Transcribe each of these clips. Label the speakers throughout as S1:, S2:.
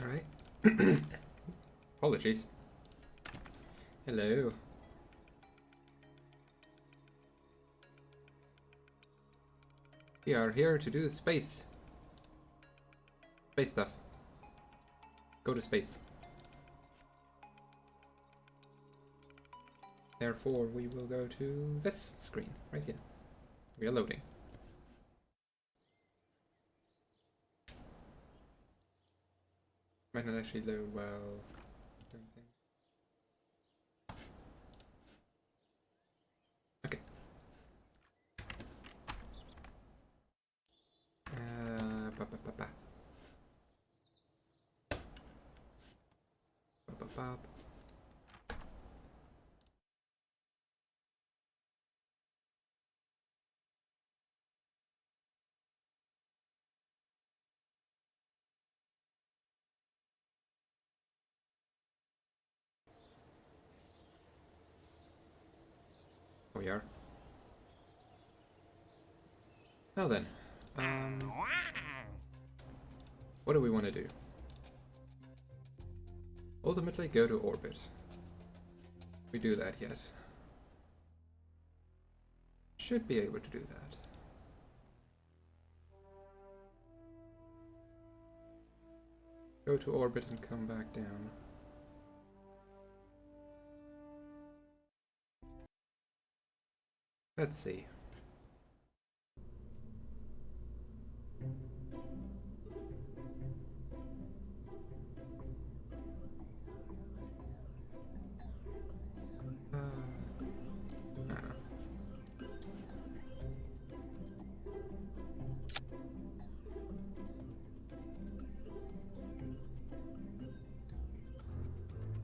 S1: Alright. Apologies. Hello. We are here to do space. Space stuff. Go to space. Therefore, we will go to this screen, right here. We are loading. Might not actually load well. Don't think. Okay. Ba ba ba ba. Ba ba ba. We are. Now then, what do we want to do? Ultimately, go to orbit. We do that yet? Should be able to do that. Go to orbit and come back down. Let's see. I don't know.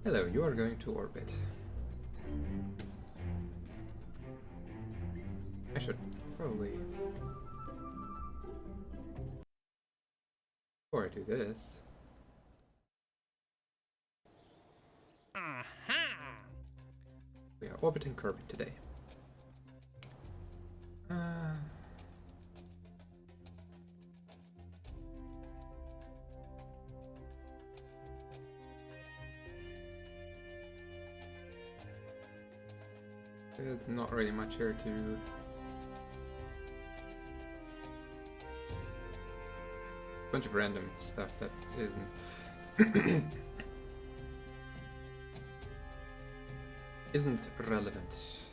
S1: Hello, you are going to orbit. I should probably... Before I do this... We are orbiting Kirby today. There's not really much here to... Bunch of random stuff that isn't... isn't relevant.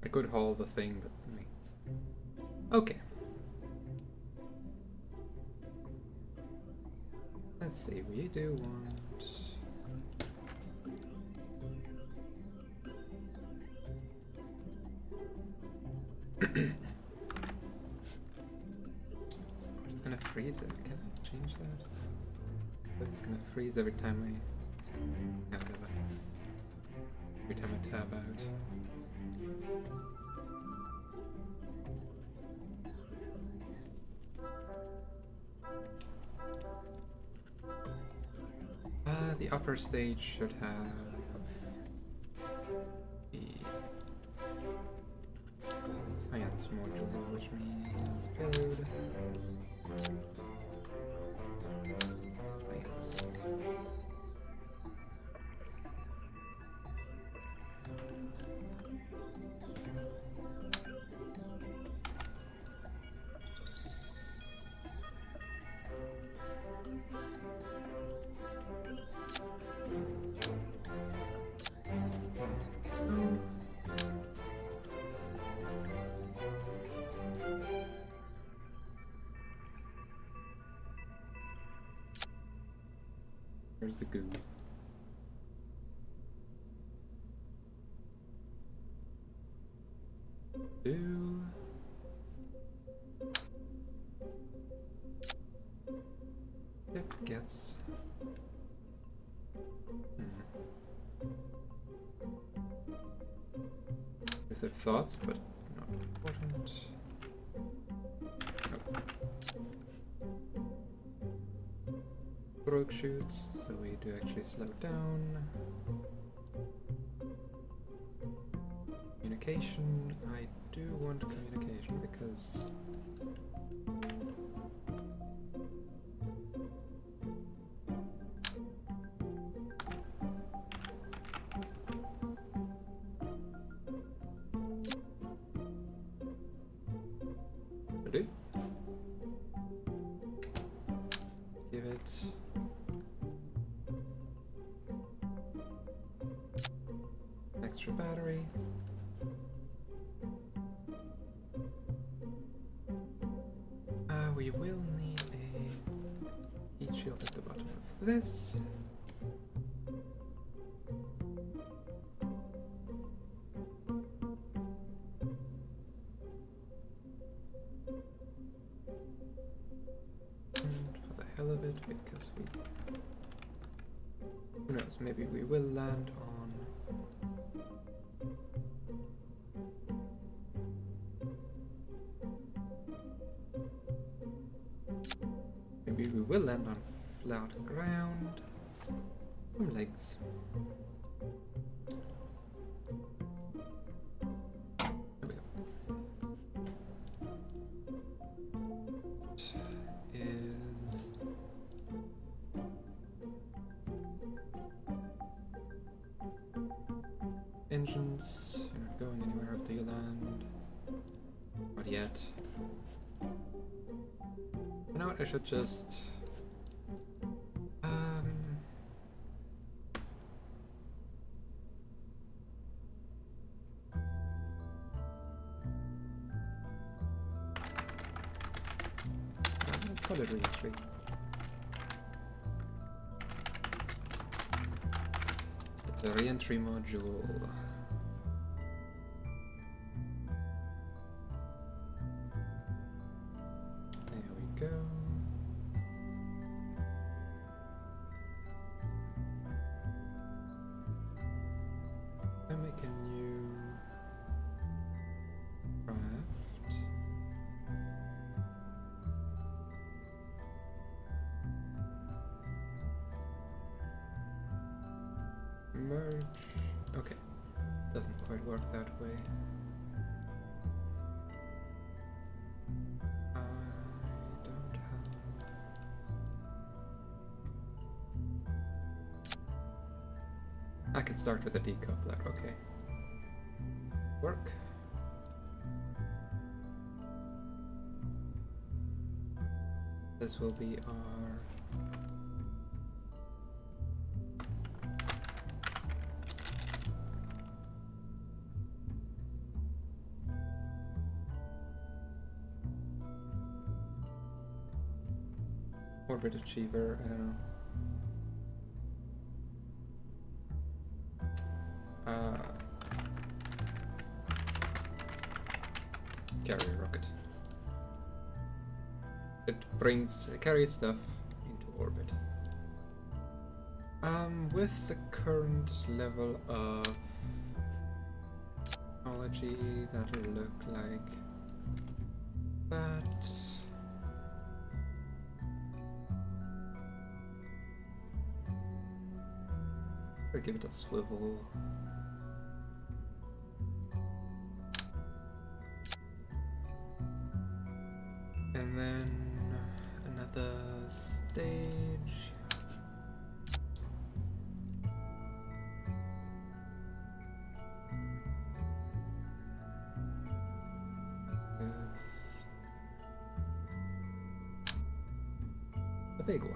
S1: I could haul the thing that... Okay. Let's see, we do want... It's gonna freeze it. Can I change that? But it's gonna freeze every time I... Yeah, whatever. Every time I tab out. The upper stage should have the science module, which means build science. There's the goo. It gets... Aggressive thoughts, but not important. Nope. Broke shoots, so we do actually slow down. Communication, I do want communication because Extra battery. We will need a heat shield at the bottom of this. And for the hell of it, because who knows, maybe we will land on flat ground. Some legs. There we go. Is engines. You're not going anywhere after you land. Not yet. You know what? I should just. Call it re-entry. It's a re-entry module. There we go. I make a new craft. Merge. Okay. Doesn't quite work that way. I don't have. I can start with a decoupler, okay. Work. This will be our orbit achiever, I don't know. Carrier rocket. It carries stuff into orbit. With the current level of technology, that'll look like that. Or give it a swivel. And then another stage. With a big one.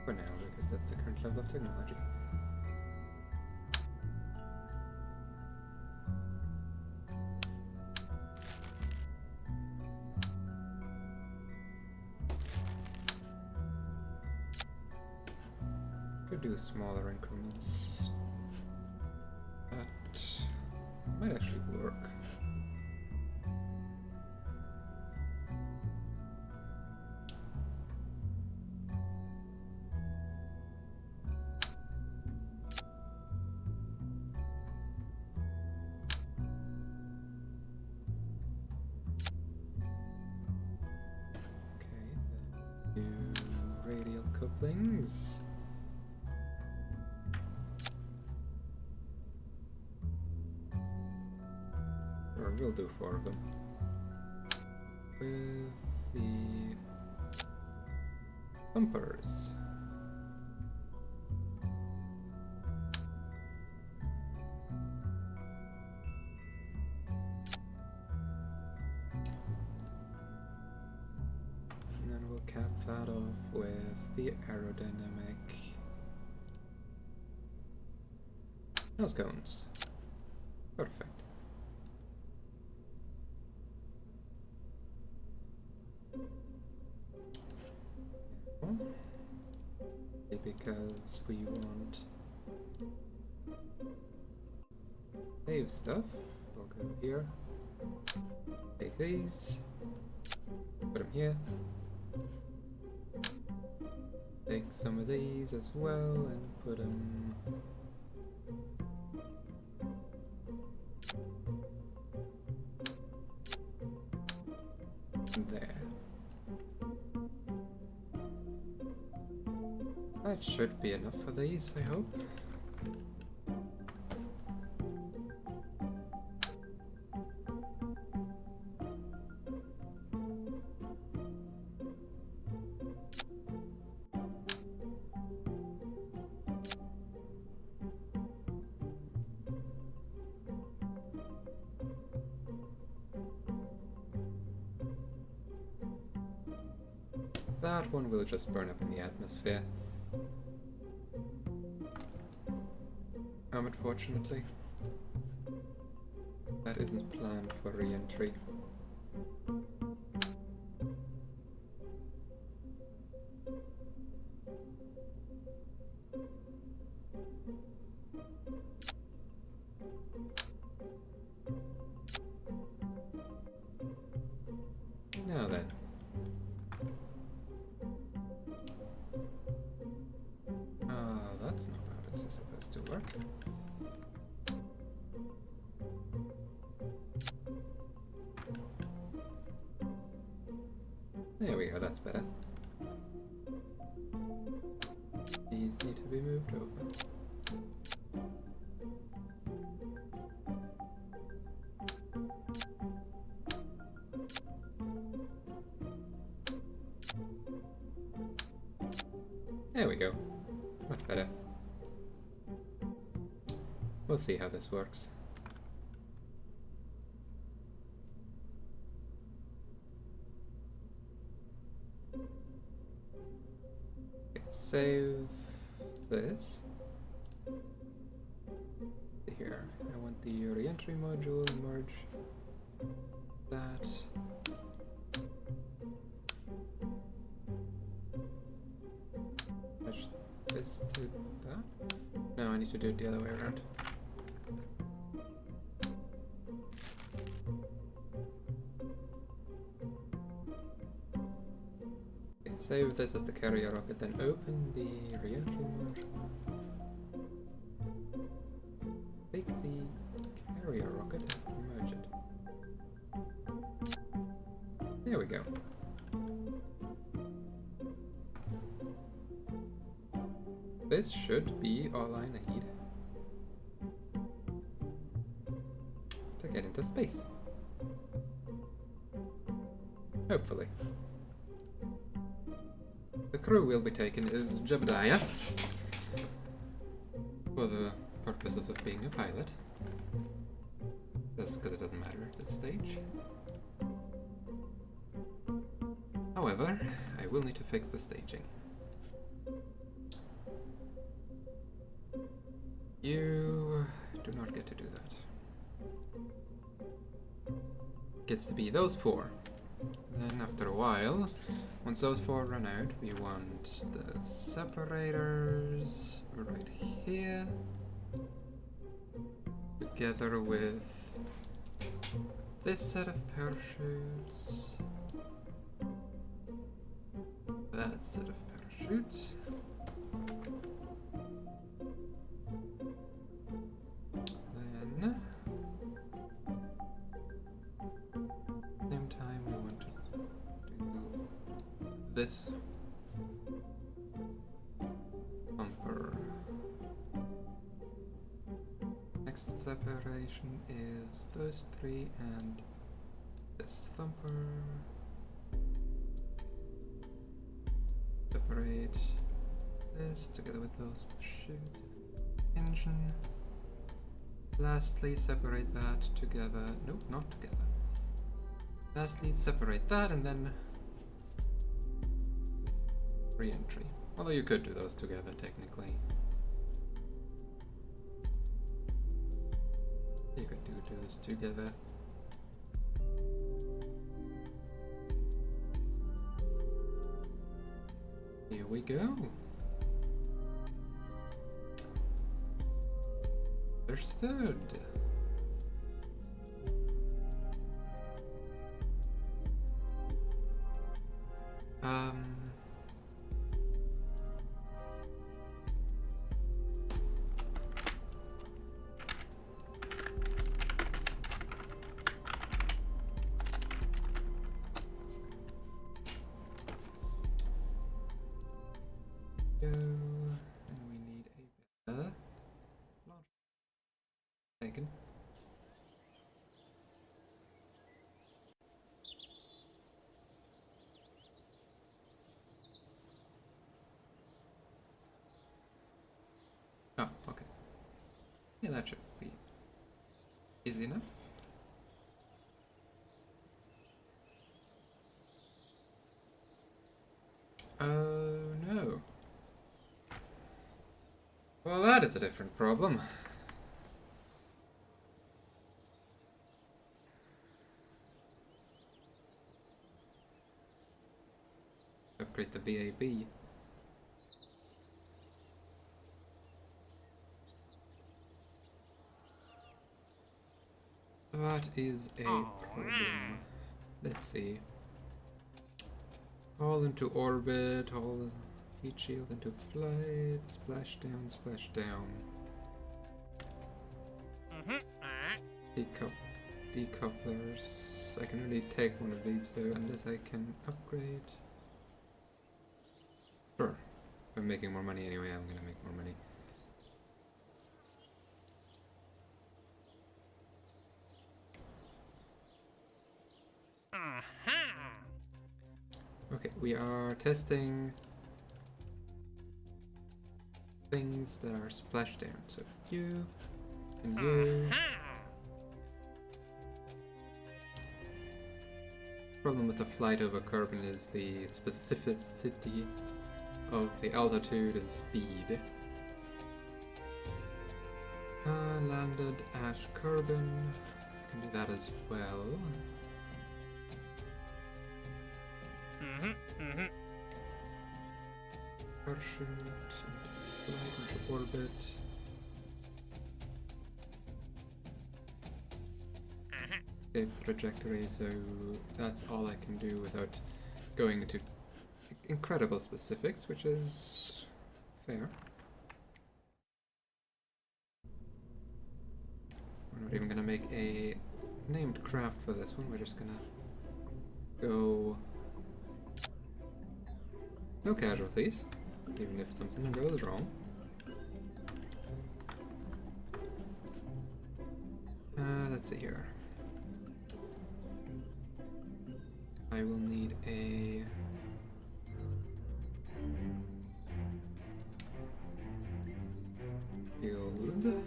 S1: For now, because that's the current level of technology. Could do smaller increments, but it might actually work. Okay, then do radial couplings. Or we'll do 4 of them. With the bumpers. And then we'll that off with the aerodynamic nose cones. Perfect. Because we want save stuff, we'll go here, take these, put them here, take some of these as well and put them there. That should be enough for these, I hope. That one will just burn up in the atmosphere. Unfortunately, that isn't planned for re-entry. Now then. That's not how this is supposed to work. There we go, that's better. These need to be moved over. There we go. Much better. We'll see how this works. Okay, save this. Here, I want the re-entry module, merge that. Merge this to that. No, I need to do it the other way around. Save this as the carrier rocket, then open the re-entry module. Take the carrier rocket and merge it. There we go. This should be all I need to get into space. Hopefully. The crew will be taken is Jebediah, for the purposes of being a pilot. Just because it doesn't matter at this stage. However, I will need to fix the staging. You do not get to do that. Gets to be those four. Then after a while, once those four run out, we want the separators right here, together with this set of parachutes, that set of parachutes, then this bumper. Next separation is those three and this thumper. Separate this together with those chutes. Engine. Lastly, separate that together. Nope, not together. Lastly, separate that and then Re-entry. Although you could do those together, technically. You could do those together. Here we go. Understood. And we need a better launch. Taken. Oh, okay. Yeah, that should be easy enough. Oh no. Well, that is a different problem. Upgrade the VAB. That is a problem. Let's see. All into orbit, all heat shield into flight, splashdown, splashdown. Decouplers. I can only take one of these though, unless I can upgrade. Sure. If I'm making more money anyway, I'm gonna make more money. Okay, we are testing things that are splashdown. So you and you. Problem with the flight over Kerbin is the specificity of the altitude and speed. Landed at Kerbin. Can do that as well. Parachute, flight into orbit. Escape trajectory, so that's all I can do without going into incredible specifics, which is fair. We're not even gonna make a named craft for this one, we're just gonna go no casualties, even if something goes wrong. Let's see here. I will need a shield.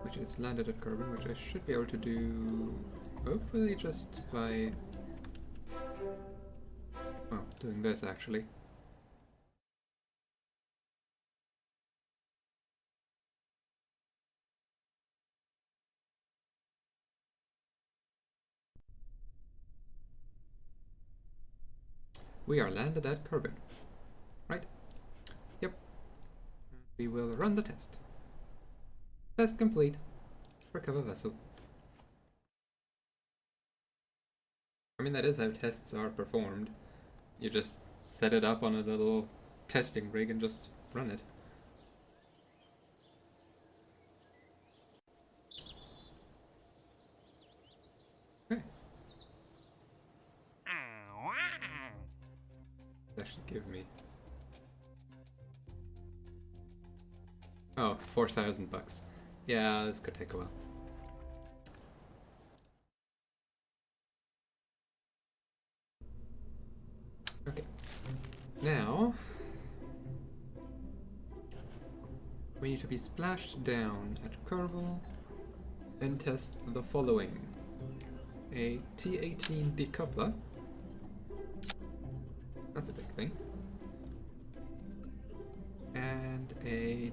S1: Which is landed at Kerbin, which I should be able to do hopefully just by, well, doing this actually. We are landed at Kerbin, right? Yep. We will run the test. Test complete. Recover vessel. I mean, that is how tests are performed. You just set it up on a little testing rig and just run it. Okay. That should give me... Oh, 4,000 bucks. Yeah, this could take a while. Okay. Now... we need to be splashed down at Kerbal and test the following. a T18 decoupler. That's a big thing. And a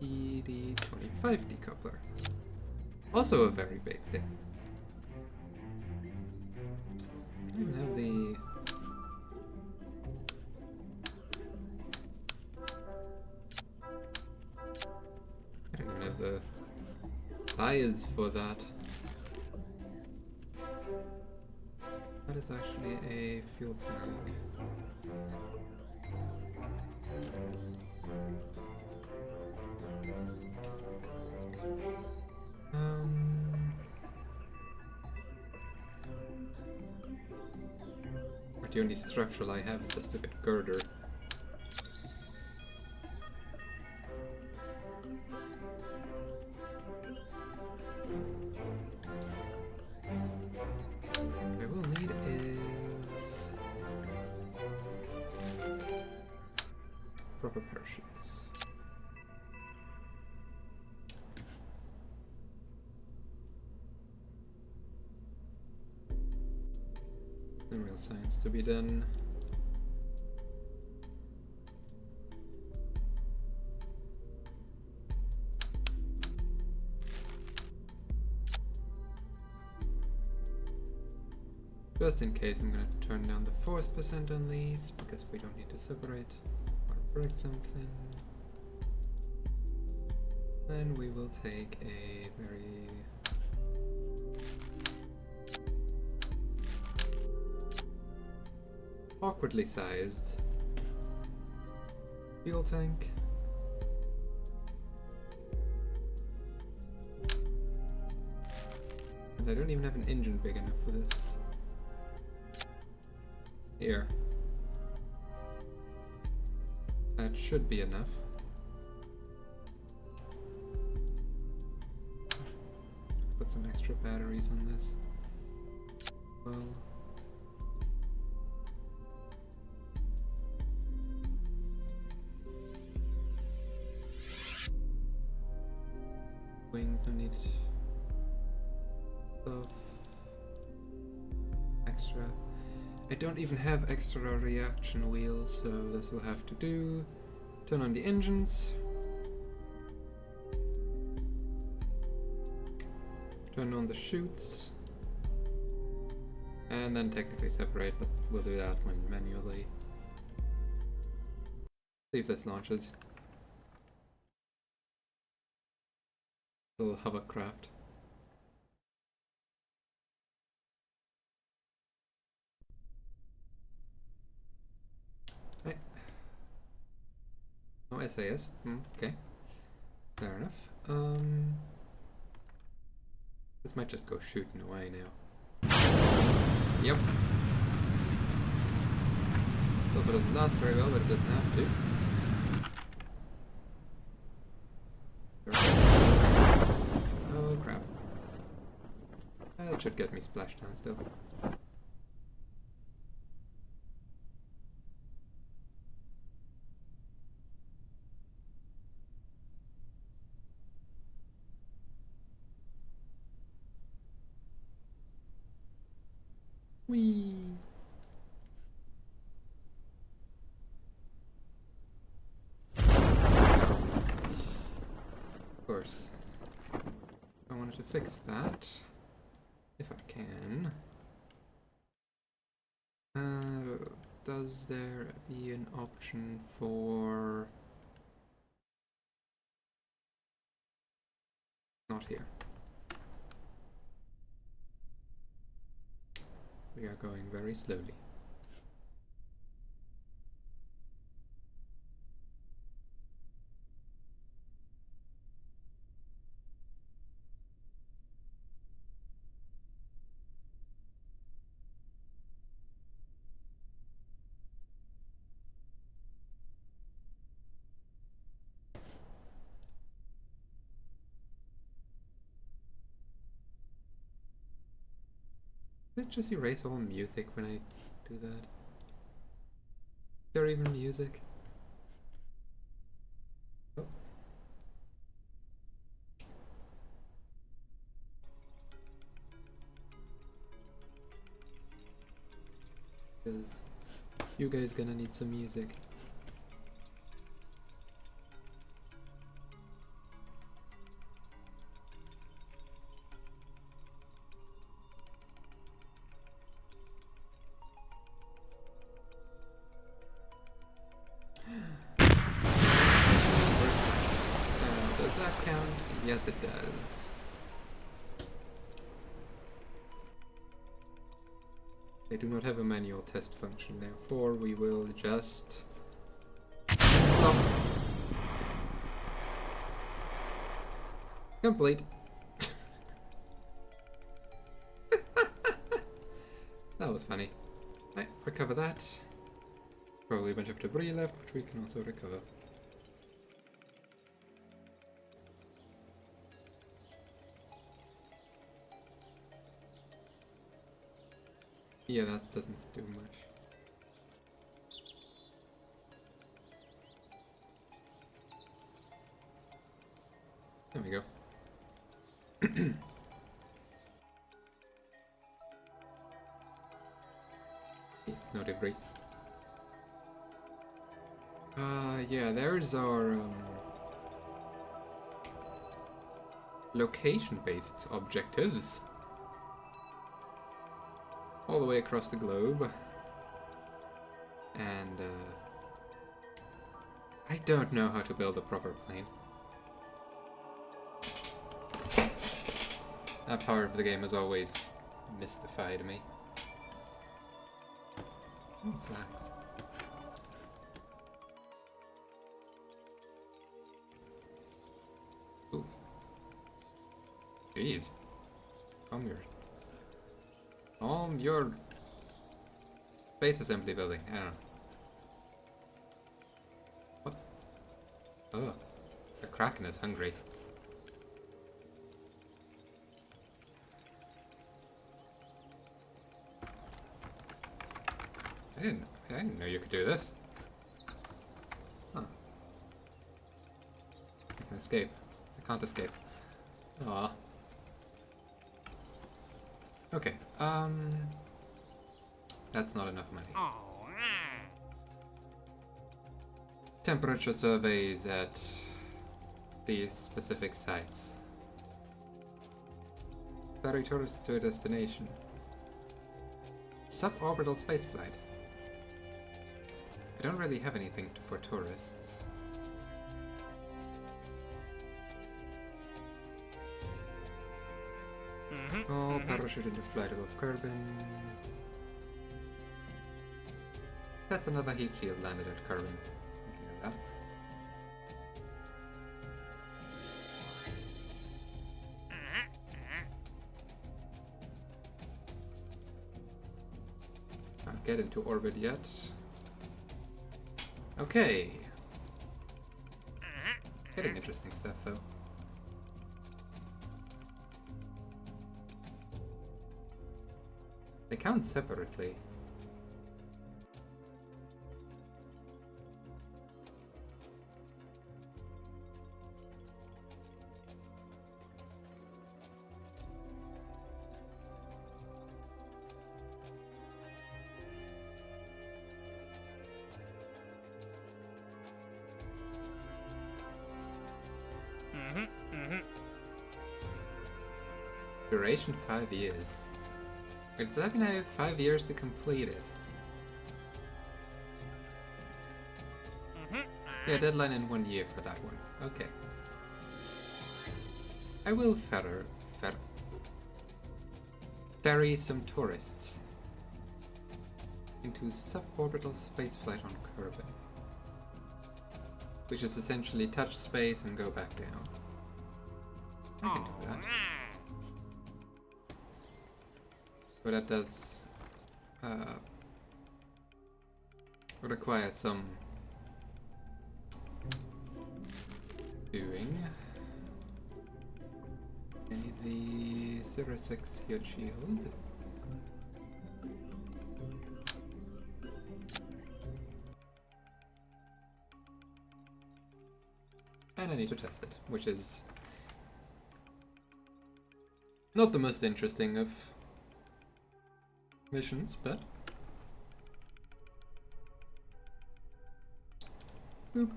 S1: TD25 decoupler. Also a very big thing. I don't have the... I don't even have the size for that. That is actually a fuel tank. The only structural I have is a stupid girder. What I will need is proper parachutes. No real science to be done. Just in case, I'm gonna turn down the force percent on these, because we don't need to separate or break something. Then we will take a very awkwardly sized fuel tank. And I don't even have an engine big enough for this. Here. That should be enough. Put some extra batteries on this. Well. Wings, I need stuff. Extra. I don't even have extra reaction wheels, so this will have to do. Turn on the engines. Turn on the chutes. And then technically separate, but we'll do that when manually. See if this launches. Little hovercraft. Right. No SAS. Okay. Fair enough. This might just go shooting away now. Yep. It also doesn't last very well, but it doesn't have to. Oh crap. That should get me splashed down still. Whee! Of course. I wanted to fix that. If I can. Does there be an option for... Not here. We are going very slowly. Did it just erase all music when I do that? Is there even music? Oh. Because you guys gonna need some music. Does that count? Yes, it does. They do not have a manual test function, therefore we will just stop. Complete. That was funny. Right, recover that. Probably a bunch of debris left, which we can also recover. Yeah, that doesn't do much. There we go. No debris. Yeah, there's our location-based objectives. All the way across the globe. And, I don't know how to build a proper plane. That part of the game has always mystified me. Oh, flags. Ooh. Jeez. Your base assembly building. I don't know. What? Oh. The Kraken is hungry. I didn't know you could do this. Huh. I can escape. I can't escape. Aw. Okay, that's not enough money. Temperature surveys at these specific sites. Ferry tourists to a destination. Suborbital spaceflight. I don't really have anything for tourists. Oh, parachute into flight above Kerbin. That's another heat shield landed at Kerbin. We can do that. Can't get into orbit yet. Okay. Getting interesting stuff though. They count separately. Duration 5 years. Wait, does that mean I have 5 years to complete it? Yeah, deadline in 1 year for that one. Okay. I will ferry some tourists into suborbital spaceflight on Kerbin, which is essentially touch space and go back down. I can do that. But that does require some doing. I need the 06 heat shield. And I need to test it, which is not the most interesting of missions, but Boop.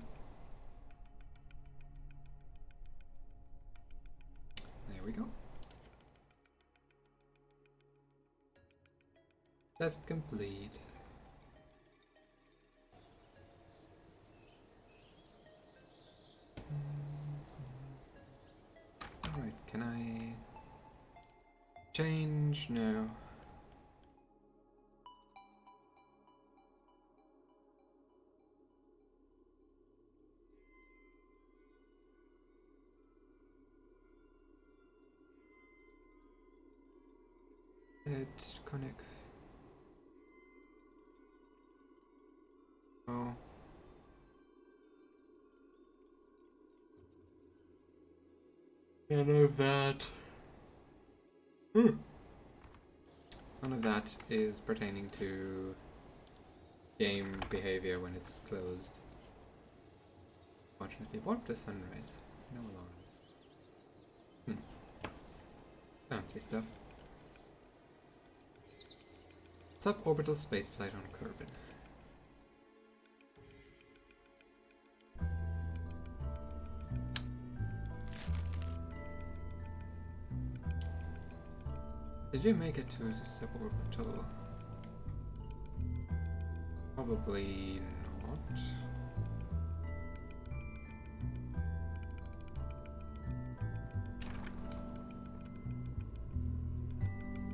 S1: There we go. Test complete. Alright, can I change? No. Connect. Oh. None of that. None of that is pertaining to game behavior when it's closed. Fortunately, warp the sunrise. No alarms. Fancy stuff. Suborbital spaceflight on Kerbin. Did you make it to the suborbital? Probably not.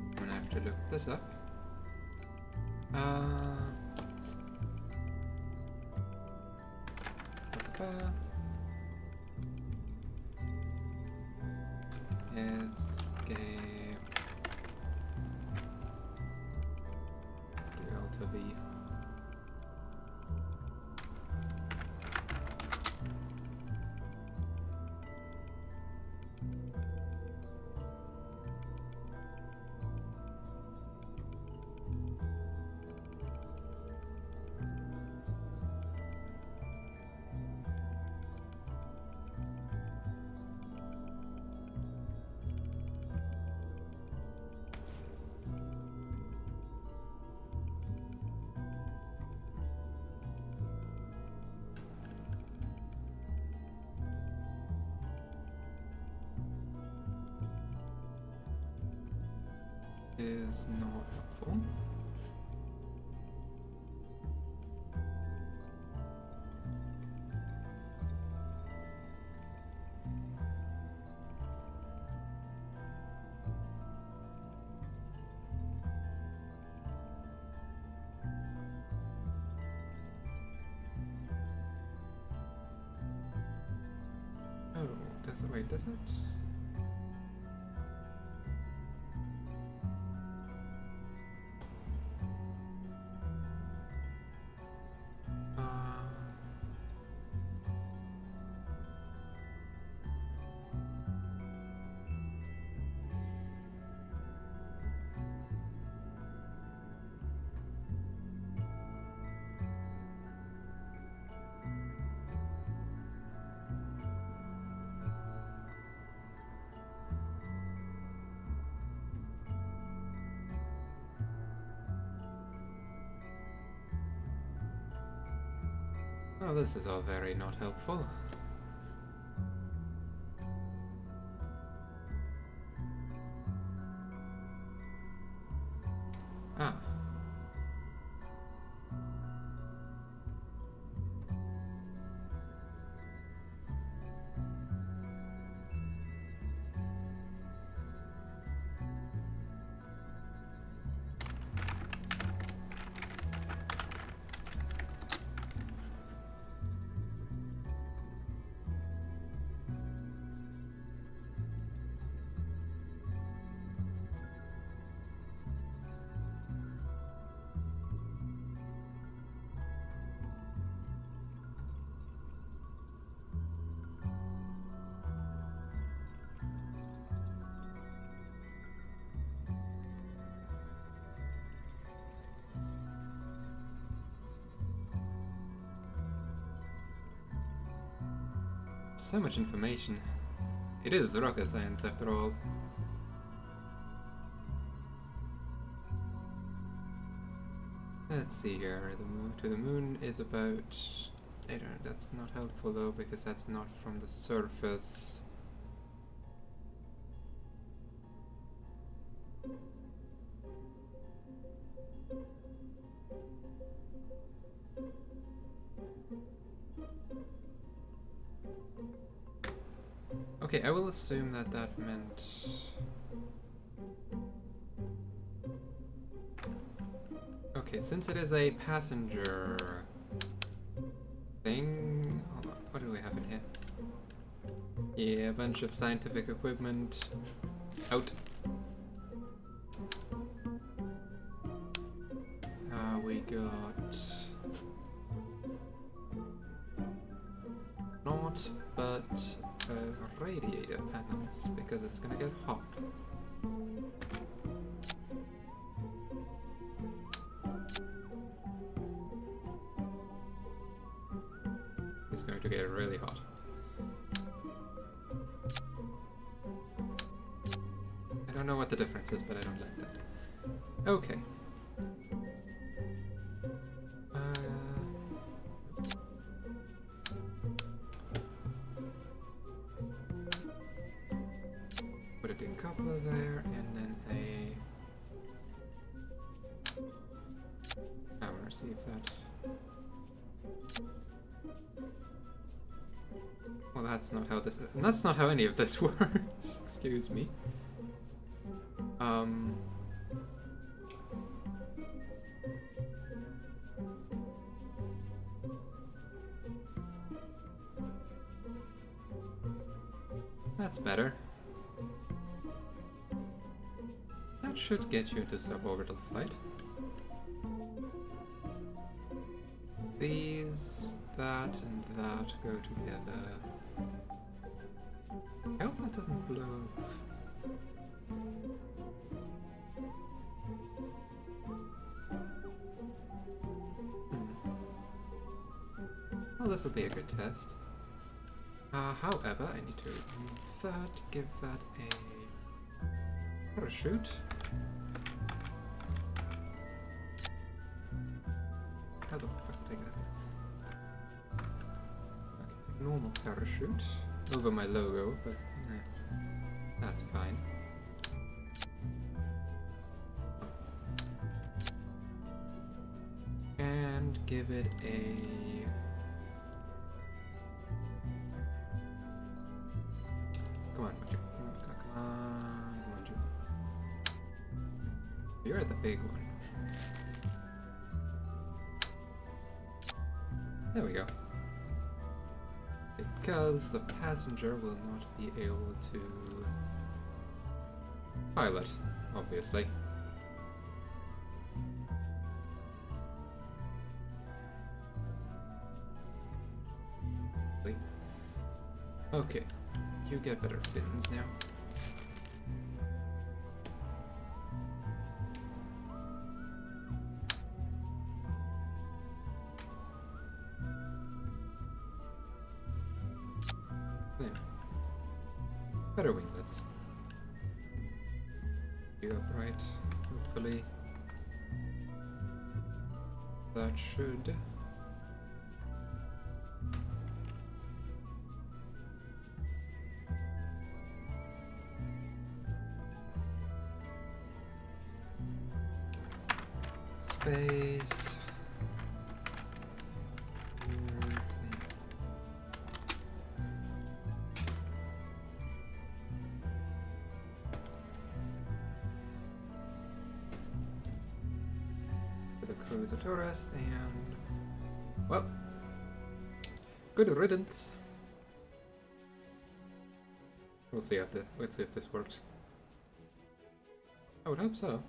S1: I'm gonna have to look this up. Escape Delta V. Is not helpful. Oh, does it? Wait, does it? Oh, this is all very not helpful. Ah. So much information. It is rocket science after all. Let's see here. To the moon is about That's not helpful though, because that's not from the surface. Okay, I will assume that that meant... Okay, since it is a passenger thing... Hold on, what do we have in here? Yeah, a bunch of scientific equipment. Out. We got... Not, but radiator panels, because it's gonna get hot. It's going to get really hot. I don't know what the difference is, but I don't like that. Okay. Put a decoupler there, and then a... I want to see if that... Well, that's not how this is. And that's not how any of this works. Excuse me. That's better. That should get you to suborbital flight. These, that, and that go together. I hope that doesn't blow off. Well, this will be a good test. However, I need to remove that, give that a parachute. How the fuck did I get it? Okay, normal parachute over my logo, but that's fine. And give it a... Come on, Manju. Come on, Manju. You're the big one. There we go. Because the passenger will not be able to pilot, obviously. Okay, you get better fins now. There. Better winglets. You upright, hopefully. That should... Space. For the cruiser to rest, and well, good riddance. We'll see if this works. I would hope so.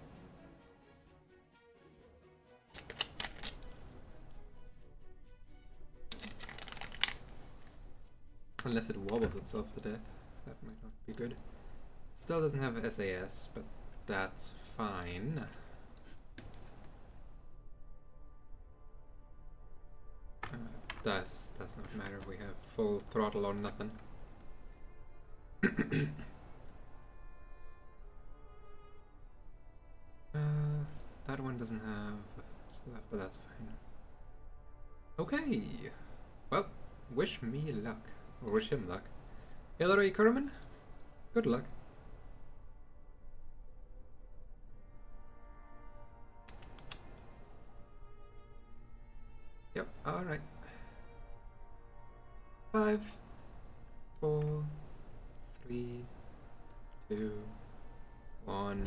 S1: Unless it wobbles itself to death. That might not be good. Still doesn't have SAS, but that's fine. Does not matter. We have full throttle or nothing. That one doesn't have stuff, but that's fine. Okay. Well. Wish me luck. Or wish him luck. Hillary Kerman, good luck. Yep, alright. 5, 4, 3, 2, 1.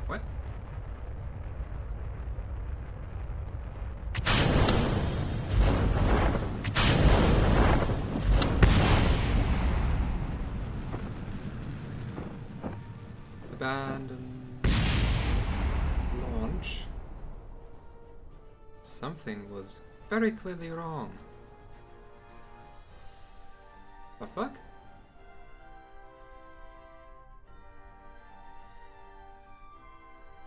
S1: What? Abandon launch. Something was very clearly wrong. The fuck?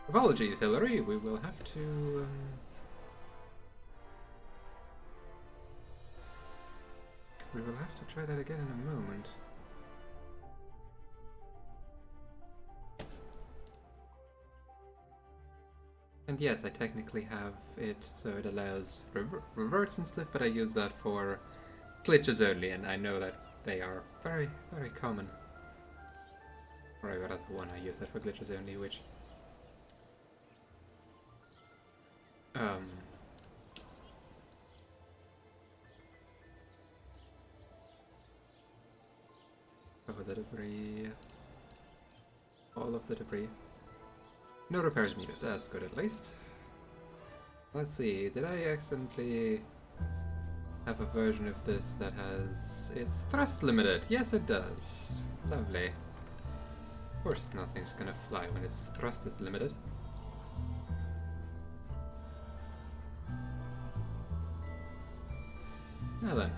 S1: Apologies, Hillary. We will have to. We will have to try that again in a moment. And yes, I technically have it so it allows reverts and stuff, but I use that for glitches only, and I know that they are very, very common. Or I got the one I use that for glitches only, which cover the debris. All of the debris. No repairs needed, that's good at least. Let's see, did I accidentally have a version of this that has its thrust limited? Yes, it does. Lovely. Of course nothing's gonna fly when its thrust is limited. Now then.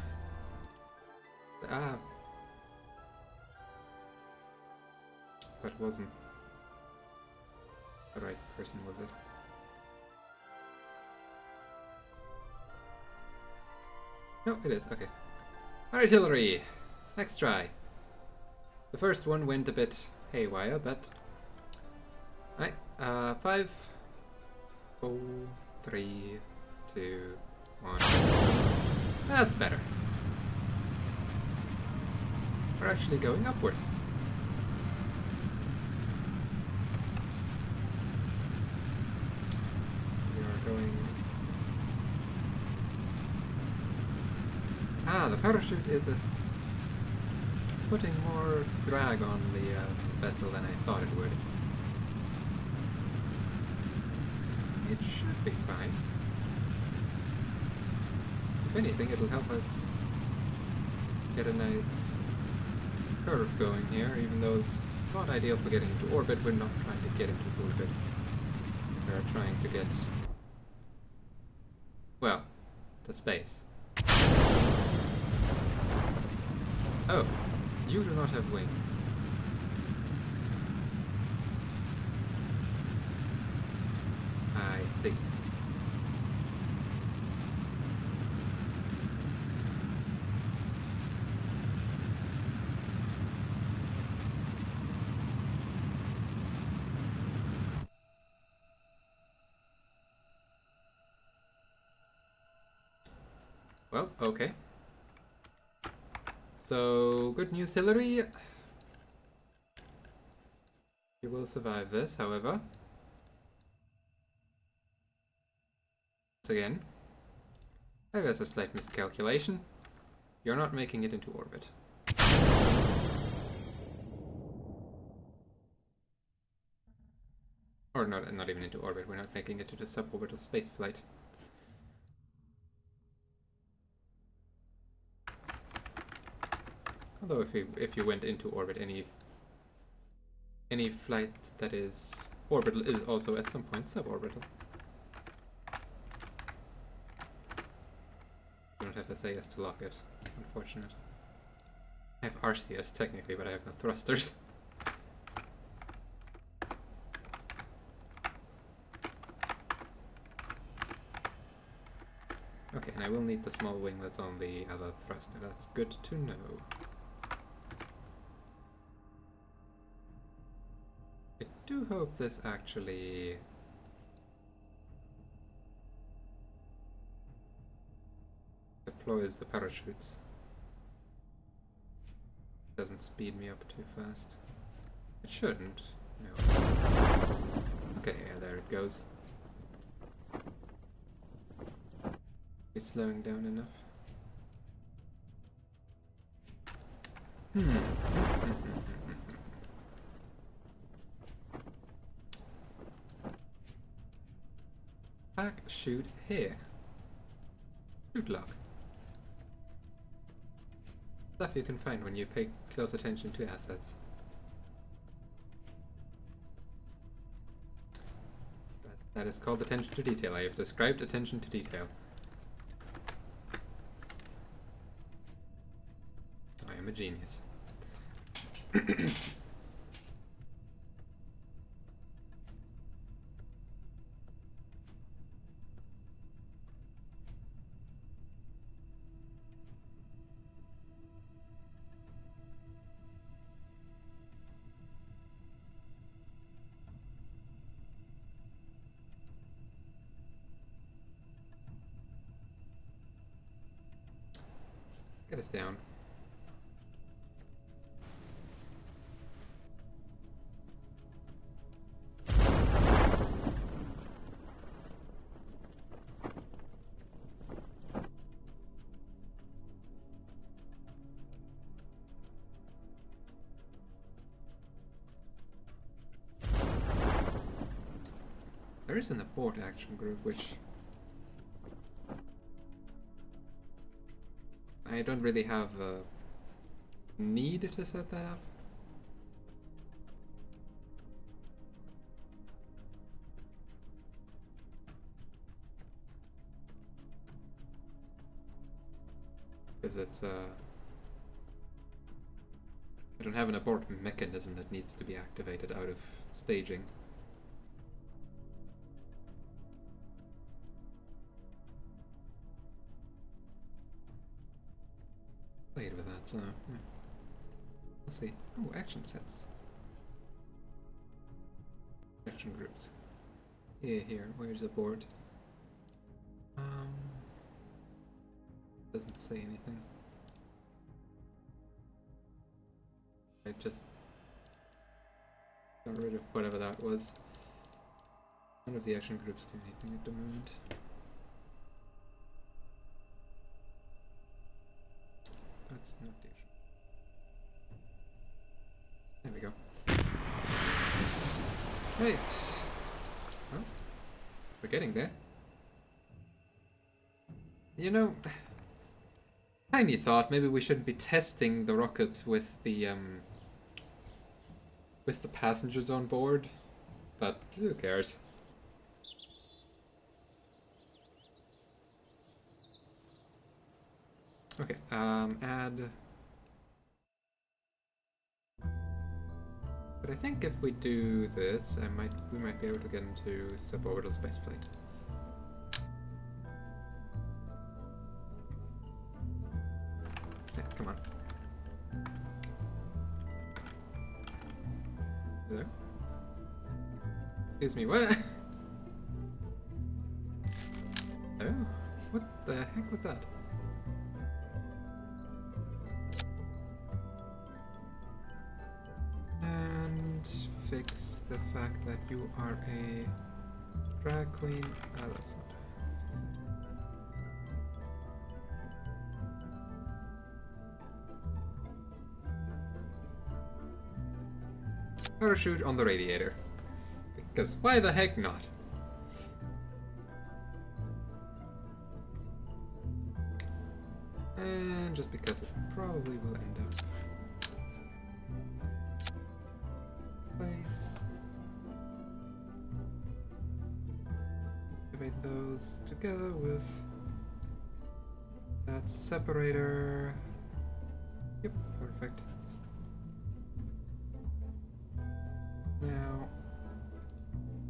S1: That wasn't the right person, was it? No, it is, okay. Alright, Hillary! Next try. The first one went a bit haywire, but... Alright, 5, 4, 3, 2, 1. That's better. We're actually going upwards. We are going... the parachute is putting more drag on the vessel than I thought it would. It should be fine. If anything, it'll help us get a nice curve going here, even though it's not ideal for getting into orbit. We're not trying to get into orbit. We're trying to get, well, to space. Oh, you do not have wings. I see. Well, okay. So, good news, Hillary. You will survive this, however. Once again, there's a slight miscalculation. You're not making it into orbit. Or not even into orbit, we're not making it to the suborbital space flight. Although if you went into orbit, any flight that is orbital is also at some point suborbital. I don't have SAS to lock it, unfortunate. I have RCS technically, but I have no thrusters. Okay, and I will need the small wing that's on the other thruster. That's good to know. hope this actually deploys the parachutes. Doesn't speed me up too fast. It shouldn't. No. Okay, yeah, there it goes. It's slowing down enough. Back shoot here. Shoot lock. Stuff you can find when you pay close attention to assets. That is called attention to detail. I have described attention to detail. I am a genius. Get us down. There is an abort action group, which I don't really have a need to set that up. Because it's I don't have an abort mechanism that needs to be activated out of staging. Played with that, so yeah. We'll see. Oh, action sets. Action groups. Yeah, here. Where's the board? Doesn't say anything. I just got rid of whatever that was. None of the action groups do anything at the moment. That's not the issue. There we go. Right. Well, we're getting there. You know, tiny thought, maybe we shouldn't be testing the rockets with the passengers on board, but who cares? Okay, add. But I think if we do this, we might be able to get into suborbital spaceflight. Yeah, come on. Hello? Excuse me, what? Oh, what the heck was that? And fix the fact that you are a drag queen. Ah, that's not. Parachute on the radiator. Because why the heck not? And just because it probably will end up. Place. Activate those together with that separator. Yep, perfect. Now,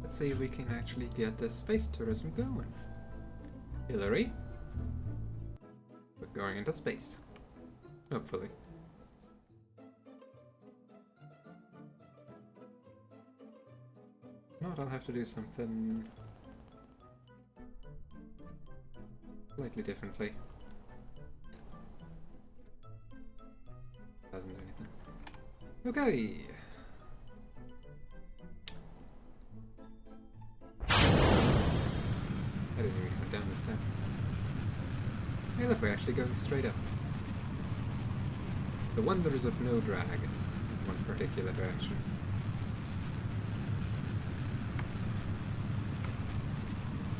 S1: let's see if we can actually get the space tourism going. Hillary, we're going into space. Hopefully. Not, I'll have to do something slightly differently. Doesn't do anything. Okay. I didn't even come down this time. Hey look, we're actually going straight up. The wonders of no drag in one particular direction.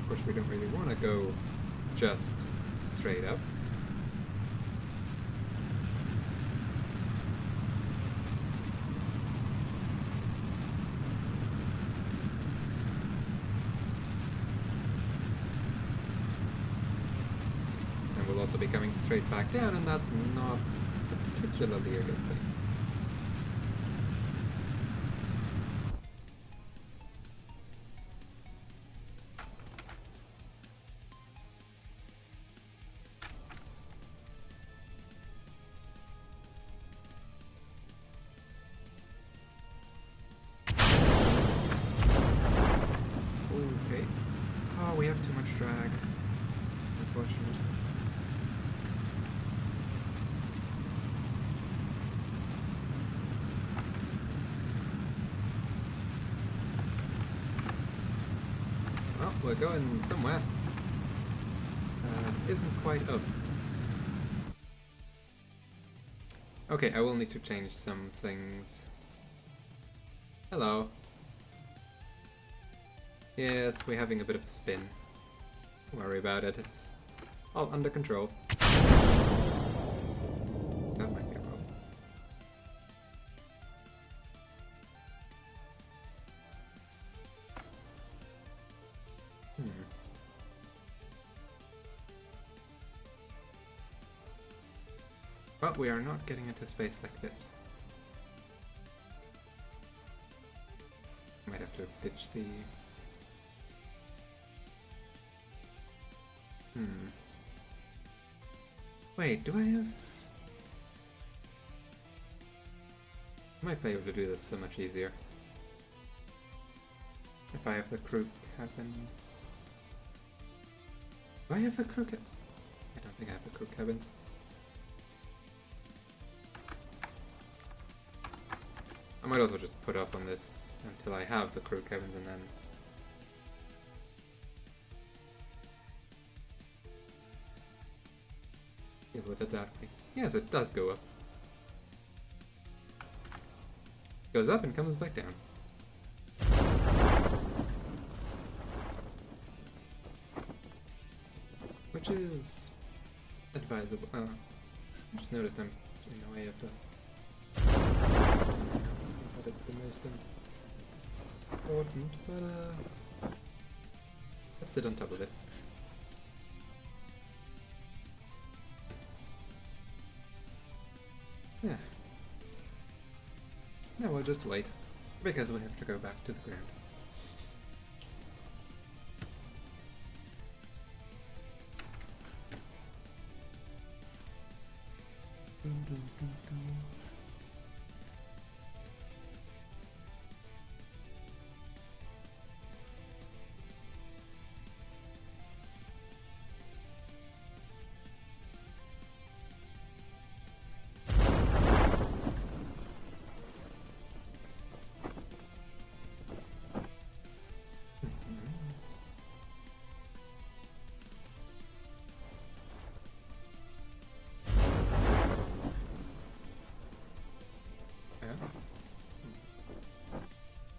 S1: Of course, we don't really want to go just straight up. Then we'll also be coming straight back down, and that's not particularly a good thing. Okay. Oh, we have too much drag. It's unfortunate. Well, we're going somewhere. Isn't quite up. Okay, I will need to change some things. Hello. Yes, we're having a bit of a spin. Don't worry about it, it's all under control. That might be a problem. But we are not getting into space like this. Might have to ditch the... Wait, do I have... I might be able to do this so much easier. If I have the crew cabins... Do I have the crew cabins? I don't think I have the crew cabins. I might also just put up on this until I have the crew cabins and then... deal with it that way. Yes, it does go up. Goes up and comes back down. Which is advisable. I just noticed I'm in the way of the... But it's the most important, but let's sit on top of it. Yeah. No, we'll just wait, because we have to go back to the ground.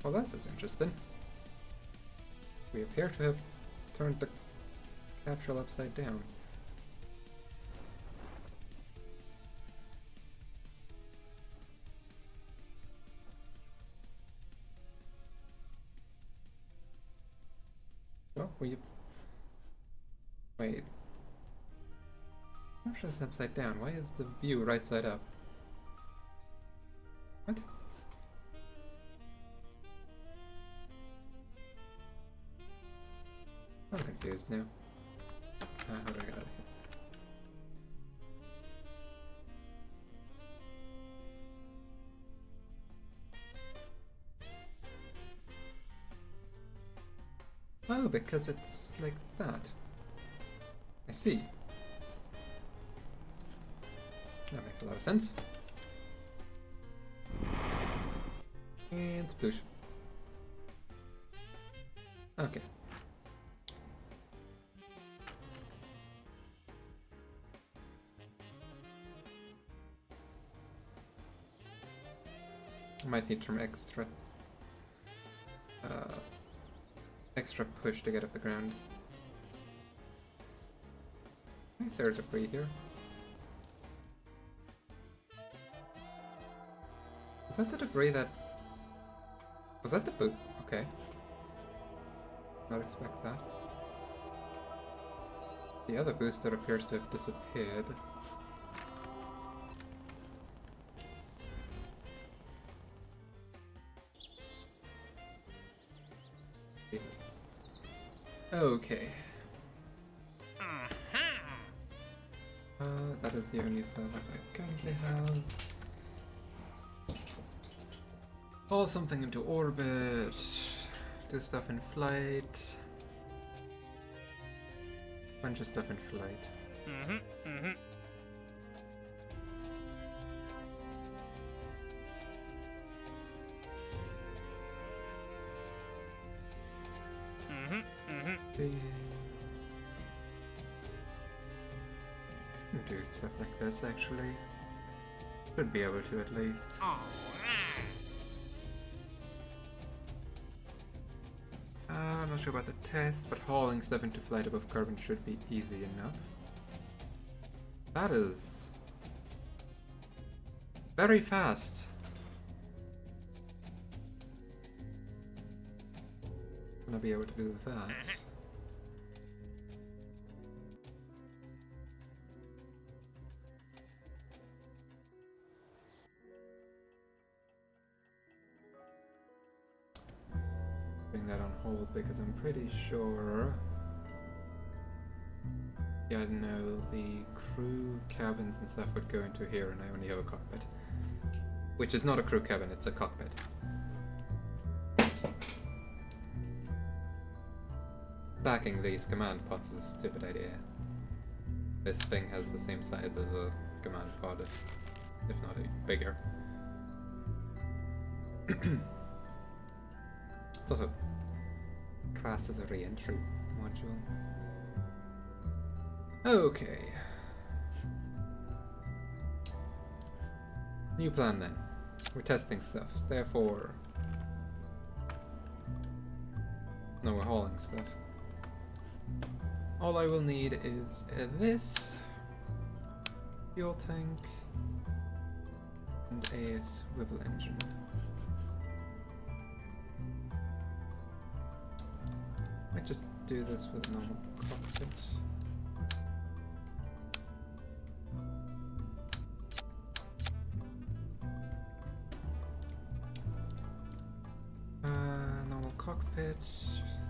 S1: Well, this is interesting. We appear to have turned the capsule upside down. Well, we... Wait. Capsule's upside down. Why is the view right side up? What? I'm confused now. How do I get out of here? Oh, because it's like that. I see. That makes a lot of sense. And sploosh. Okay. I might need some extra push to get off the ground. Is there debris here? Is that the debris that... Was that the boot? Okay. Not expect that. The other booster appears to have disappeared. Jesus. Okay. That is the only thing that I currently have. Haul something into orbit. Do stuff in flight. Bunch of stuff in flight. Do stuff like this actually. Should be able to at least. I'm not sure about the test, but hauling stuff into flight above carbon should be easy enough. That is very fast. Gonna be able to do that. Putting that on hold because I'm pretty sure. Yeah, no, the crew cabins and stuff would go into here, and I only have a cockpit. Which is not a crew cabin, it's a cockpit. Stacking these command pods is a stupid idea. This thing has the same size as a command pod, if not bigger. It's also classed as a re-entry module. Okay. New plan then. We're testing stuff, therefore... No, we're hauling stuff. All I will need is this fuel tank and a swivel engine. Might just do this with a normal cockpit. Normal cockpit.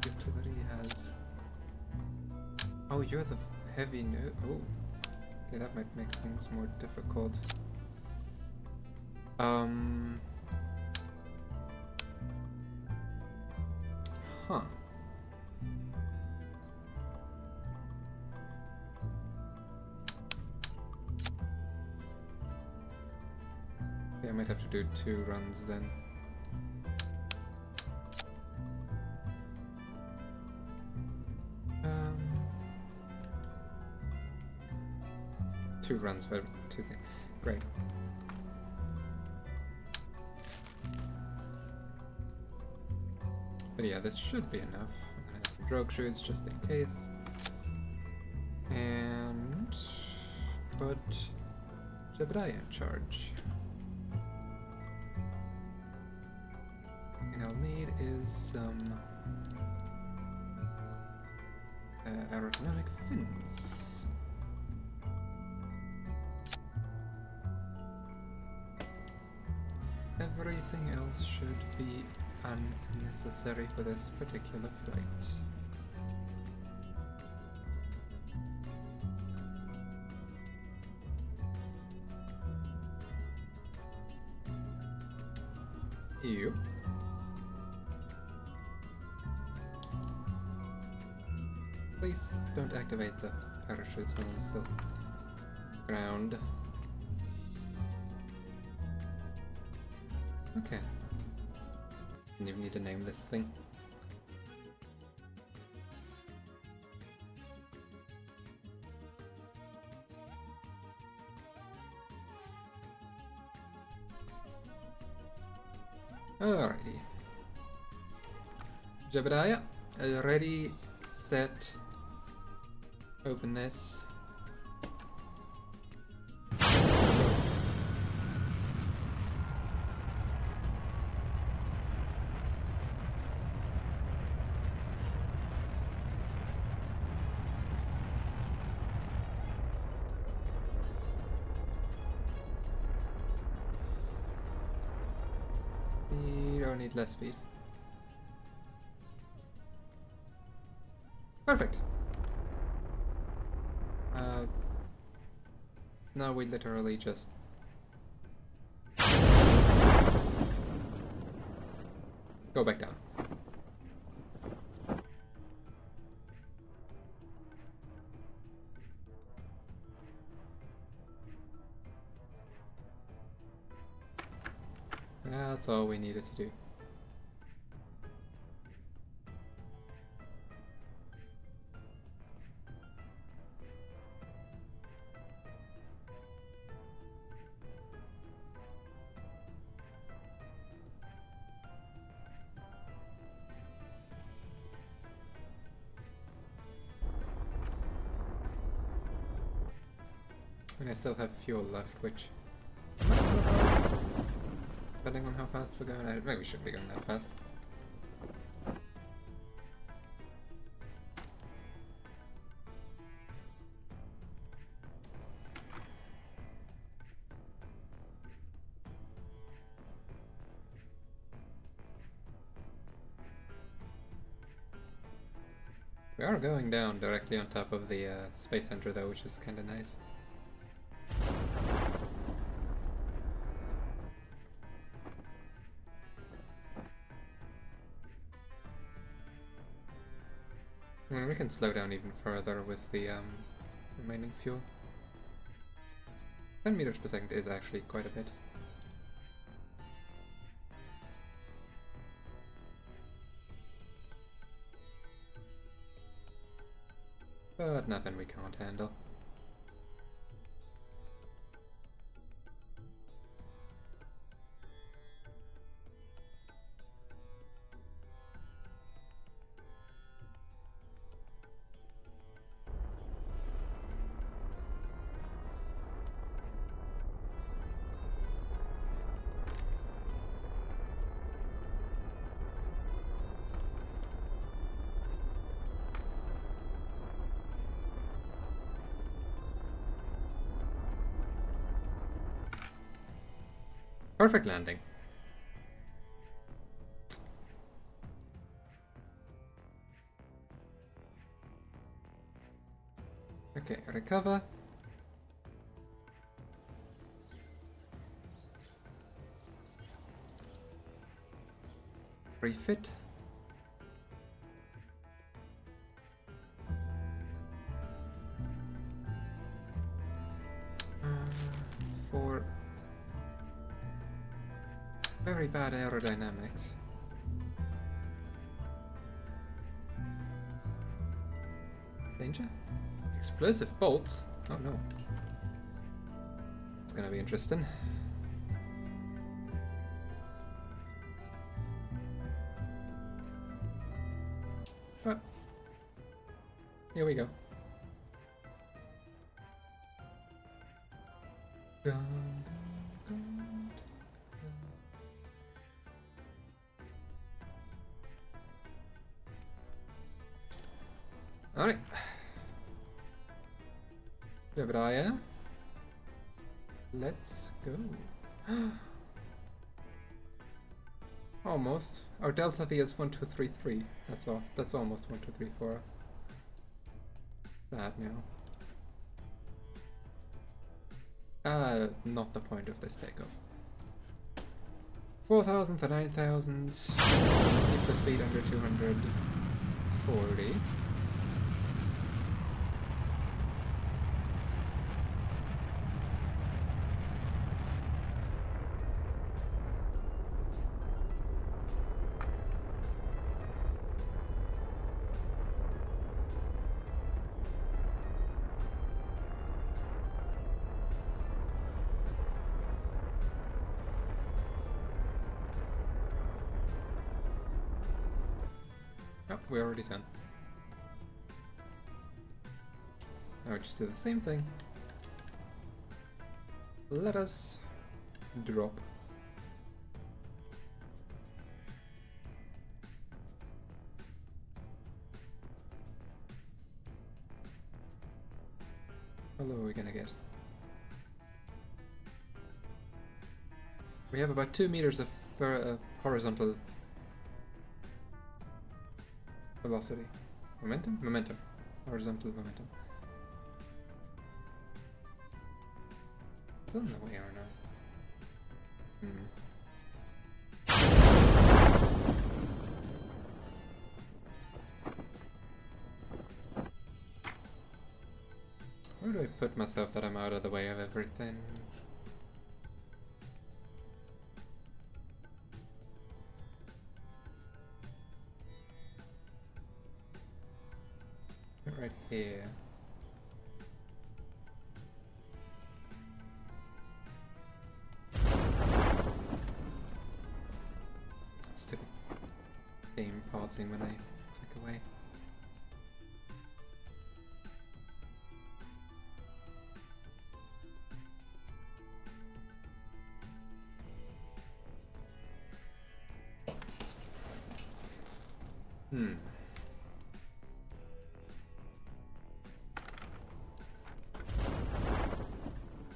S1: Utility has. Oh, you're the heavy note. Oh, okay, that might make things more difficult. Huh. Okay, I might have to do 2 runs then. Two runs for 2 things. Great. But yeah, this should be enough. I'm gonna add some drogue shoes just in case. And put Jebediah in charge. Thing I'll need is some aerodynamic fins. Everything else should be unnecessary for this particular flight. You. Please don't activate the parachutes when I'm still ground. Okay. Didn't even need to name this thing. Alrighty. Jebediah, ready, set, open this. You don't need less speed. Perfect. Now we literally just go back down. That's all we needed to do. And I still have fuel left, which, depending on how fast we're going, maybe we shouldn't be going that fast. We are going down directly on top of the space center though, which is kind of nice. I mean, we can slow down even further with the remaining fuel. 10 meters per second is actually quite a bit. But nothing we can't handle. Perfect landing. Okay, recover. Refit. For very bad aerodynamics. Danger? Explosive bolts? Oh no. It's gonna be interesting. But here we go. Alright. Jebediah. Let's go. Almost. Our delta V is 1233. That's all. That's almost 1234. Sad now. Not the point of this takeoff. 4,000 to 9,000. Keep the speed under 240. Oh, we're already done. Now we just do the same thing. Let us drop. How low are we gonna get? We have about 2 meters of horizontal velocity. Momentum? Momentum. Horizontal momentum. Is that in the way or not? Where do I put myself that I'm out of the way of everything? Right here. Stupid game pausing when I click away.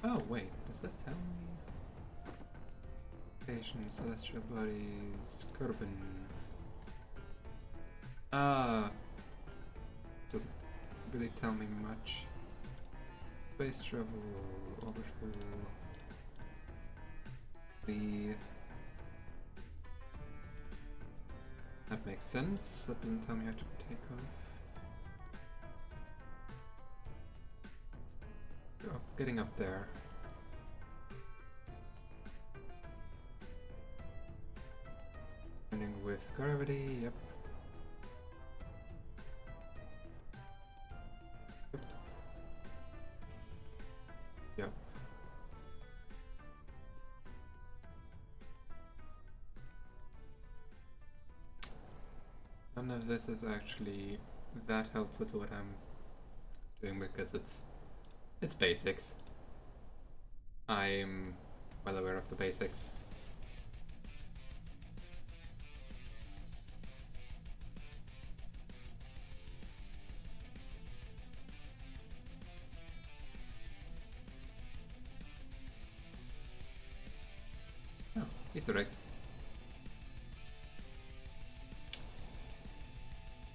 S1: Oh wait, does this tell me? Station, celestial bodies, Kerbin. Doesn't really tell me much. Space travel, orbital. That makes sense. That doesn't tell me how to take off. Oh, getting up there. Running with gravity, yep. Yep. None of this is actually that helpful to what I'm doing because it's basics. I'm well aware of the basics. Oh, Easter eggs.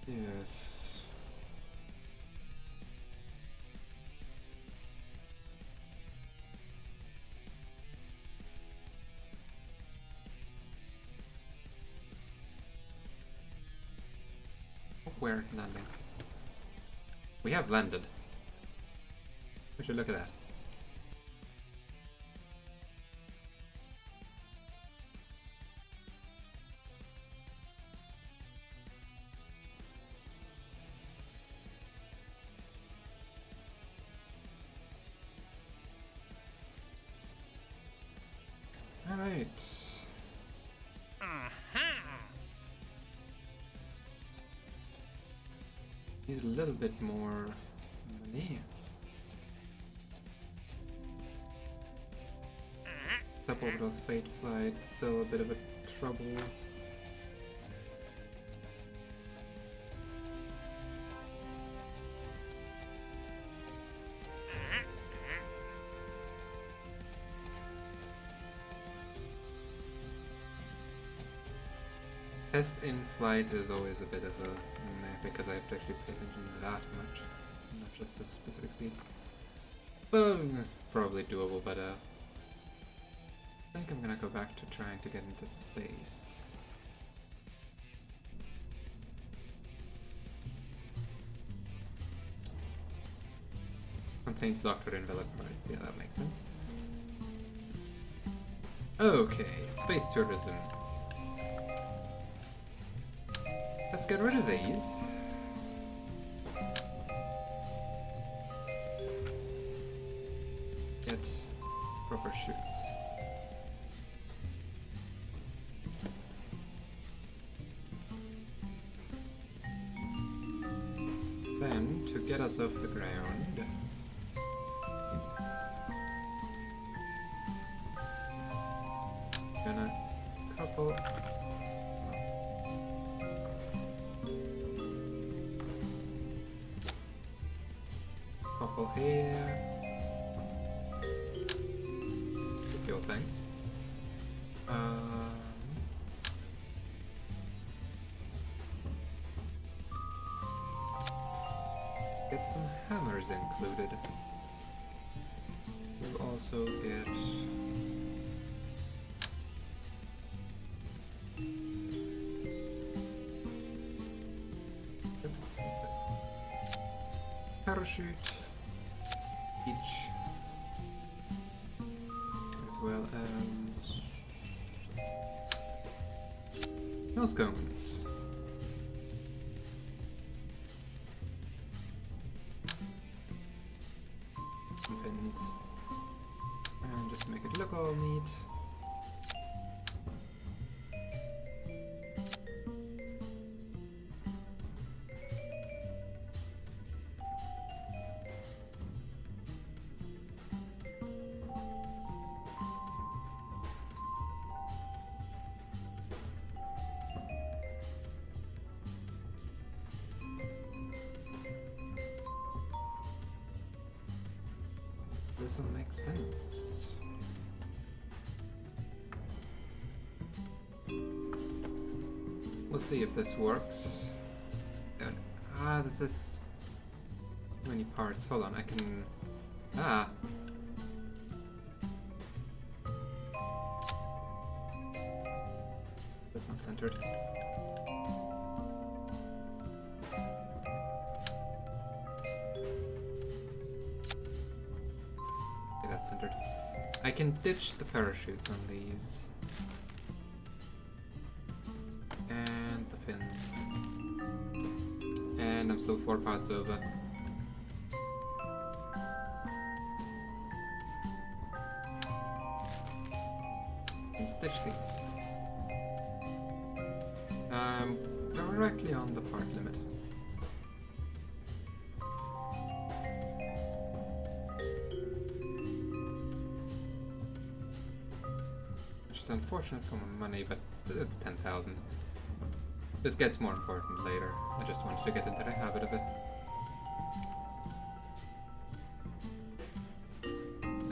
S1: Yes. Where landing? We have landed. Would you look at that? All right. Need a little bit more money. Suborbital spade flight, still a bit of a trouble. Test in flight is always a bit of a meh because I have to actually pay attention that much, not just a specific speed. But probably doable, but I think I'm gonna go back to trying to get into space. Contains doctor enveloped parts, yeah, that makes sense. Okay, space tourism. Let's get rid of these. Get proper chutes. to get us off the ground. Gonna couple. Couple here. Fuel tanks. Get some hammers included. We'll also get parachute each, as well as nose cones. Fins. And just to make it look all neat. This will make sense. We'll see if this works. This is too many parts. Hold on, I can. That's not centered. Centered. I can ditch the parachutes on these. And the fins. And I'm still 4 parts over. And stitch these. I'm directly on the part limit. Which is unfortunate for my money, but it's 10,000. This gets more important later. I just wanted to get into the habit of it.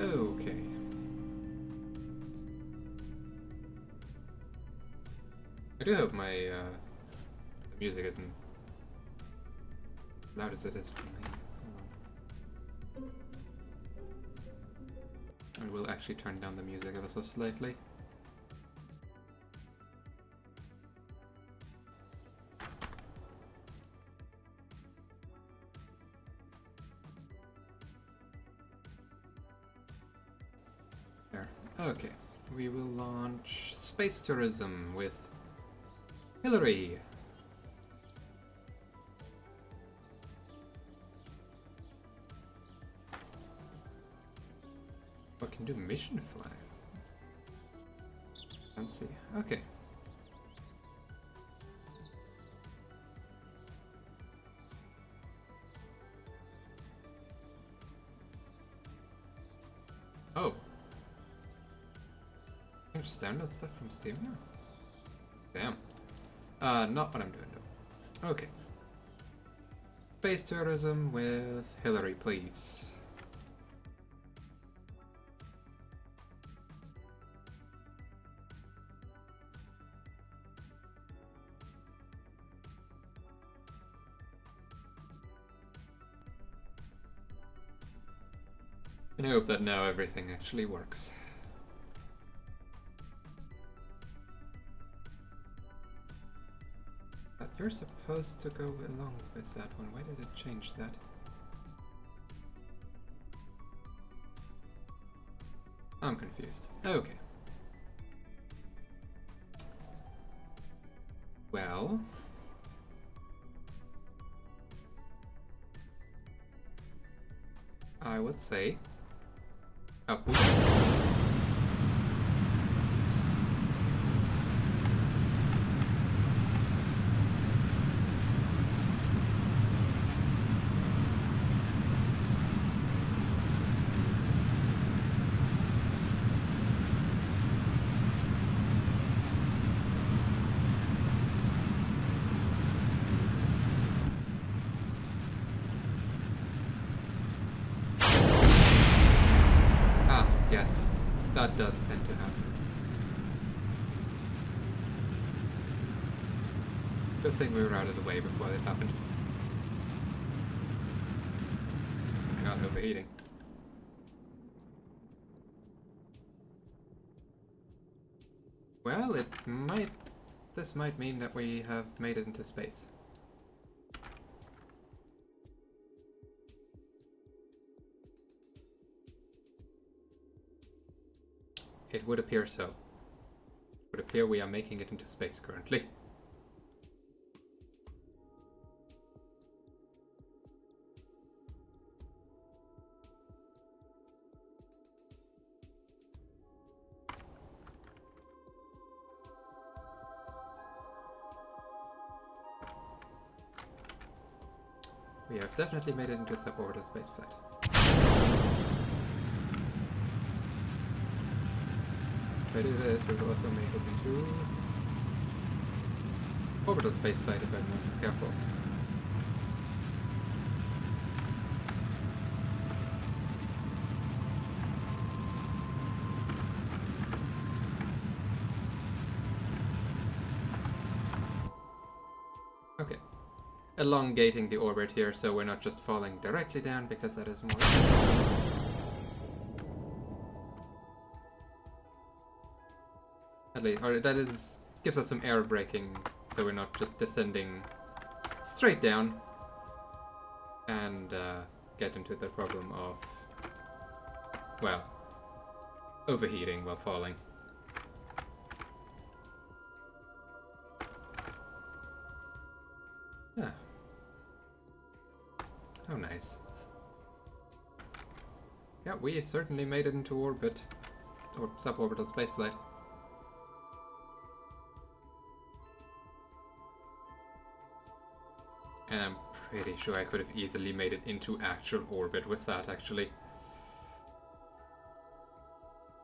S1: Okay. I do hope my the music isn't as loud as it is for me. I will actually turn down the music ever so slightly. There. Okay. We will launch space tourism with Hillary. I can do mission flags. Fancy. Okay. Oh. I can just download stuff from Steam now. Damn. Not what I'm doing though. Okay. Space tourism with Hillary, please. And I hope that now everything actually works. But you're supposed to go along with that one. Why did it change that? I'm confused. Okay. Well... I would say... up we go. that does tend to happen. Good thing we were out of the way before that happened. I got overheating. Well, this might mean that we have made it into space. It would appear so. It would appear we are making it into space currently. We have definitely made it into suborbital spaceflight. If I do this, we will also make it into orbital spaceflight if I'm not careful. Okay. Elongating the orbit here so we're not just falling directly down, because that is more... At least, or that is, gives us some air braking, so we're not just descending straight down and get into the problem of, well, overheating while falling. Yeah. Oh, nice. Yeah, we certainly made it into orbit, or suborbital spaceflight. And I'm pretty sure I could have easily made it into actual orbit with that, actually.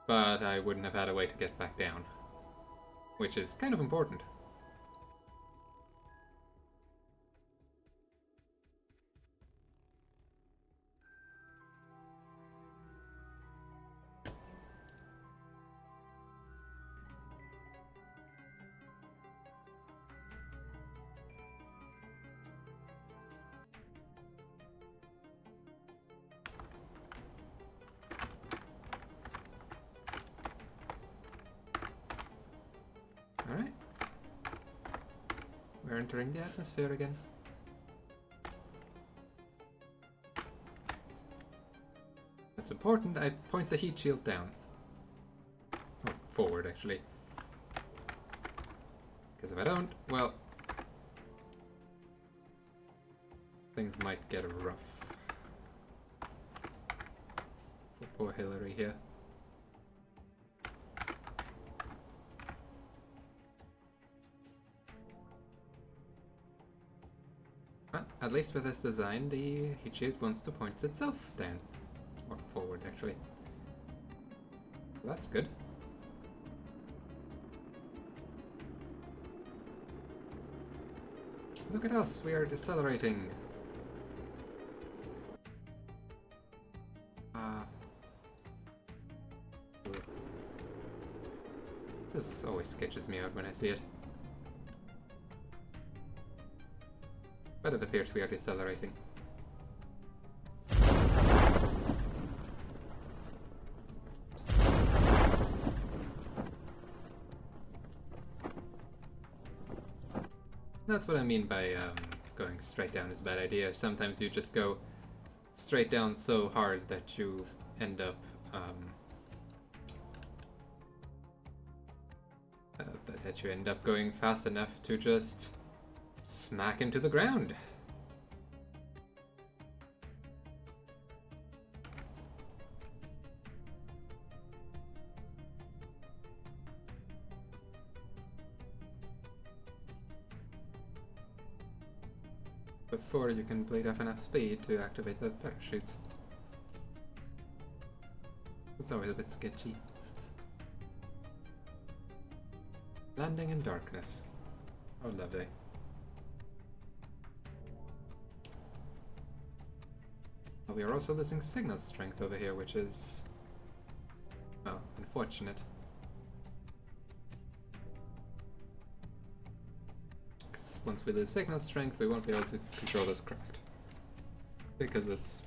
S1: But I wouldn't have had a way to get back down, which is kind of important. Alright. We're entering the atmosphere again. That's important. I point the heat shield down. Or forward, actually. Because if I don't, well, things might get rough. For poor Hillary here. At least with this design, the heat shield wants to point itself down. Or forward, actually. Well, that's good. Look at us, we are decelerating. This always sketches me out when I see it. But it appears we are decelerating. That's what I mean by going straight down is a bad idea. Sometimes you just go straight down so hard that you end up going fast enough to just smack into the ground. Before you can bleed off enough speed to activate the parachutes. It's always a bit sketchy. Landing in darkness. Oh, lovely. We are also losing signal strength over here, which is Well, unfortunate. 'Cause once we lose signal strength, we won't be able to control this craft. Because it's,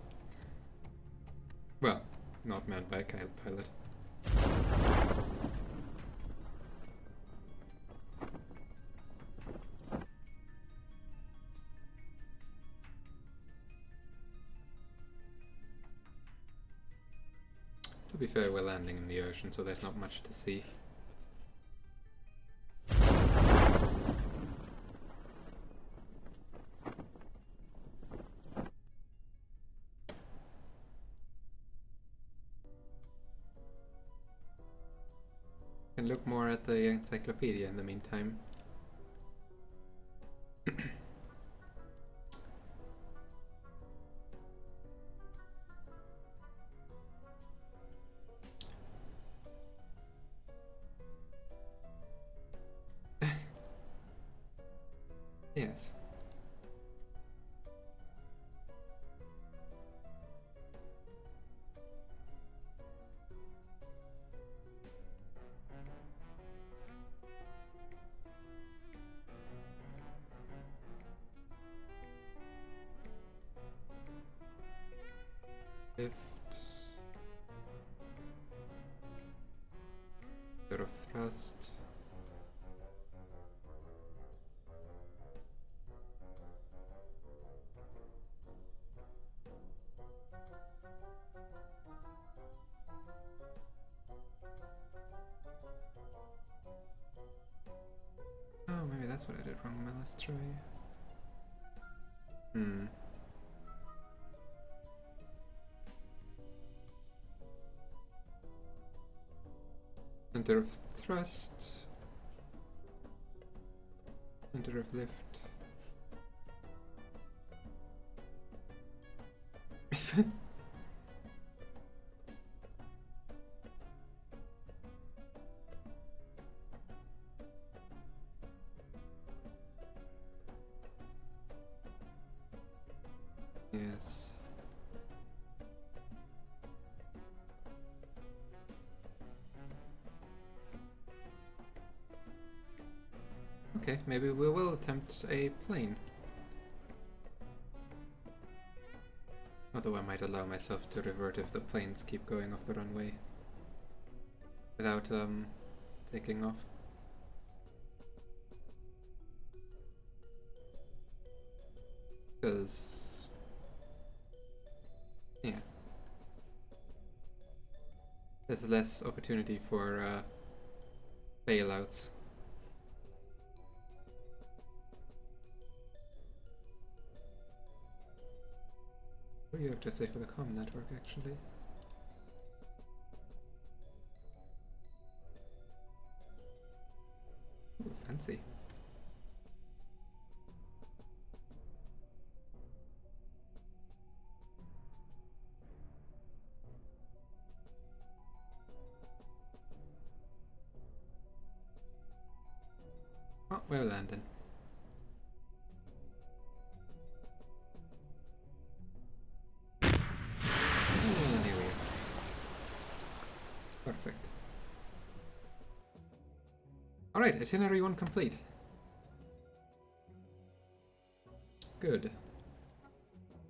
S1: well, not manned by a pilot. To be fair, we're landing in the ocean, so there's not much to see. Can look more at the encyclopedia in the meantime. Yes. Lift. Bit of thrust. Oh, maybe that's what I did wrong on my last try. Center of thrust. Center of lift. Yes. Okay, maybe we will attempt a plane. Although I might allow myself to revert if the planes keep going off the runway without taking off. Because, yeah, there's less opportunity for bailouts. What do you have to say for the comm network, actually? Ooh, fancy. Oh, we're landing. And here we are. Perfect. Alright, itinerary 1 complete. Good.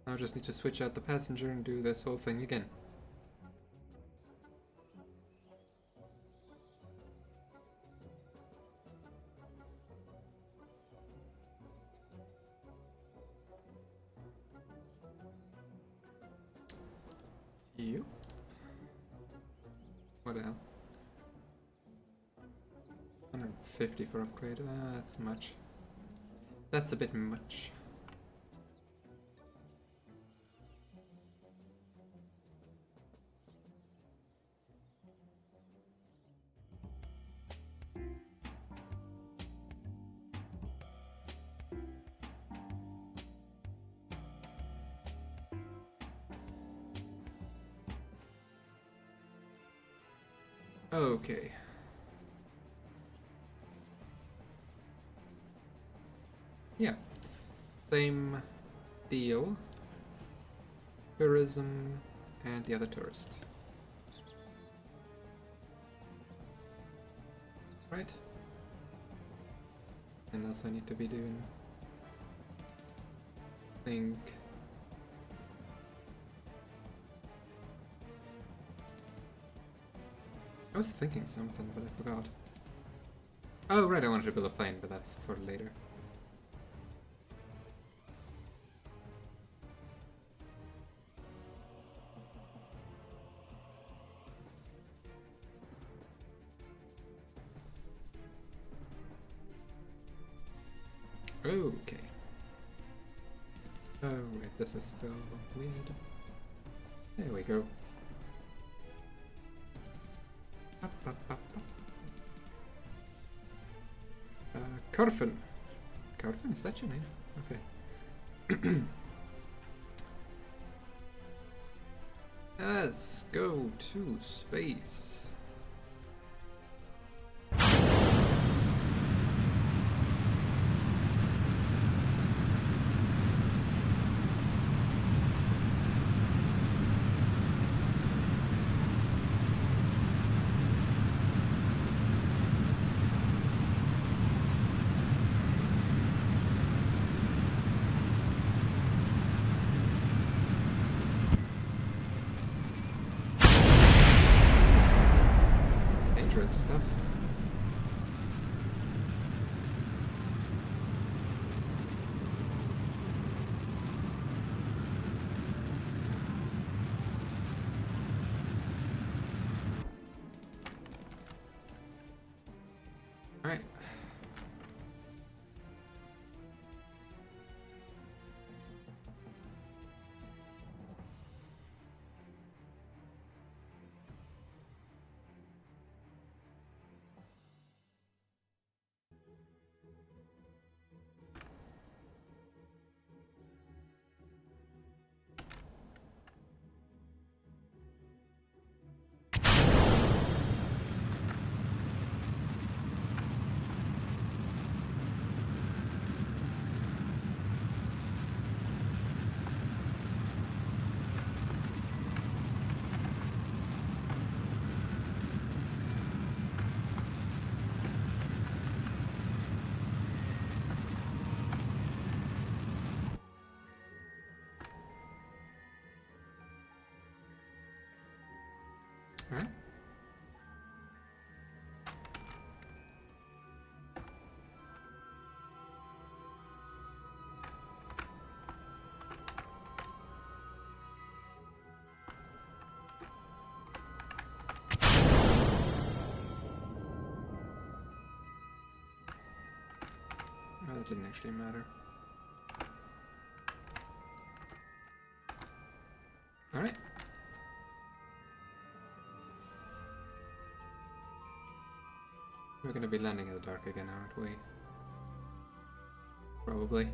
S1: Now I just need to switch out the passenger and do this whole thing again. You? What the hell? 150 for upgrade. That's much. That's a bit much. Okay. Yeah. Same deal. Tourism and the other tourist. Right. And else I need to be doing. Think. I was thinking something, but I forgot. Oh, right, I wanted to build a plane, but that's for later. Okay. Oh, wait, this is still weird. There we go. Up, up, up, up. Corfin. Corfin, is that your name? Okay. Let's go to space. Dangerous stuff. Alright. Alright. Oh, that didn't actually matter. Alright. We're gonna be landing in the dark again, aren't we? Probably.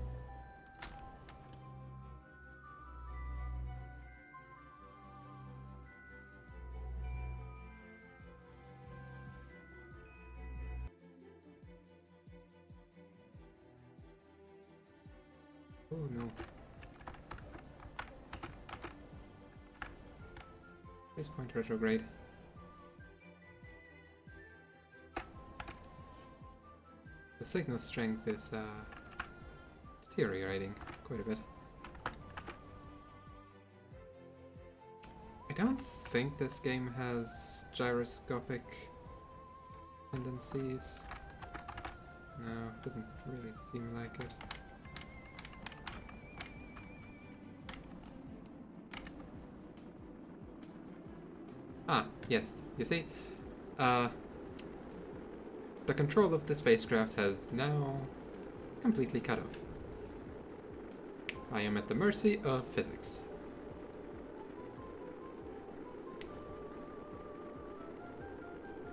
S1: Oh no. Base point retrograde. The signal strength is deteriorating quite a bit. I don't think this game has gyroscopic tendencies. No, it doesn't really seem like it. Ah, yes, you see? The control of the spacecraft has now completely cut off. I am at the mercy of physics.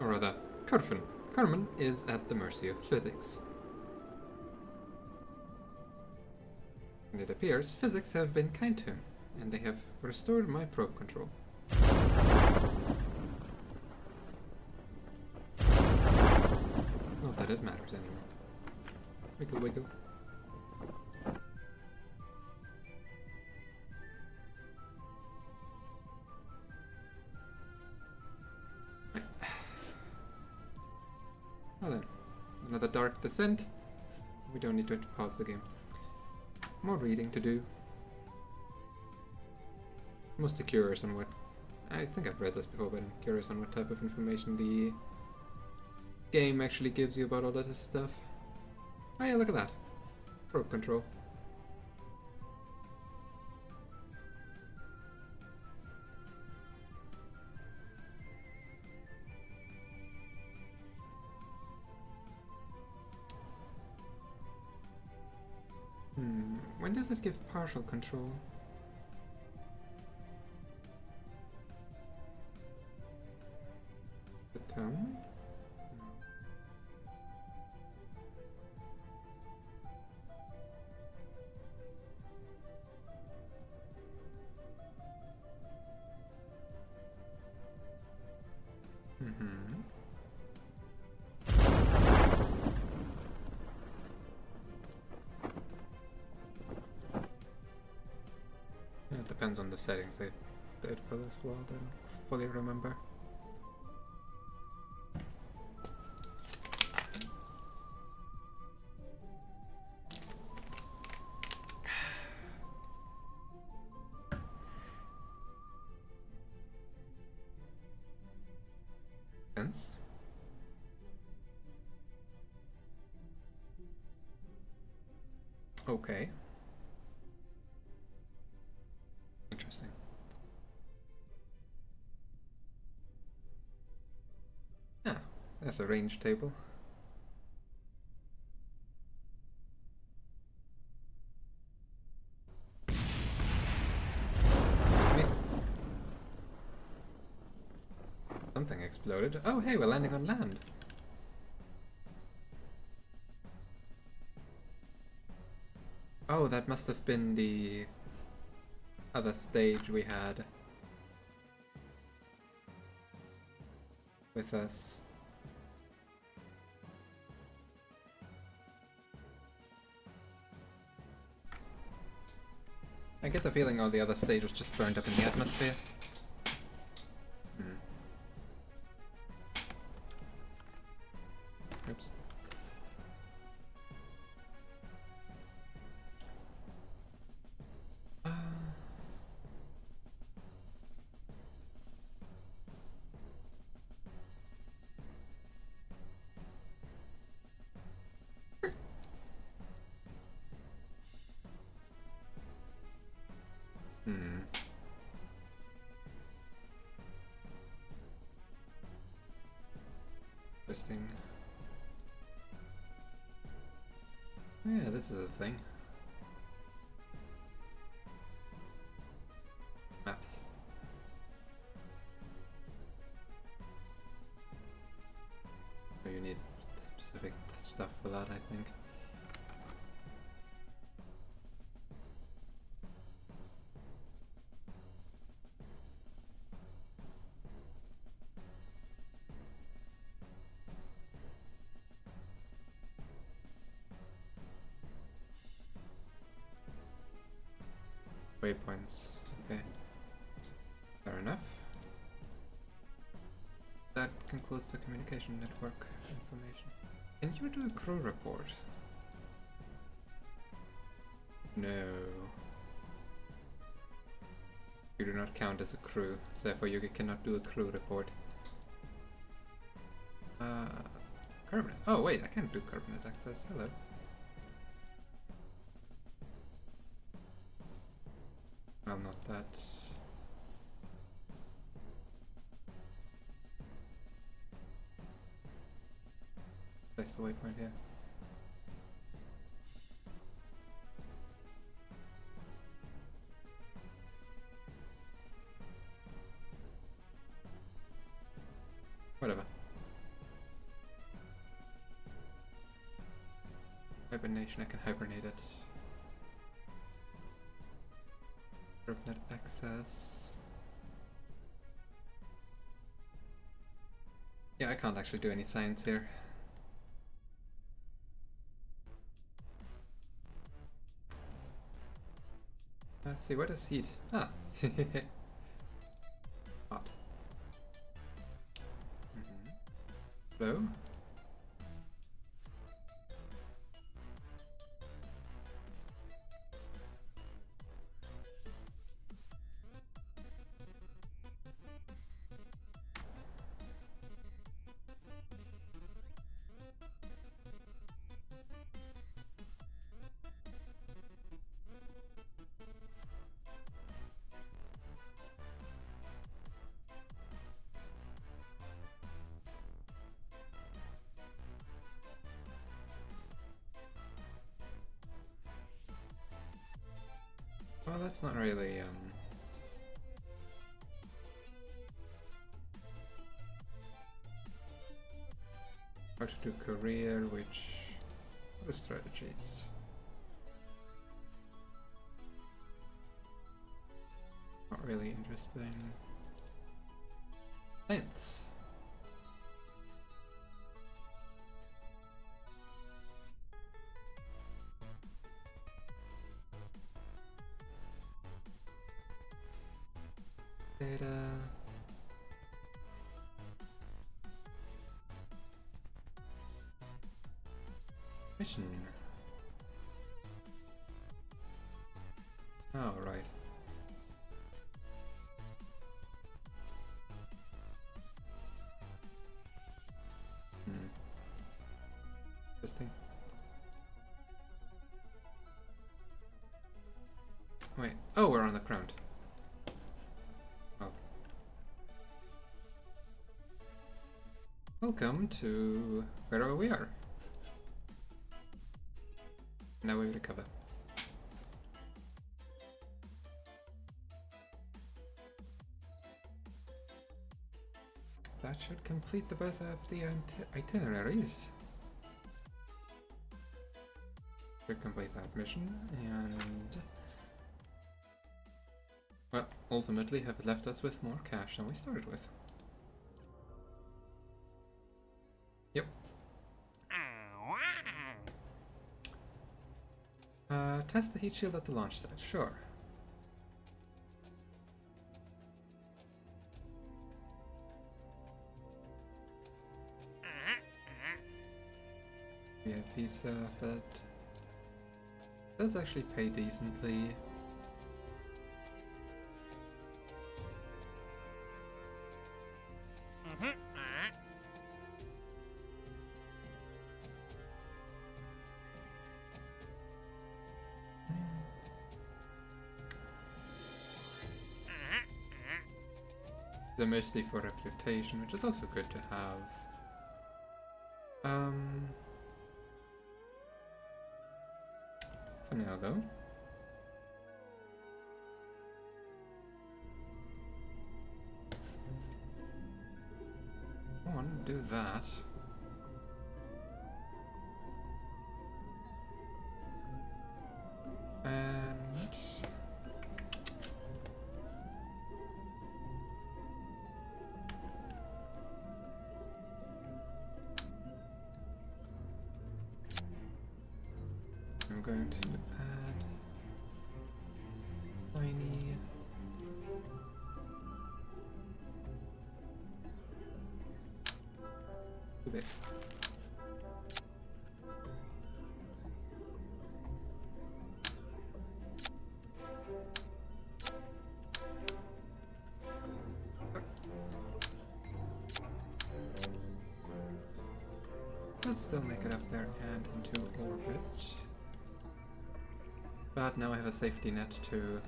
S1: Or rather, Carmen is at the mercy of physics. And it appears physics have been kind to him, and they have restored my probe control. Not that it matters anymore. Wiggle, wiggle. Well then. Another dark descent. We don't need to pause the game. More reading to do. Mostly curious on what... I think I've read this before, but I'm curious on what type of information the game actually gives you about all of this stuff. Oh yeah, look at that. Probe control. When does it give partial control? The tongue? It depends on the settings they did for this world, I don't fully remember. Sense. Okay. Interesting. Ah, there's a range table. Excuse me. Something exploded. Oh, hey, we're landing on land. Oh, that must have been the other stage we had with us. I get the feeling all the other stage was just burned up in the atmosphere. Oops. Interesting. Yeah, this is a thing. Maps. Oh, you need specific stuff for that, I think. Waypoints. Okay. Fair enough. That concludes the communication network information. Can you do a crew report? No. You do not count as a crew, so therefore you cannot do a crew report. Carbonate. Oh wait, I can't do carbonate access. Hello. Well, not that. Place the waypoint here. Whatever. Hibernation, I can hibernate it. Net access. Yeah, I can't actually do any science here. Let's see, what is heat? Ah, hot. Flow. that's not really how to do career, which other strategies? Not really interesting. Science. Data. Mission. Oh, right. Interesting. Wait. Oh, we're on the ground. Oh. Welcome to wherever we are. Now we recover. That should complete the both of the itineraries. Should complete that mission and, well, ultimately have left us with more cash than we started with. Yep. Test the heat shield at the launch site, sure. We have visa, but does actually pay decently. The mostly for reputation, which is also good to have. For now though. I want to do that. And I'm going to add tiny too big. Let's still make it up there and into orbit. But now I have a safety net to,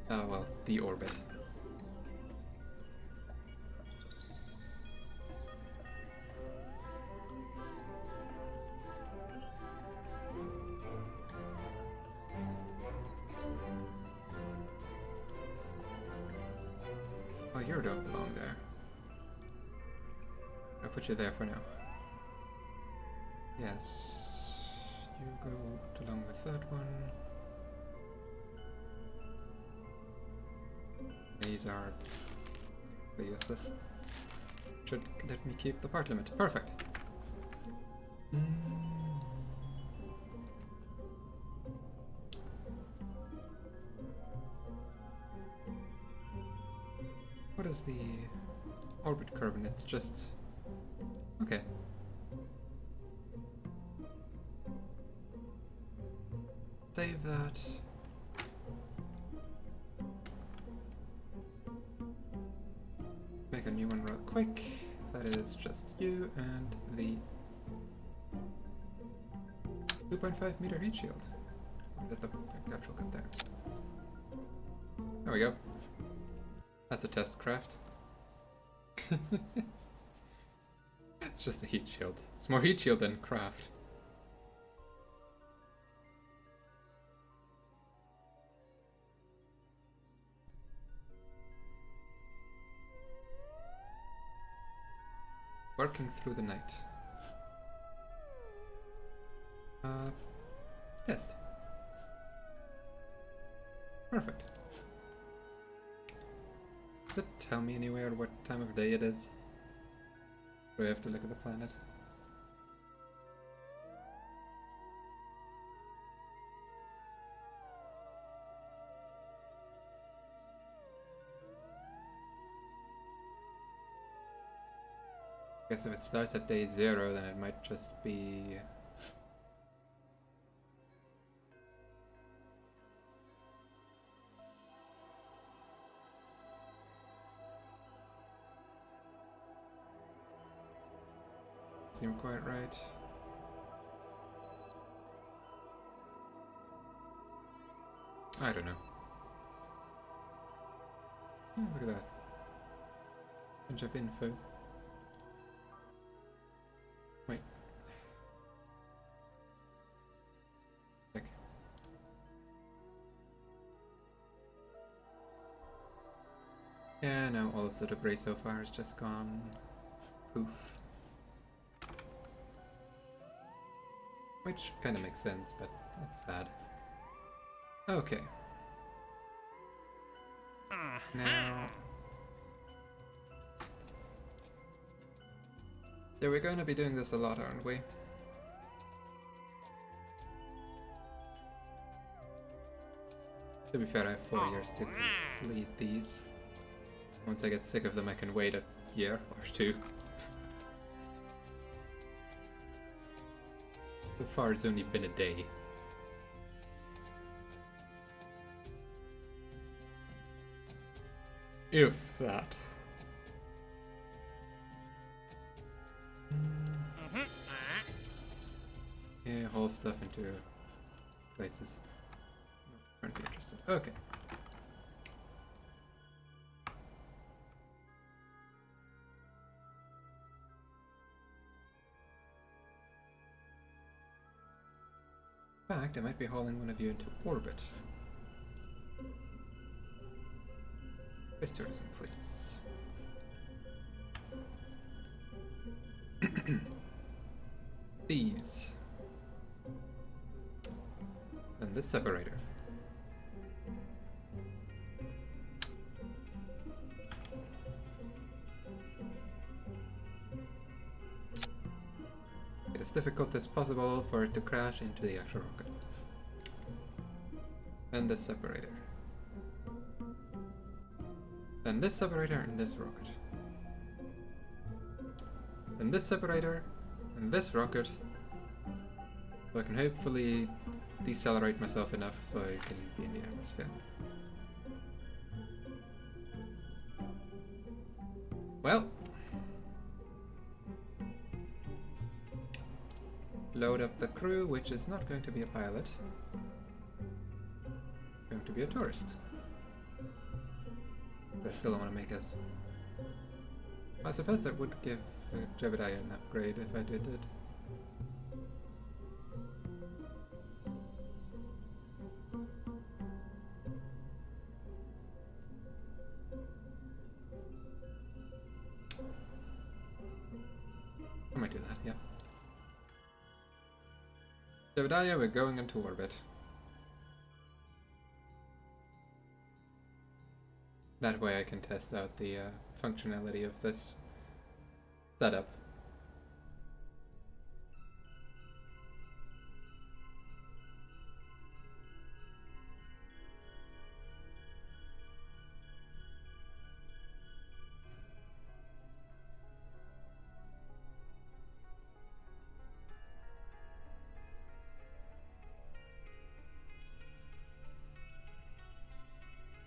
S1: well, deorbit. Well, you don't belong there. I'll put you there for now. Yes, you go along with that one. These are useless. Should let me keep the part limit. Perfect. What is the orbit curve? And it's just okay. Save that. Make a new one real quick. That is just you and the 2.5 meter heat shield. Let the capsule get there. There we go. That's a test craft. It's just a heat shield. It's more heat shield than craft. Working through the night. Test. Perfect. Does it tell me anywhere what time of day it is? Do I have to look at the planet? I guess if it starts at day 0, then it might just be... Seem quite right. I don't know. Oh, look at that. Bunch of info. Wait. Click. Yeah, no, all of the debris so far has just gone poof. Which kind of makes sense, but that's sad. Okay. Now... Yeah, we're going to be doing this a lot, aren't we? To be fair, I have 4 years to complete these. Once I get sick of them, I can wait a year or 2. So far, it's only been a day. If that. Yeah, haul stuff into places. Not currently interested. Okay. In fact, I might be hauling one of you into orbit. Space tourism, please. These. And this separator. It is difficult as possible for it to crash into the actual rocket. And this separator. Then this separator and this rocket. Then this separator and this rocket. So I can hopefully decelerate myself enough so I can be in the atmosphere. Well. Load up the crew, which is not going to be a pilot. Going to be a tourist. But I still don't want to make us... I suppose that would give Jebediah an upgrade if I did it. I might do that, yeah. Jebediah, we're going into orbit. That way I can test out the functionality of this setup.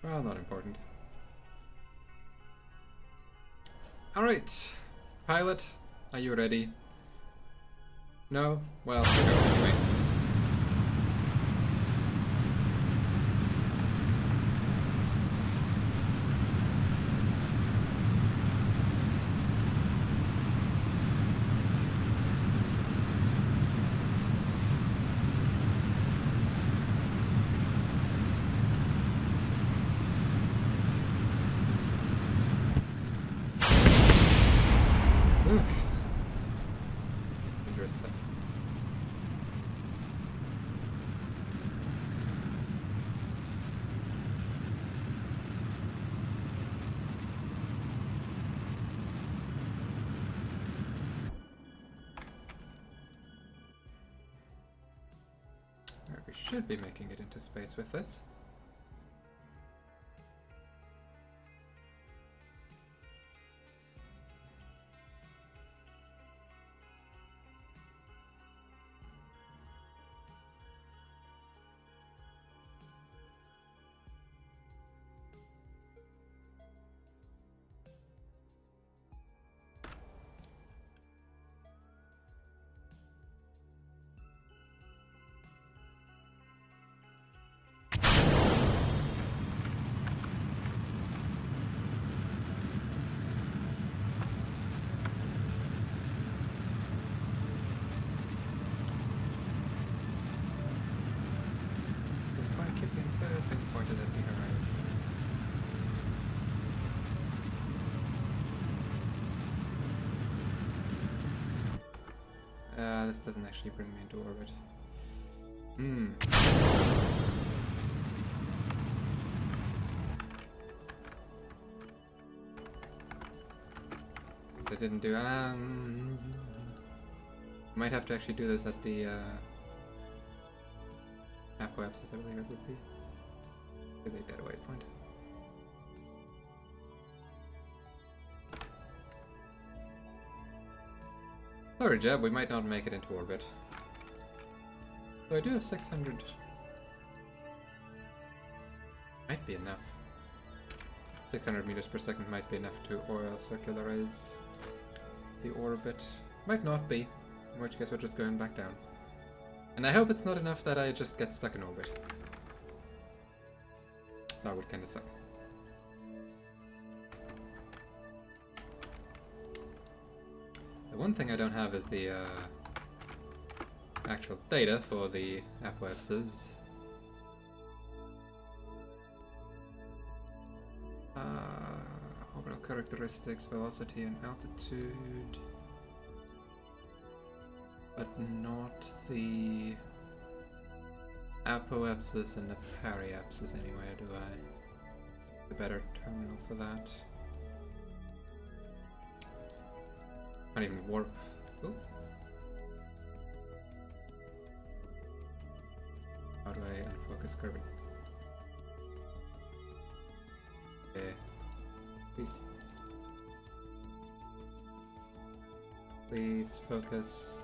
S1: Well, not important. Alright, pilot, are you ready? No? Well, go anyway. Oof. We should be making it into space with this. This doesn't actually bring me into orbit. Because I didn't do... might have to actually do this at the apoapsis, I believe it would be. Delete that waypoint. Sorry, Jeb, we might not make it into orbit. So I do have 600. Might be enough. 600 meters per second might be enough to oil circularize the orbit. Might not be, in which case we're just going back down. And I hope it's not enough that I just get stuck in orbit. That would kinda suck. The one thing I don't have is the actual data for the apoapses. Orbital characteristics, velocity and altitude. But not the apoapsis and the periapsis anyway, do I? The better terminal for that. Can't even warp. Ooh. How do I unfocus Kerbin? Okay. Please. Please focus.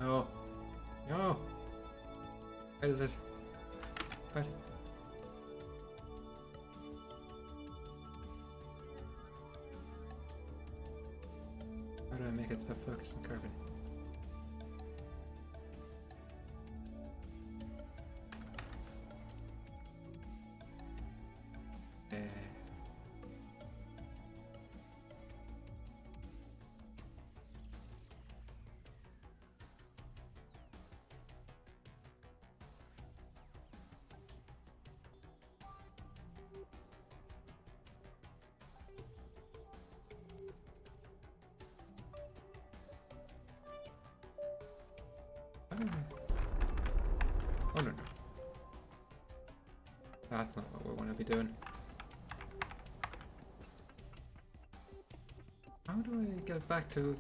S1: No. No. Where is it? What? How do I make it stop focusing Kerbin? Oh no, no. That's not what we want to be doing. How do I get back to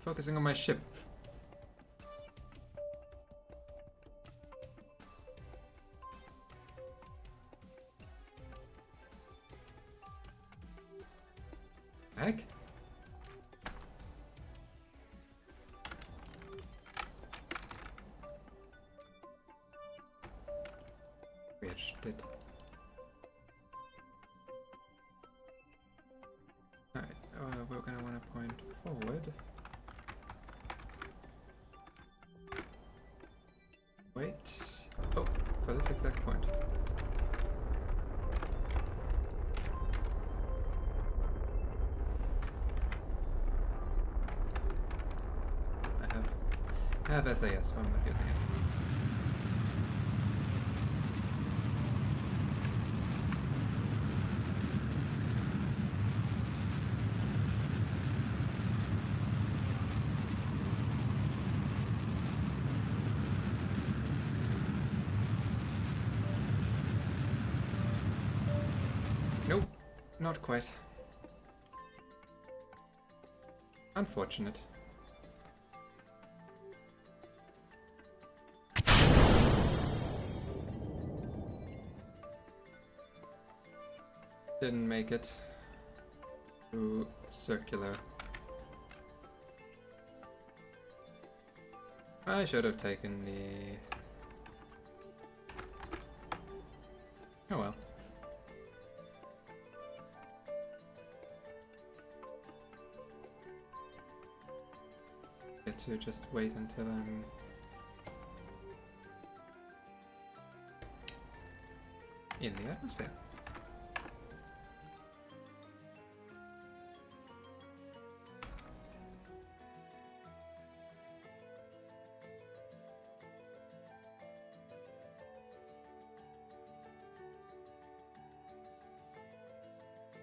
S1: focusing on my ship? Heck? Weird shit. Alright, we're gonna want to point forward. Wait. Oh, for this exact point. I have SAS, but I'm not using it. Nope, not quite. Unfortunate. Didn't make it to circular. I should have taken the... Oh well. Get to just wait until I'm... in the atmosphere.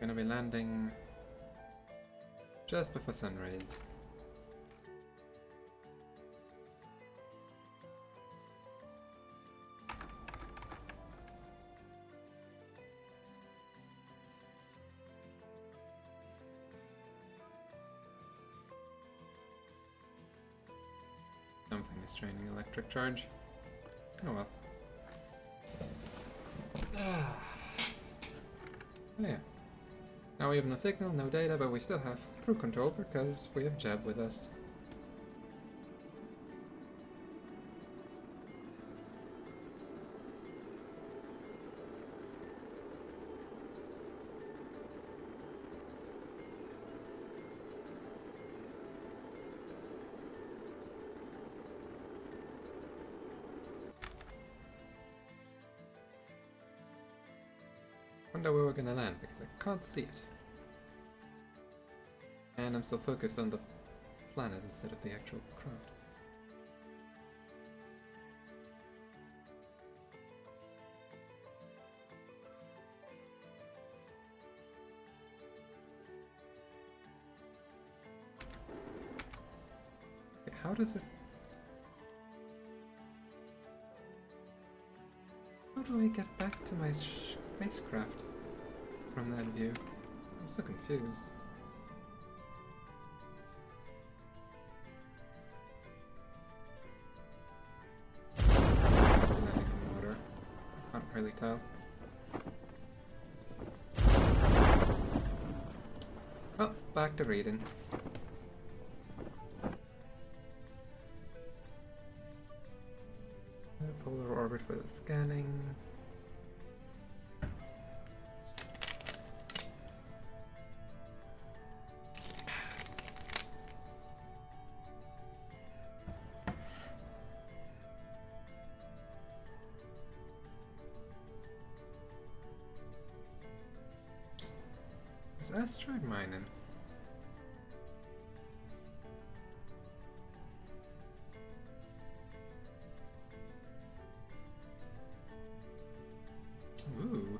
S1: Gonna be landing just before sunrise. Something is draining electric charge. Oh well. Oh yeah. Now we have no signal, no data, but we still have crew control because we have Jeb with us. Wonder where we're gonna land because I can't see it. And I'm still focused on the planet instead of the actual craft. Okay, how does it... How do I get back to my spacecraft from that view? I'm so confused. Landing in water. Can't really tell. Well, back to reading. Polar orbit for the scanning. Is asteroid mining? Ooh.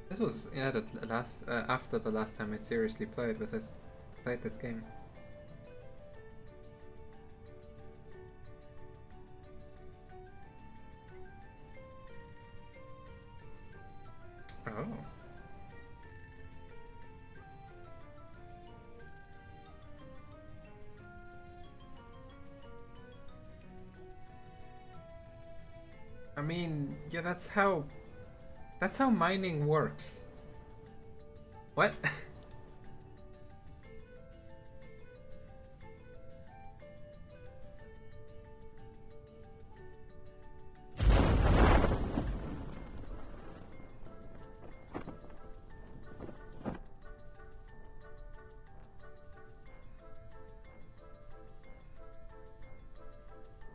S1: This was added last after the last time I seriously played this game. Oh. I mean, yeah, that's how mining works. What?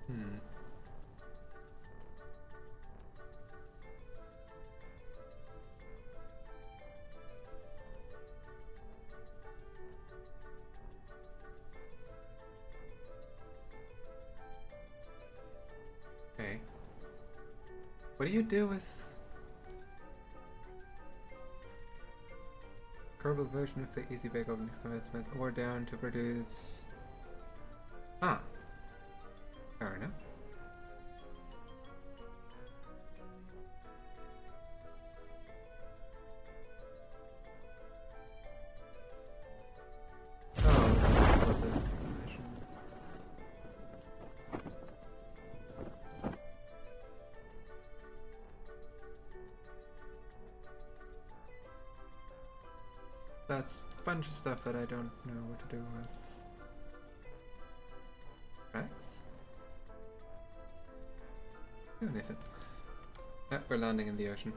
S1: Hmm. Okay. What do you do with curvable version of the easy bake oven commencement or down to produce? Ah, fair enough. it's a bunch of stuff that I don't know what to do with. Tracks? Do anything. Yep, we're landing in the ocean.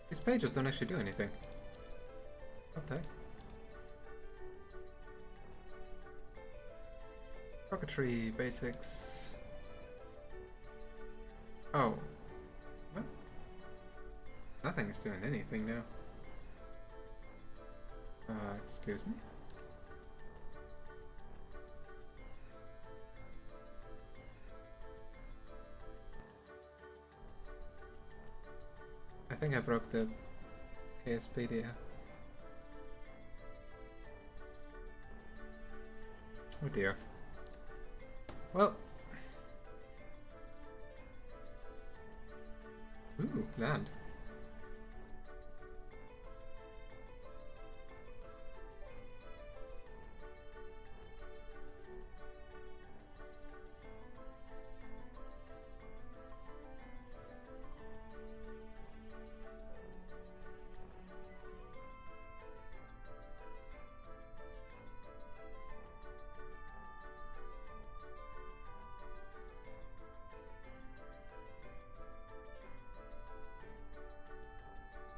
S1: These pages don't actually do anything. What the heck? Rocketry basics. Oh. What? Nothing's doing anything now. Excuse me? I think I broke the KSP here. Oh dear. Well. Ooh, land.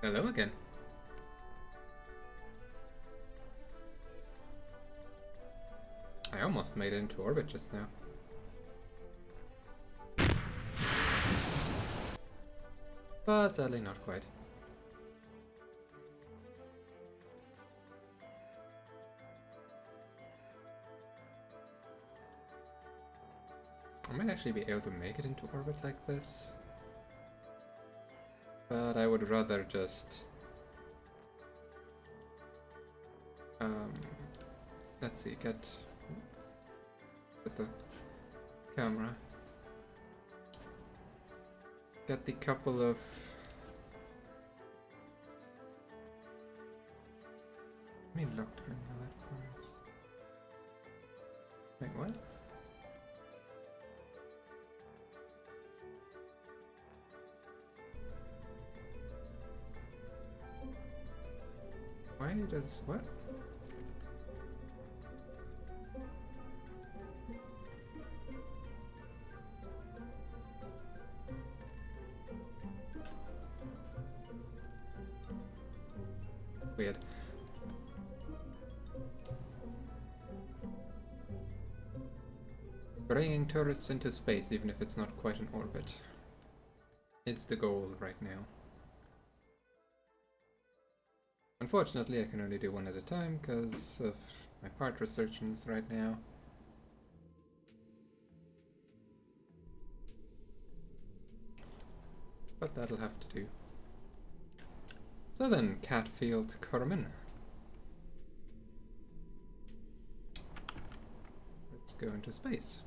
S1: Hello again. I almost made it into orbit just now. But sadly not quite. I might actually be able to make it into orbit like this. But I would rather just let's see, get with the camera. Get the couple of let me look during the left. Wait, what? Why does what? Weird. Bringing tourists into space, even if it's not quite an orbit, is the goal right now. Unfortunately, I can only do one at a time because of my part restrictions right now. But that'll have to do. So then, Catfield Corman. Let's go into space.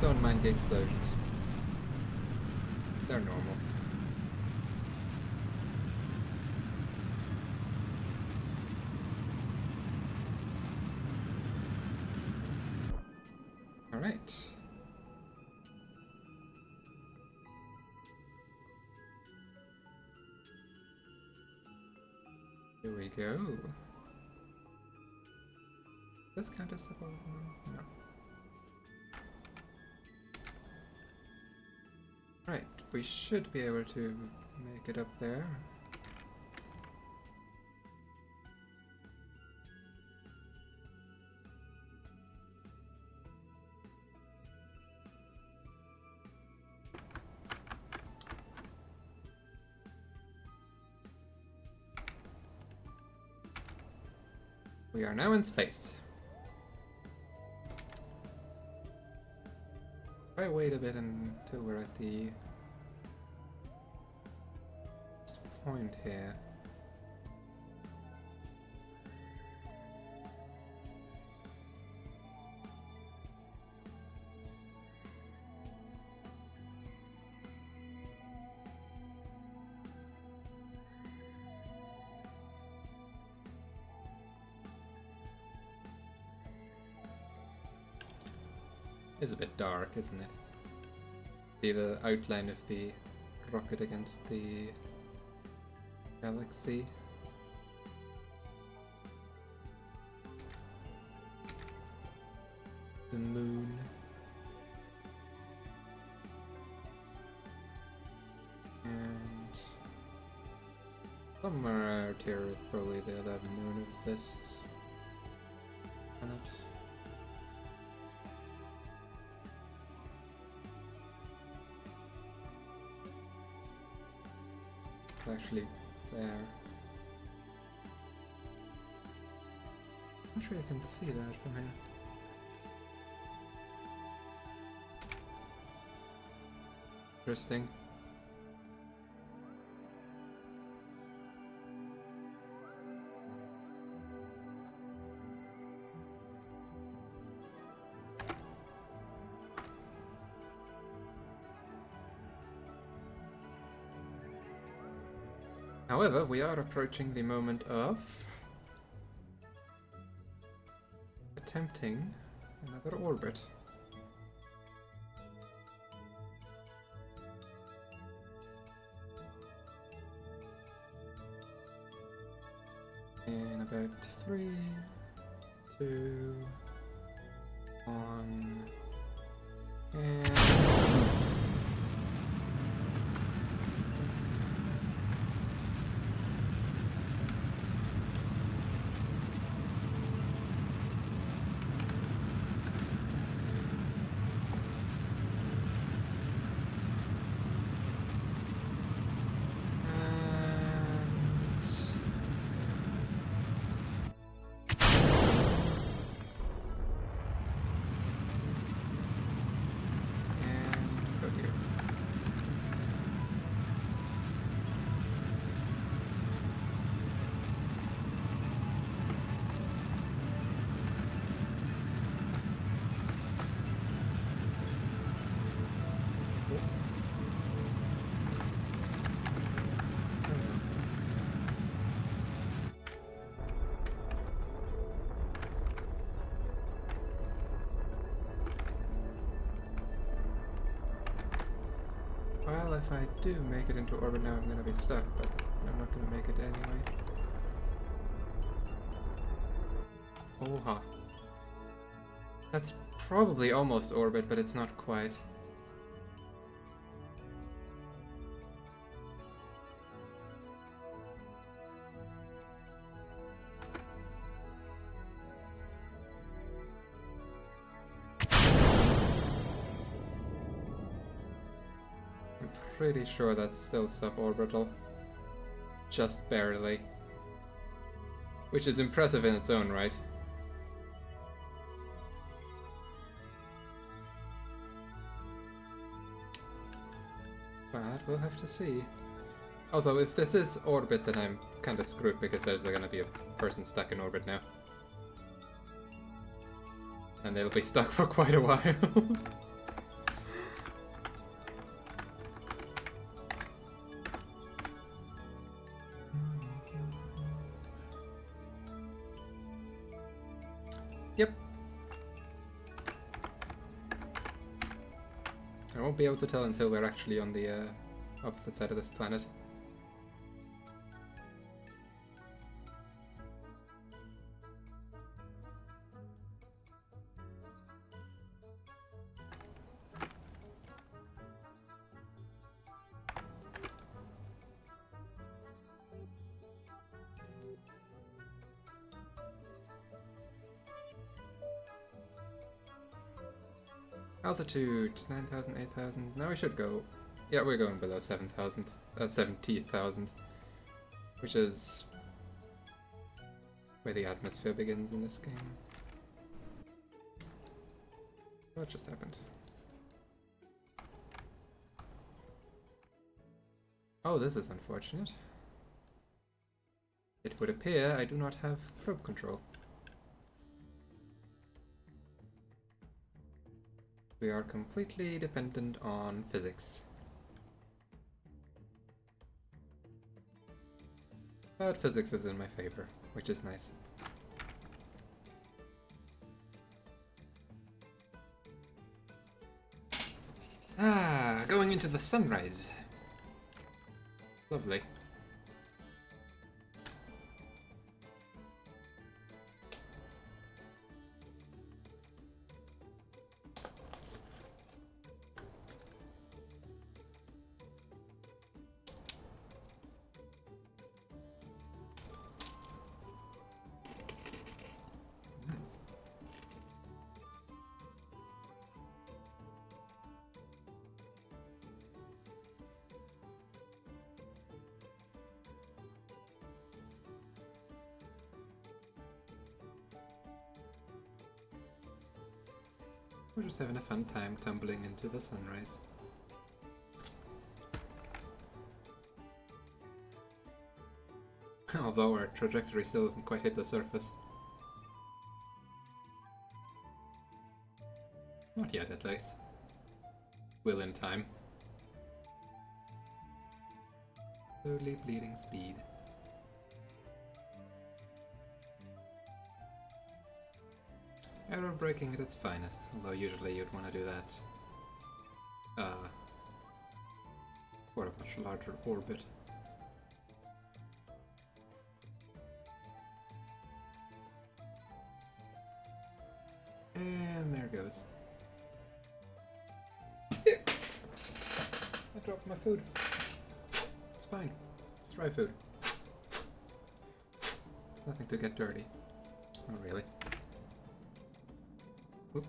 S1: Don't mind the explosions. They're normal. All right. Here we go. Does this count as support? No. Right, we should be able to make it up there. We are now in space. If I wait a bit until we're at the point here? It's a bit dark, isn't it? See the outline of the rocket against the galaxy. The moon. And somewhere out here is probably the other moon of this planet. Actually there. I'm not sure I can see that from here. Interesting. However, we are approaching the moment of attempting another orbit. In about 3, 2, 1, and... Well, if I do make it into orbit now, I'm gonna be stuck, but I'm not gonna make it anyway. Oh ha. That's probably almost orbit, but it's not quite. Pretty sure that's still suborbital. Just barely. Which is impressive in its own right. But we'll have to see. Also, if this is orbit, then I'm kinda screwed because there's gonna be a person stuck in orbit now. And they'll be stuck for quite a while. Yep. I won't be able to tell until we're actually on the opposite side of this planet. Altitude 9,000, 8,000. Now we should go. Yeah, we're going below 7,000. 70,000. Which is where the atmosphere begins in this game. What just happened? Oh, this is unfortunate. It would appear I do not have probe control. We are completely dependent on physics. But physics is in my favor, which is nice. Ah, going into the sunrise. Lovely. We're just having a fun time tumbling into the sunrise. Although our trajectory still hasn't quite hit the surface. Not yet, at least. Will in time. Slowly bleeding speed. Error braking at its finest, although usually you'd want to do that for a much larger orbit. And there goes. I dropped my food. It's fine. It's dry food. Nothing to get dirty. Not really. Whoop.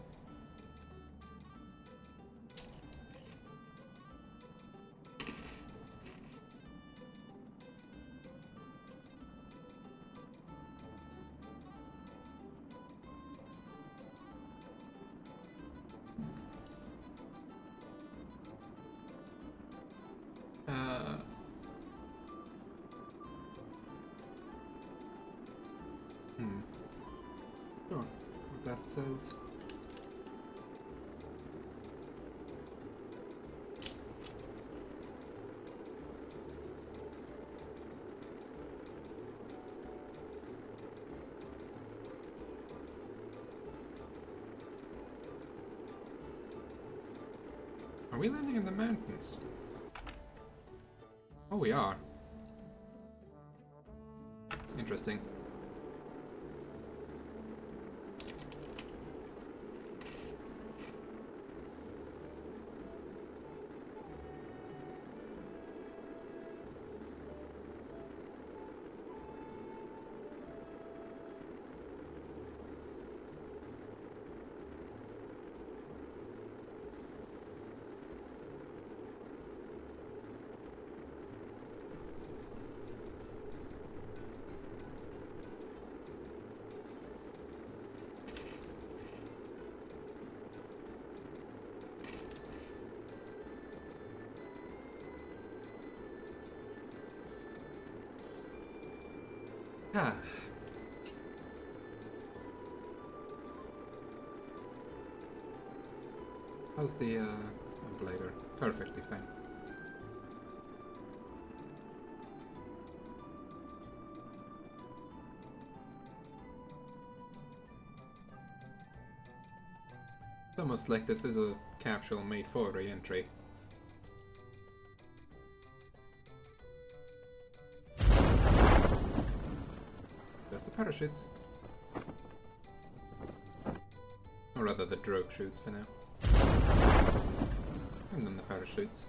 S1: Sure. What that says. Are we landing in the mountains? Oh, we are. Interesting. Ah. How's the ablator? Perfectly fine. It's almost like this is a capsule made for re-entry. Just the parachutes. Or rather the drogue chutes for now. And then the parachutes.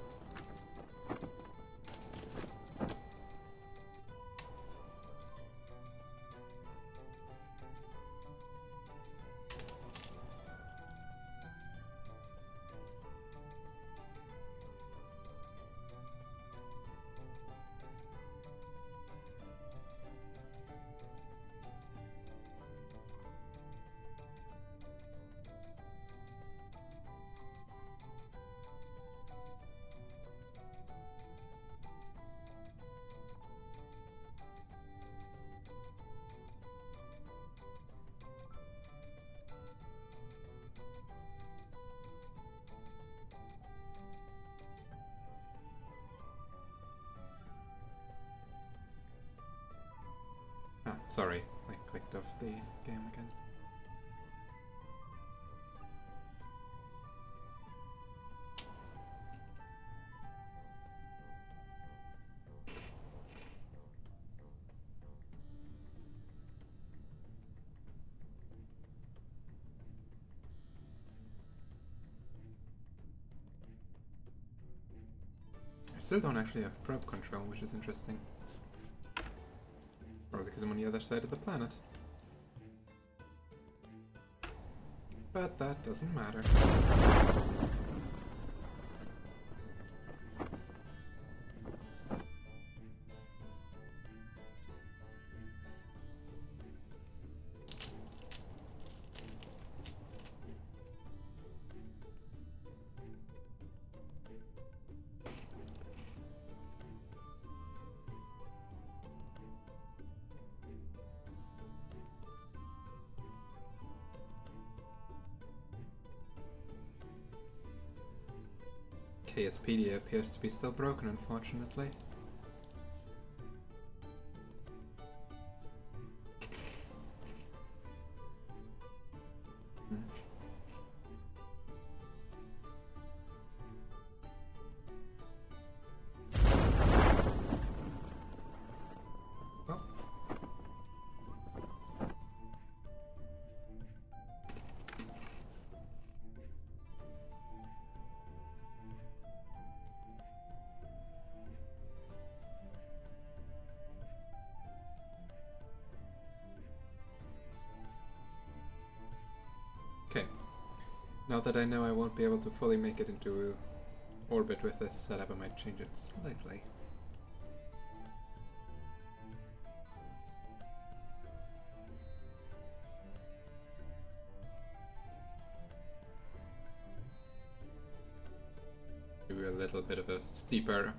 S1: Sorry, I clicked off the game again. I still don't actually have probe control, which is interesting. Probably because I'm on the other side of the planet. But that doesn't matter. KSP appears to be still broken, unfortunately. Okay, now that I know I won't be able to fully make it into orbit with this setup, I might change it slightly. Do a little bit of a steeper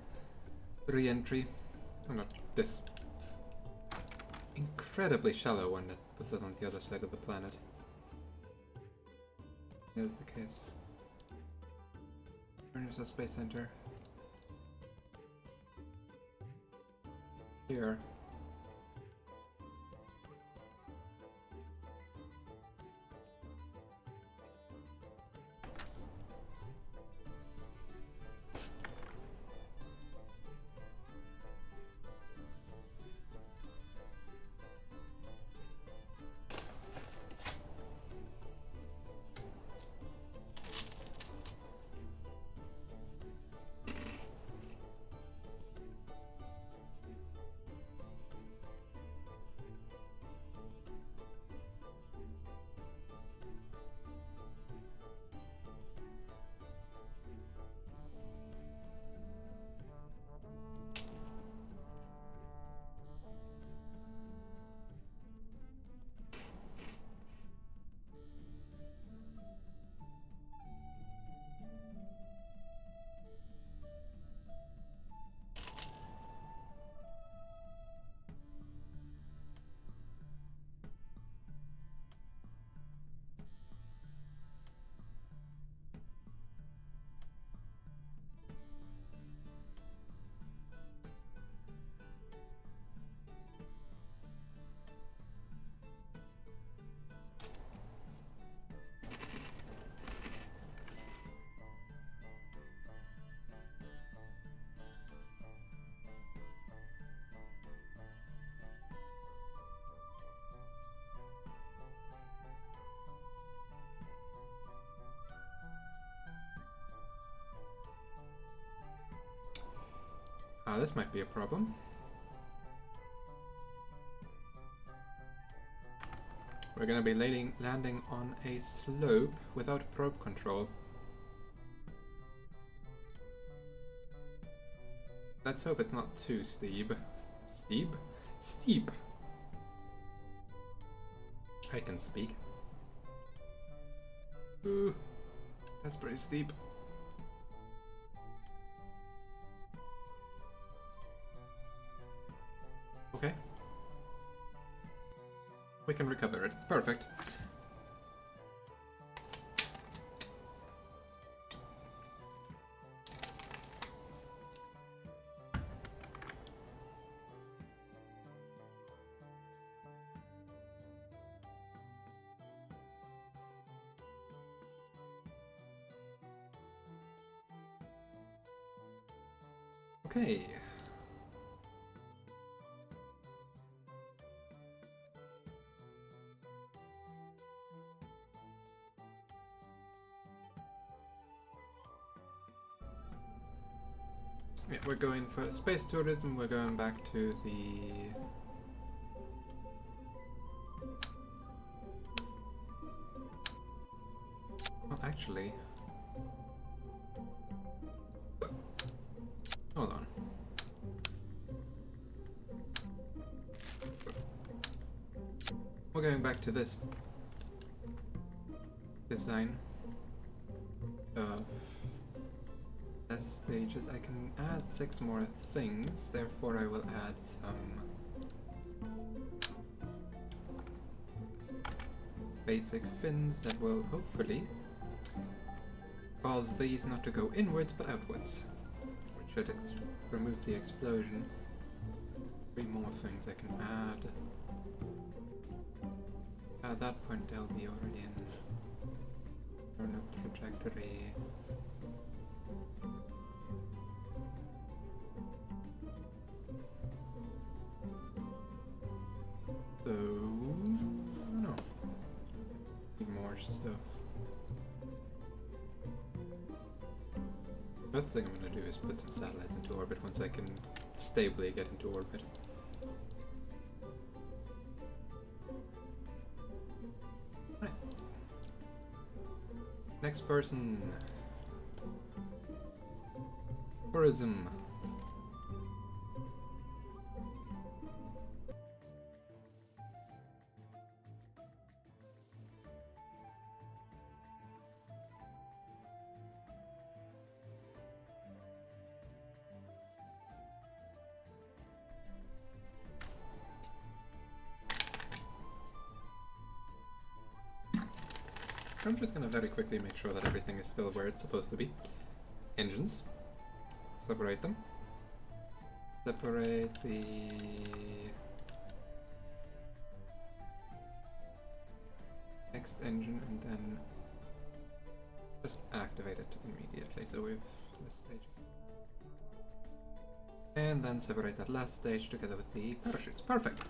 S1: re-entry. Oh, not this incredibly shallow one that puts us on the other side of the planet. Is the case. There's a space center. Here. Ah, this might be a problem. We're gonna be landing on a slope without probe control. Let's hope it's not too steep. Steep? Steep! I can speak. Ooh, that's pretty steep. Okay. We can recover it. Perfect. Okay. Yeah, we're going for space tourism. We're going back to the... Well, actually... Hold on. We're going back to this design of S stages. I can add 6 more things, therefore I will add some basic fins that will hopefully cause these not to go inwards but outwards, which should remove the explosion. 3 more things I can add. At that point they'll be already in turn-up trajectory. So, no. Need more stuff. The other thing I'm going to do is put some satellites into orbit once I can stably get into orbit. Right. Next person. Tourism. I'm just gonna very quickly make sure that everything is still where it's supposed to be. Engines. Separate them. Separate the... next engine and then just activate it immediately. So we've the stages. And then separate that last stage together with the parachutes. Perfect!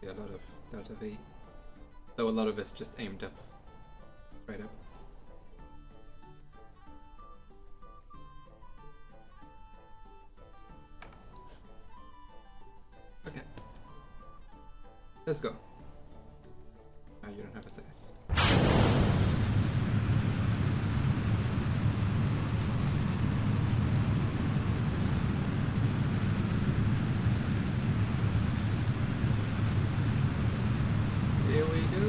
S1: Yeah, a lot of Delta V. Though a lot of it's just aimed up. Straight up. Okay. Let's go. You don't have a size. Here we go.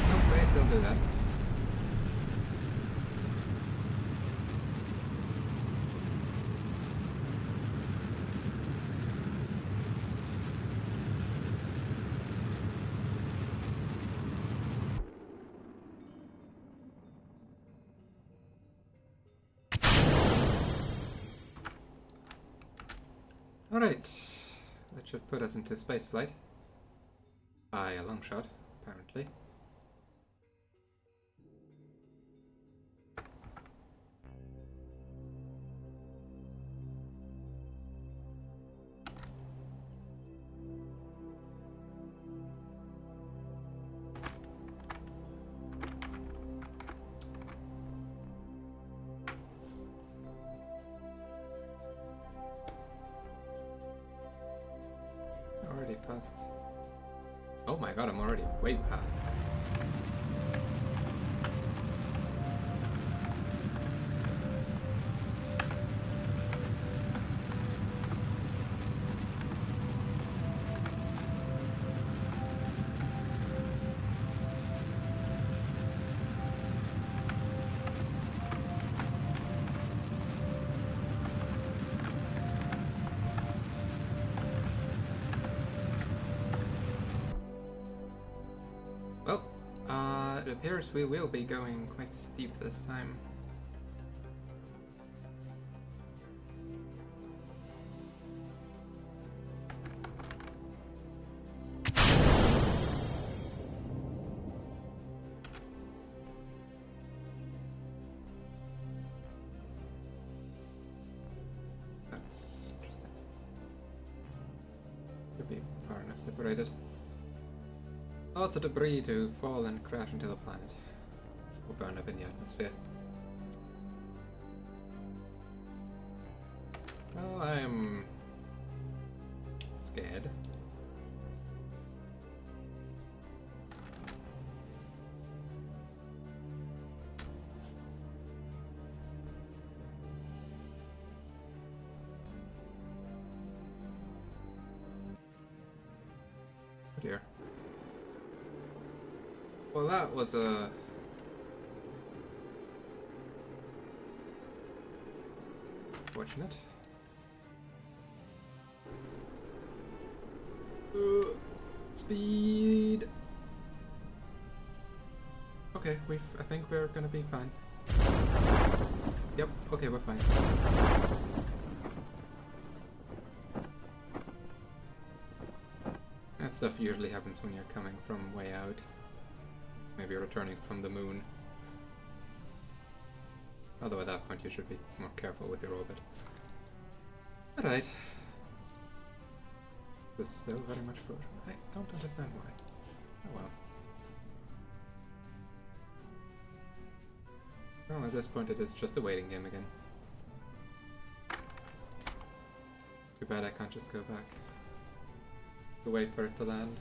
S1: Nope, I still do that. Alright, that should put us into spaceflight. By a long shot, apparently. Already past. Oh my god, I'm already way past. It appears we will be going quite steep this time. That's interesting. Could be far enough separated. Lots of debris to fall and crash into the planet, or burn up in the atmosphere. Well, I'm scared. Oh dear. Well, that was a fortunate. Speed. Okay, I think we're gonna be fine. Yep. Okay, we're fine. That stuff usually happens when you're coming from way out. Maybe returning from the moon. Although at that point you should be more careful with your orbit. Alright. This is still very much broad. I don't understand why. Oh well. Well, at this point it is just a waiting game again. Too bad I can't just go back. To wait for it to land.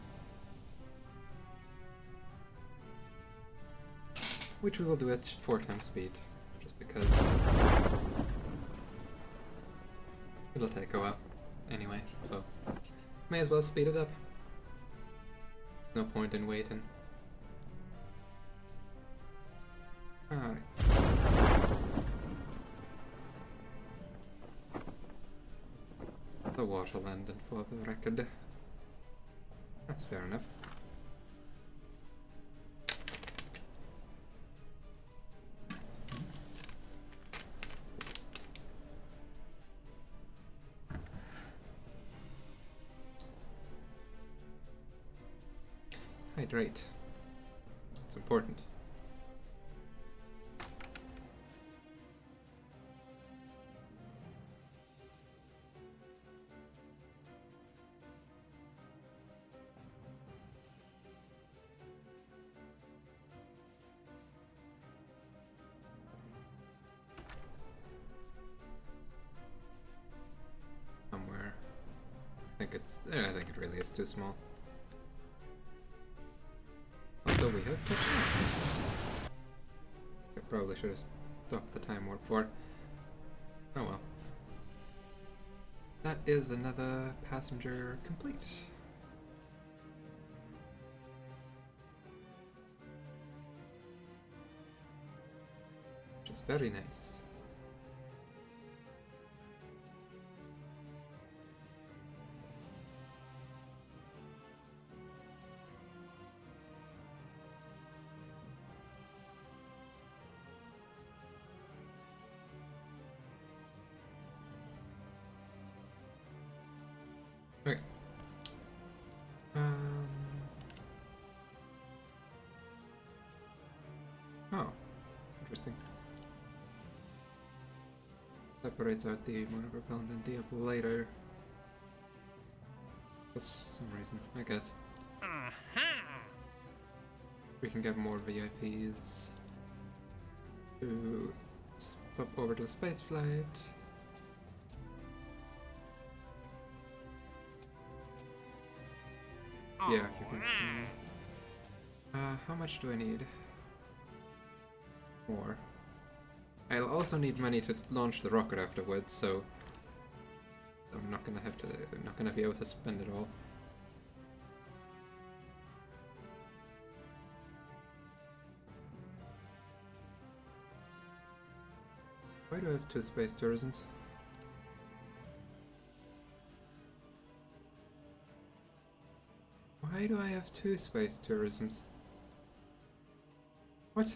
S1: Which we will do at 4 times speed, just because it'll take a while anyway, so may as well speed it up. No point in waiting. Alright. The water landed for the record. That's fair enough. Hydrate. It's important. Somewhere. I think it really is too small. Also, we have touched down. I probably should have stopped the time warp for. Oh well. That is another passenger complete. Which is very nice. Okay. Oh, interesting. Separates out the monopropellant and the ablator. For some reason, I guess. We can get more VIPs to swap over to space flight. Yeah, you can. How much do I need? More. I'll also need money to launch the rocket afterwards, so I'm not gonna be able to spend it all. Why do I have 2 space tourisms? Why do I have 2 space tourisms? What?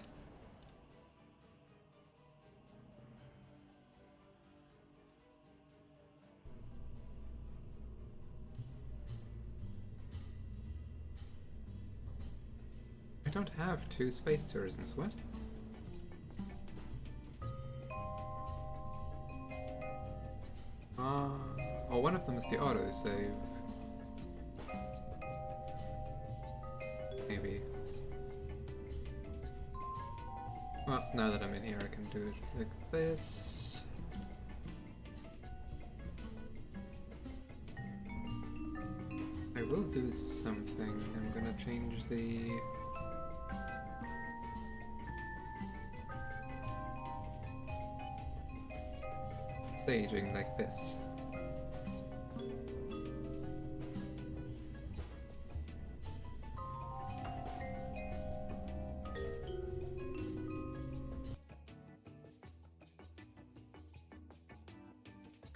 S1: I don't have 2 space tourisms, what? Oh, one of them is the autosave. Maybe. Well, now that I'm in here, I can do it like this. I will do something. I'm gonna change the... staging like this.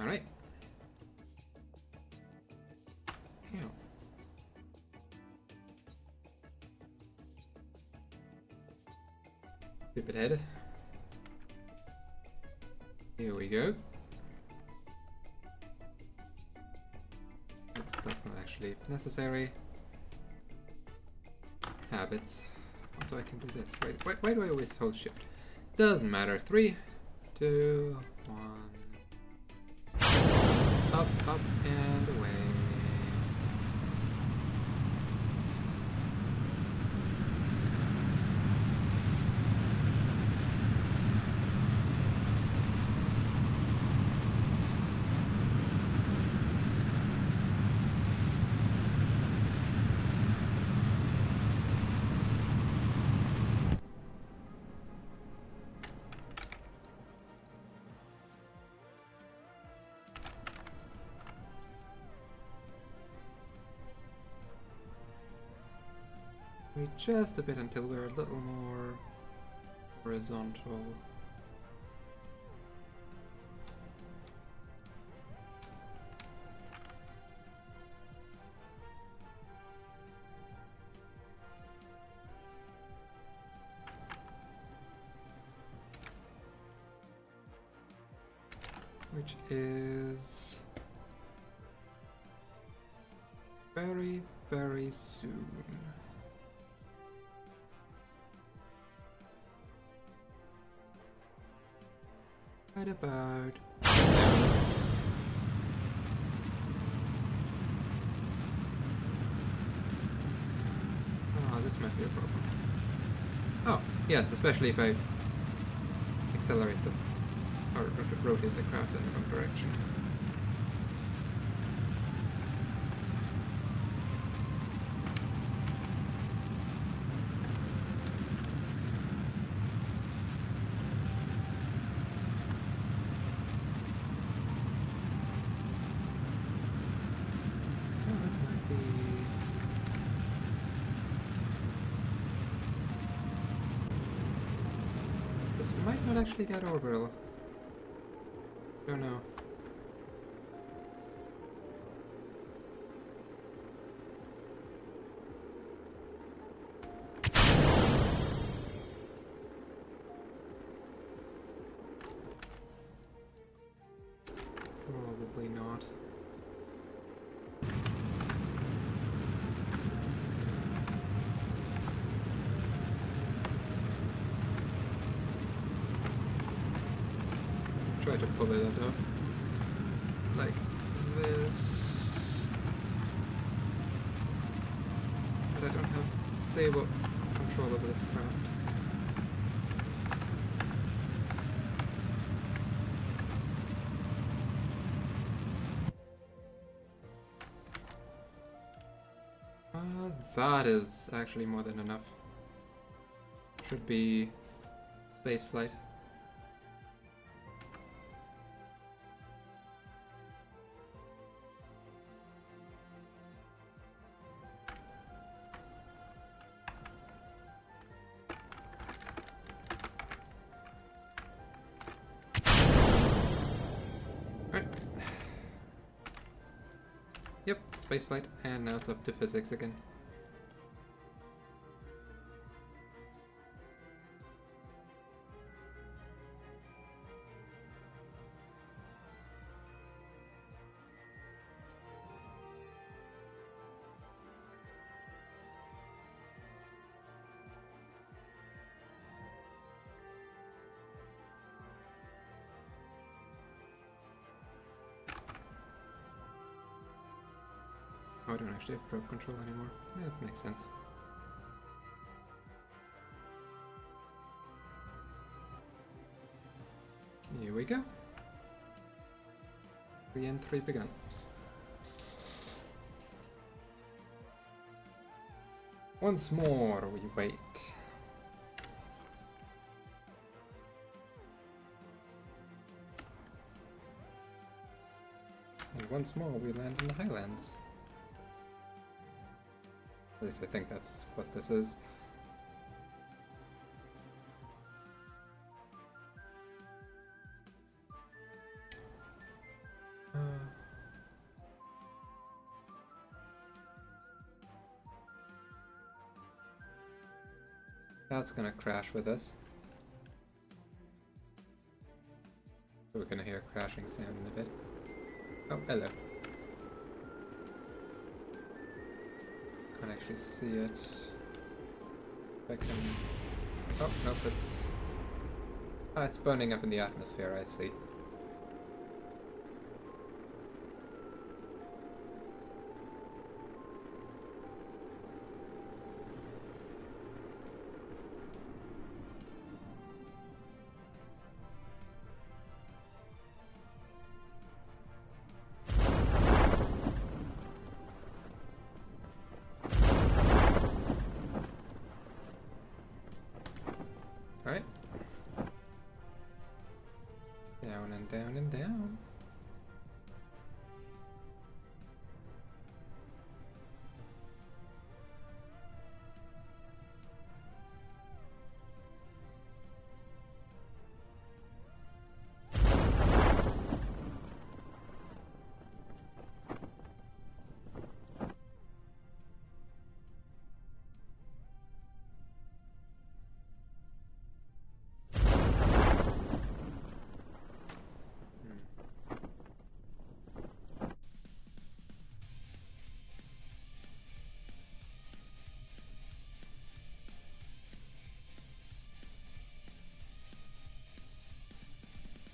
S1: Alright. Ew. Stupid head. Here we go. That's not actually necessary. Habits. Also, I can do this. Wait, why do I always hold shift? Doesn't matter. 3, 2, 1. Up, up, and away. Wait just a bit until we're a little more horizontal. Which is very, very soon. Right about now. Oh, this might be a problem. Oh, yes, especially if I accelerate the or rotate the craft in the wrong direction. Might not actually get orbital. Don't know. Probably not. Try to pull it up like this, but I don't have stable control over this craft. That is actually more than enough. Should be space flight. Right. Yep, spaceflight, and now it's up to physics again. I don't actually have probe control anymore. Yeah, that makes sense. Here we go. 3 and 3 begun. Once more we wait. And once more we land in the Highlands. At least I think that's what this is. That's gonna crash with us. So we're gonna hear a crashing sound in a bit. Oh, hello. Can't actually see it. If I can... Oh, nope, it's... Ah, it's burning up in the atmosphere, I see. Alright. Down and down and down.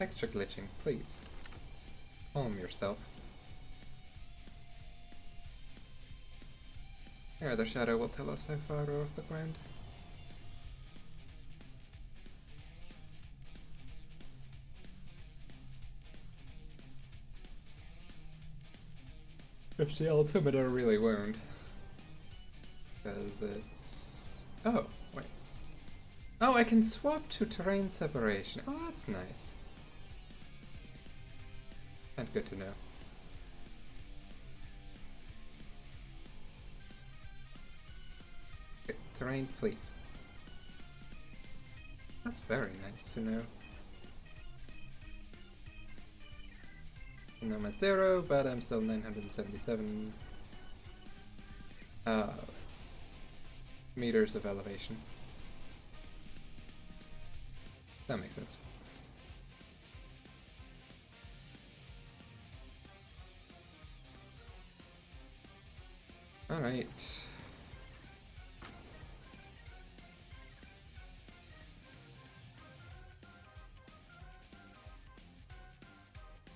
S1: Extra glitching, please. Calm yourself. Here, the shadow will tell us how far we're off the ground. If the altimeter really won't. Because it's... Oh, wait. Oh, I can swap to terrain separation. Oh, that's nice. And good to know. Okay, terrain, please. That's very nice to know. And I'm at 0, but I'm still 977 meters of elevation. That makes sense. Alright.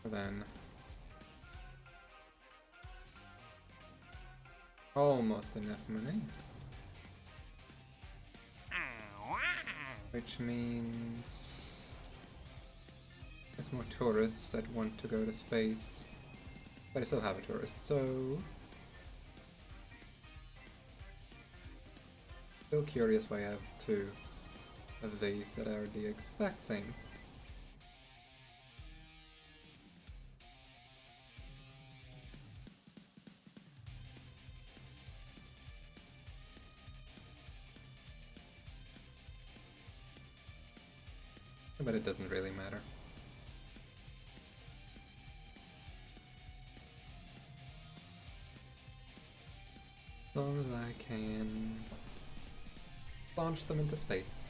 S1: Then almost enough money. Which means there's more tourists that want to go to space. But I still have a tourist, so still curious why I have 2 of these that are the exact same. But it doesn't really matter. As long as I can launch them into space.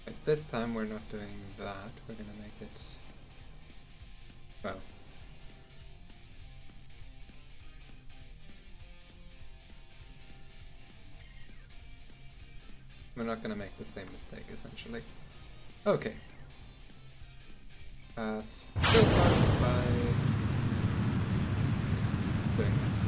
S1: But this time we're not doing that, we're gonna make it... well... we're not gonna make the same mistake, essentially. Okay. Still start by doing this.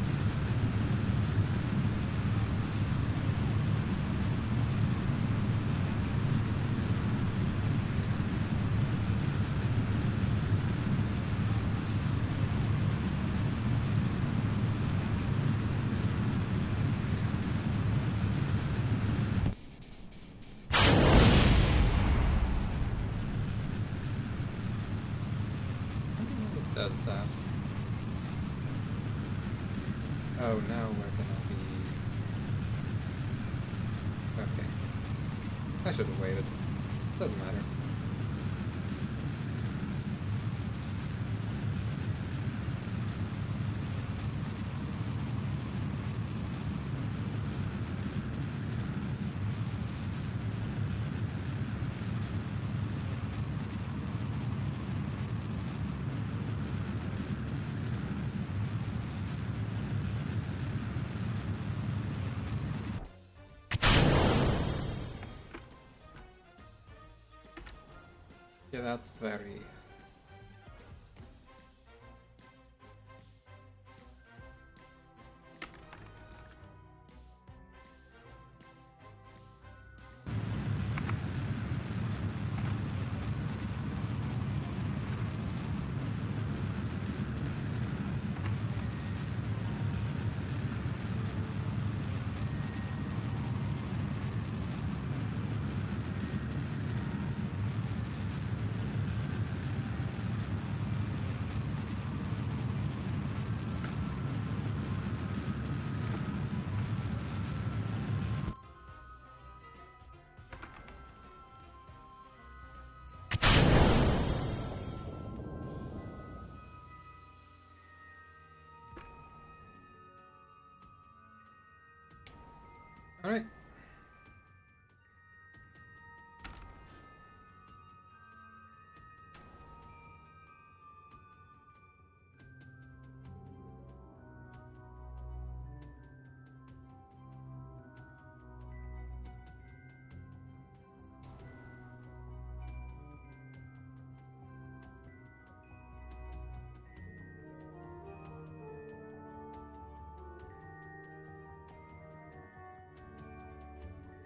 S1: Does that. Oh, now we're gonna be... Okay. I should have waited. Doesn't matter. Yeah, that's very... Alright.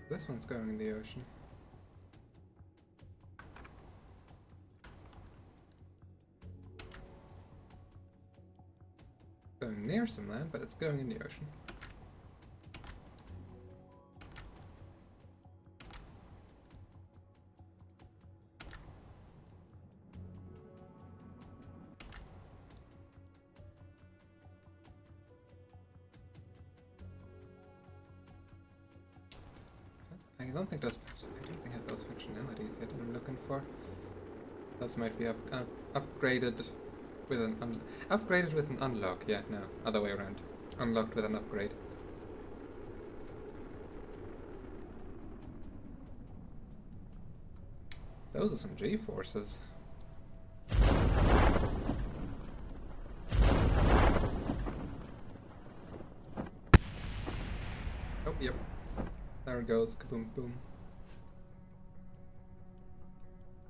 S1: This one's going in the ocean. Going near some land, but it's going in the ocean. I don't think I have those functionalities yet I'm looking for. Those might be upgraded with an upgraded with an unlock. Yeah, no, other way around. Unlocked with an upgrade. Those are some G-forces. Oh, yep. There it goes. Kaboom, boom.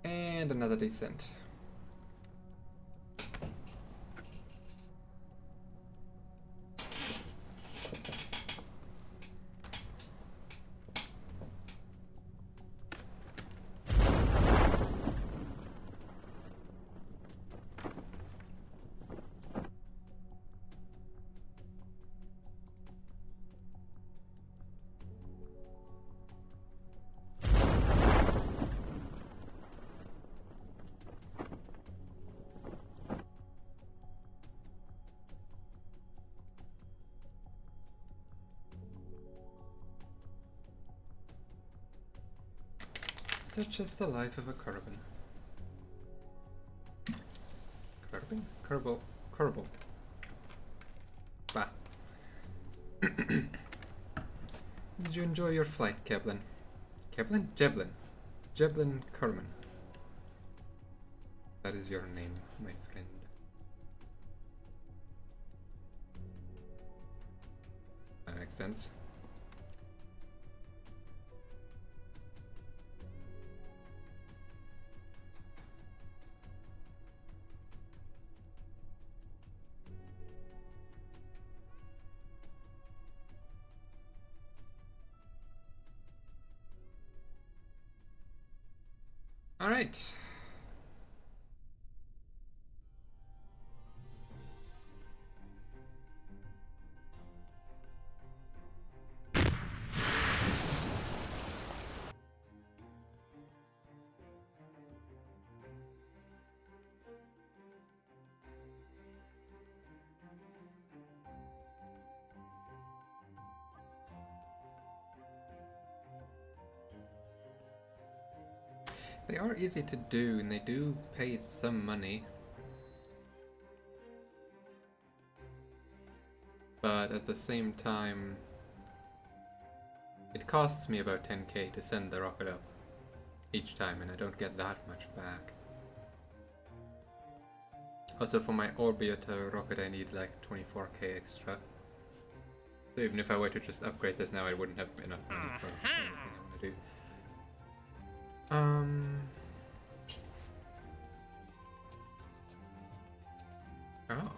S1: And another descent. Such is the life of a Kerbin. Kerbin? Kerbal. Kerbal. Bah. Did you enjoy your flight, Keblin? Keblin? Jeblin. Jeblin Kerman. That is your name, my friend. That makes sense. Alright. They are easy to do, and they do pay some money. But at the same time, it costs me about 10k to send the rocket up each time, and I don't get that much back. Also, for my Orbiter rocket I need like 24k extra. So even if I were to just upgrade this now, I wouldn't have enough money for anything I want to do. Oh.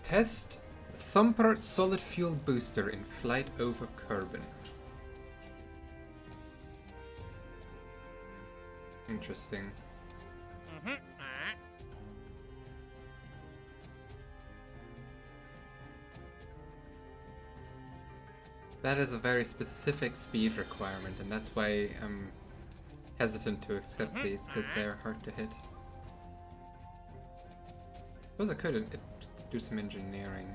S1: Test Thumper solid fuel booster in flight over Kerbin. Interesting. That is a very specific speed requirement, and that's why I'm hesitant to accept these, because they're hard to hit. Suppose I could do some engineering.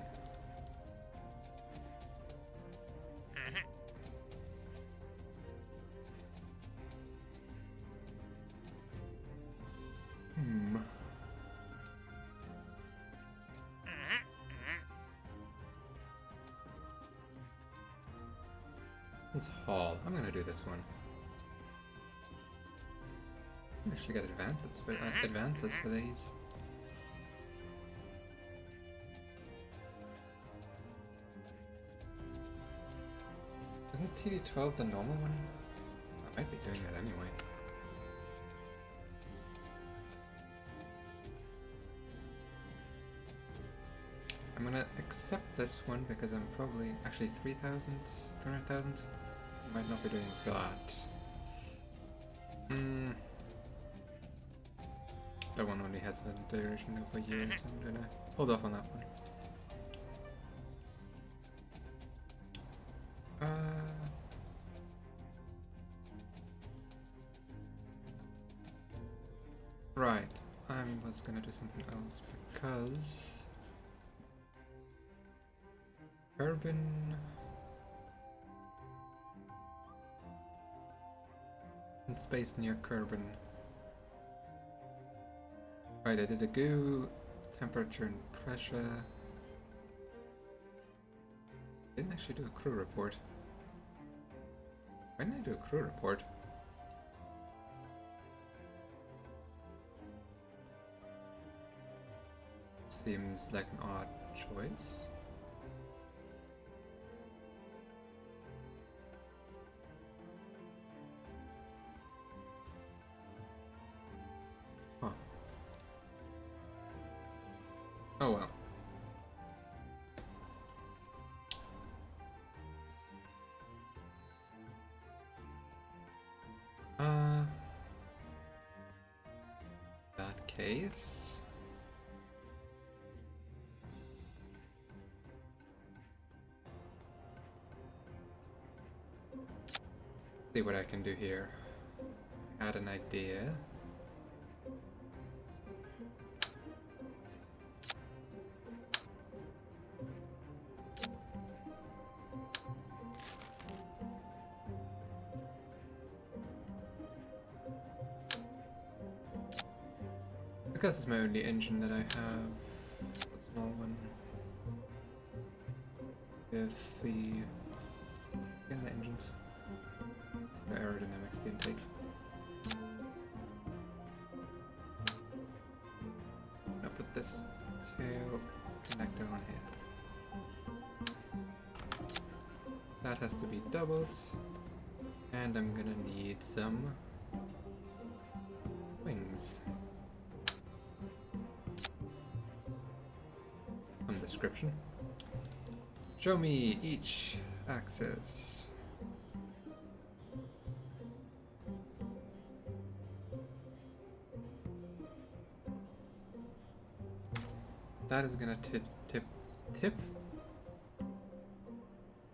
S1: Let's haul. I'm gonna do this one. I actually get advances for these. Isn't TD12 the normal one? I might be doing that anyway. I'm gonna accept this one because I'm probably actually 3,000, 300,000. Might not be doing that. That one only has a duration of a year, so I'm gonna hold off on that one. Right, I was gonna do something else because Urban. In space near Kerbin. Right, I did a goo, temperature and pressure. Didn't actually do a crew report. Why didn't I do a crew report? Seems like an odd choice. Huh. Oh well. That case. See what I can do here. I had an idea. Because it's my only engine that I have, the small one, with the engines, the aerodynamics, the intake. I'll put this tail connector on here. That has to be doubled, and I'm gonna need some wings. Description. Show me each axis. That is gonna tip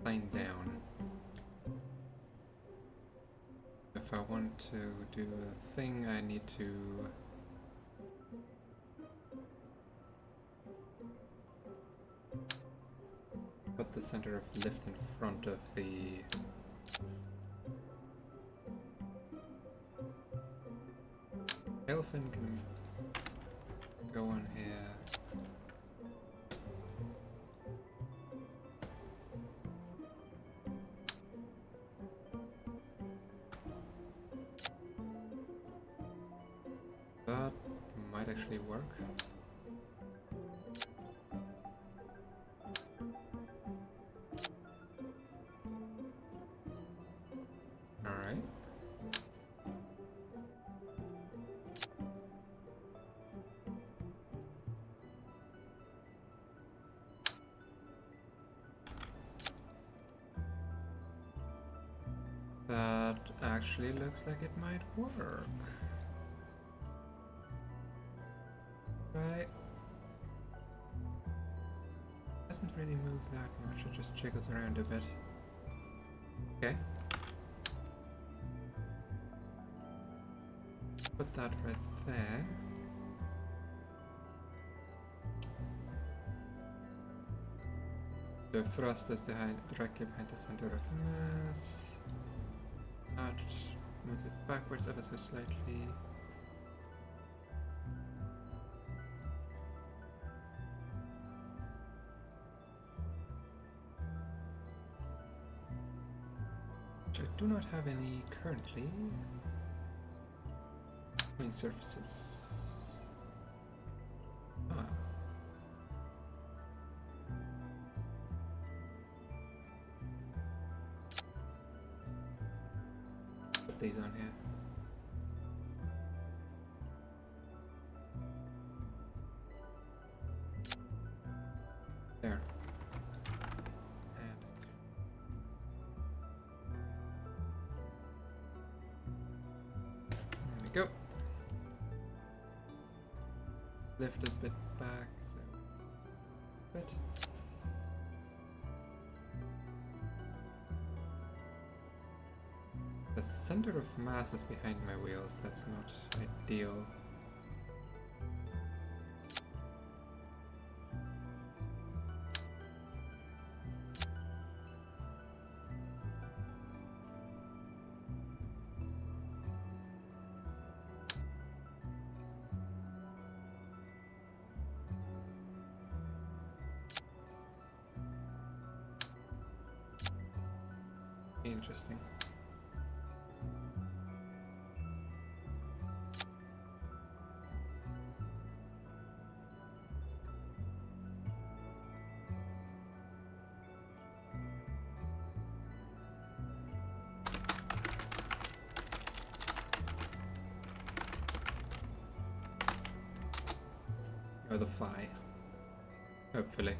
S1: line down. If I want to do a thing, I need to put the center of lift in front of the elephant. Can go on here. That might actually work. Alright. That actually looks like it might work. Right. Doesn't really move that much, it just jiggles around a bit. Okay. Put that right there. The thrust is directly behind the center of mass. That moves it backwards ever so slightly. Which I do not have any currently. Main surfaces. Ah. Put these on here. There. And there we go. Lift this bit back, so bit. The center of mass is behind my wheels, that's not ideal. Interesting. Or the fly. Hopefully.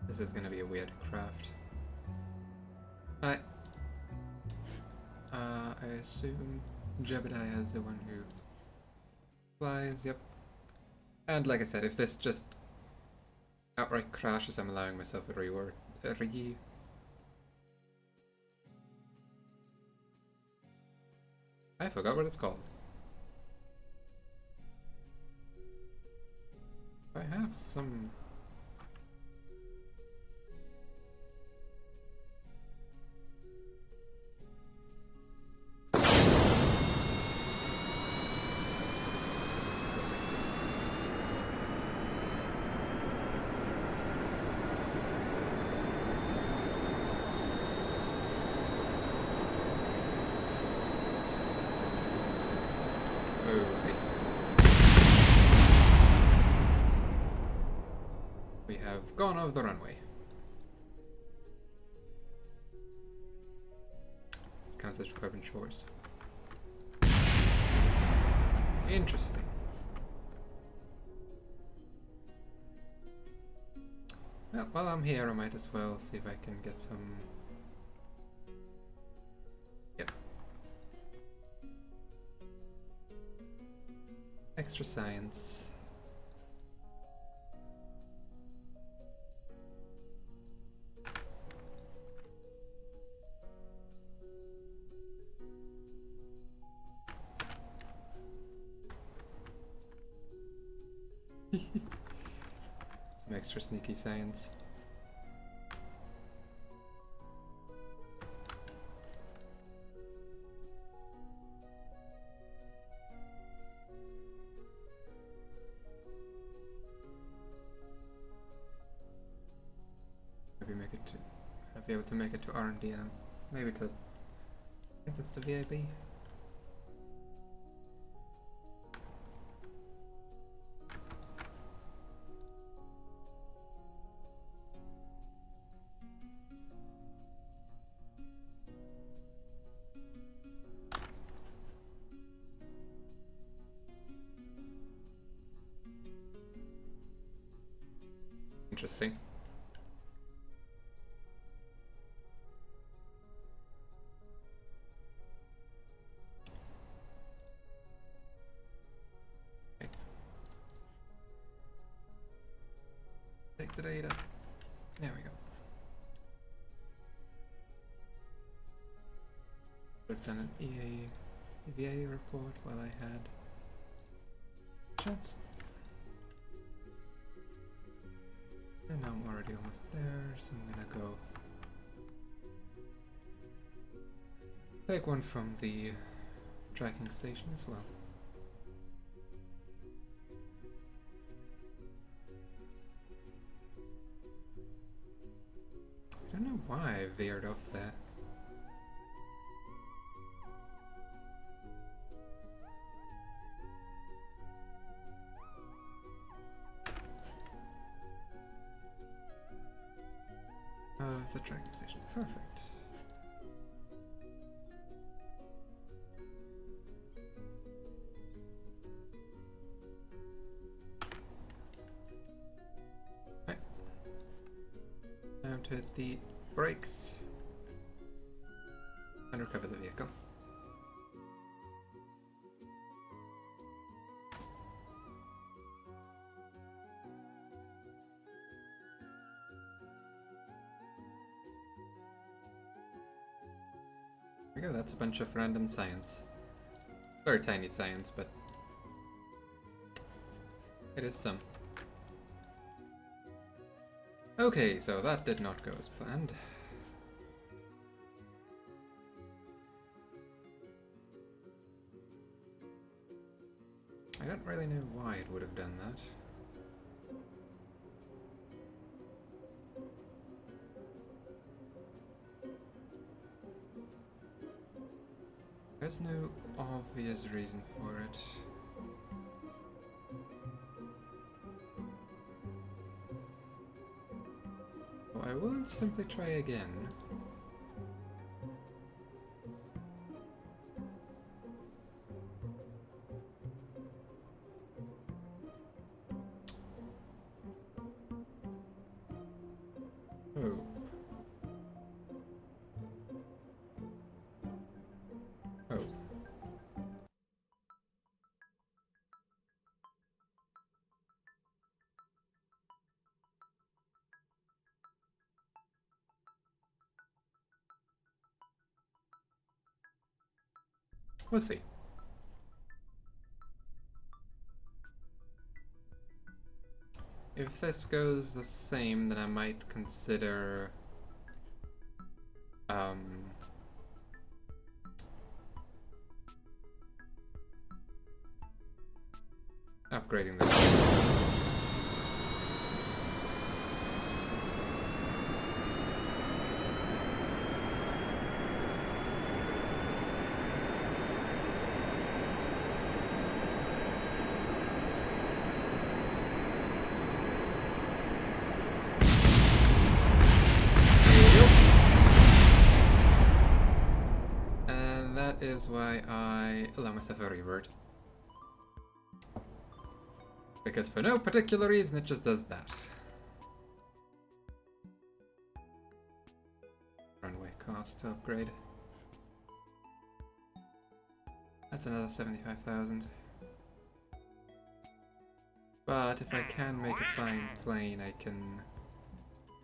S1: This is gonna be a weird craft. I assume Jebediah is the one who flies, yep. And like I said, if this just outright crashes, I'm allowing myself a rework. I forgot what it's called. I have some... gone off the runway. It's kind of such carbon shores. Interesting. Well, while I'm here, I might as well see if I can get some... Yep. Extra science. Some extra sneaky science. Maybe make it to... I'll be able to make it to R&D now. Maybe to... I think that's the VIB. Interesting. Okay. Take the data. There we go. I've done an EVA report while I had chance. And I'm already almost there, so I'm gonna go take one from the tracking station as well. I don't know why I veered off there. Of the tracking station. Perfect. Right. Now to hit the brakes and recover the vehicle. There we go, that's a bunch of random science. It's very tiny science, but it is some. Okay, so that did not go as planned. I don't really know why it would have done that. There's no obvious reason for it. So I will simply try again. Oh. Oh. We'll see. If this goes the same, then I might consider upgrading this. is why I allow myself a revert. Because for no particular reason, it just does that. Runway cost to upgrade. That's another 75,000. But if I can make a flying plane, I can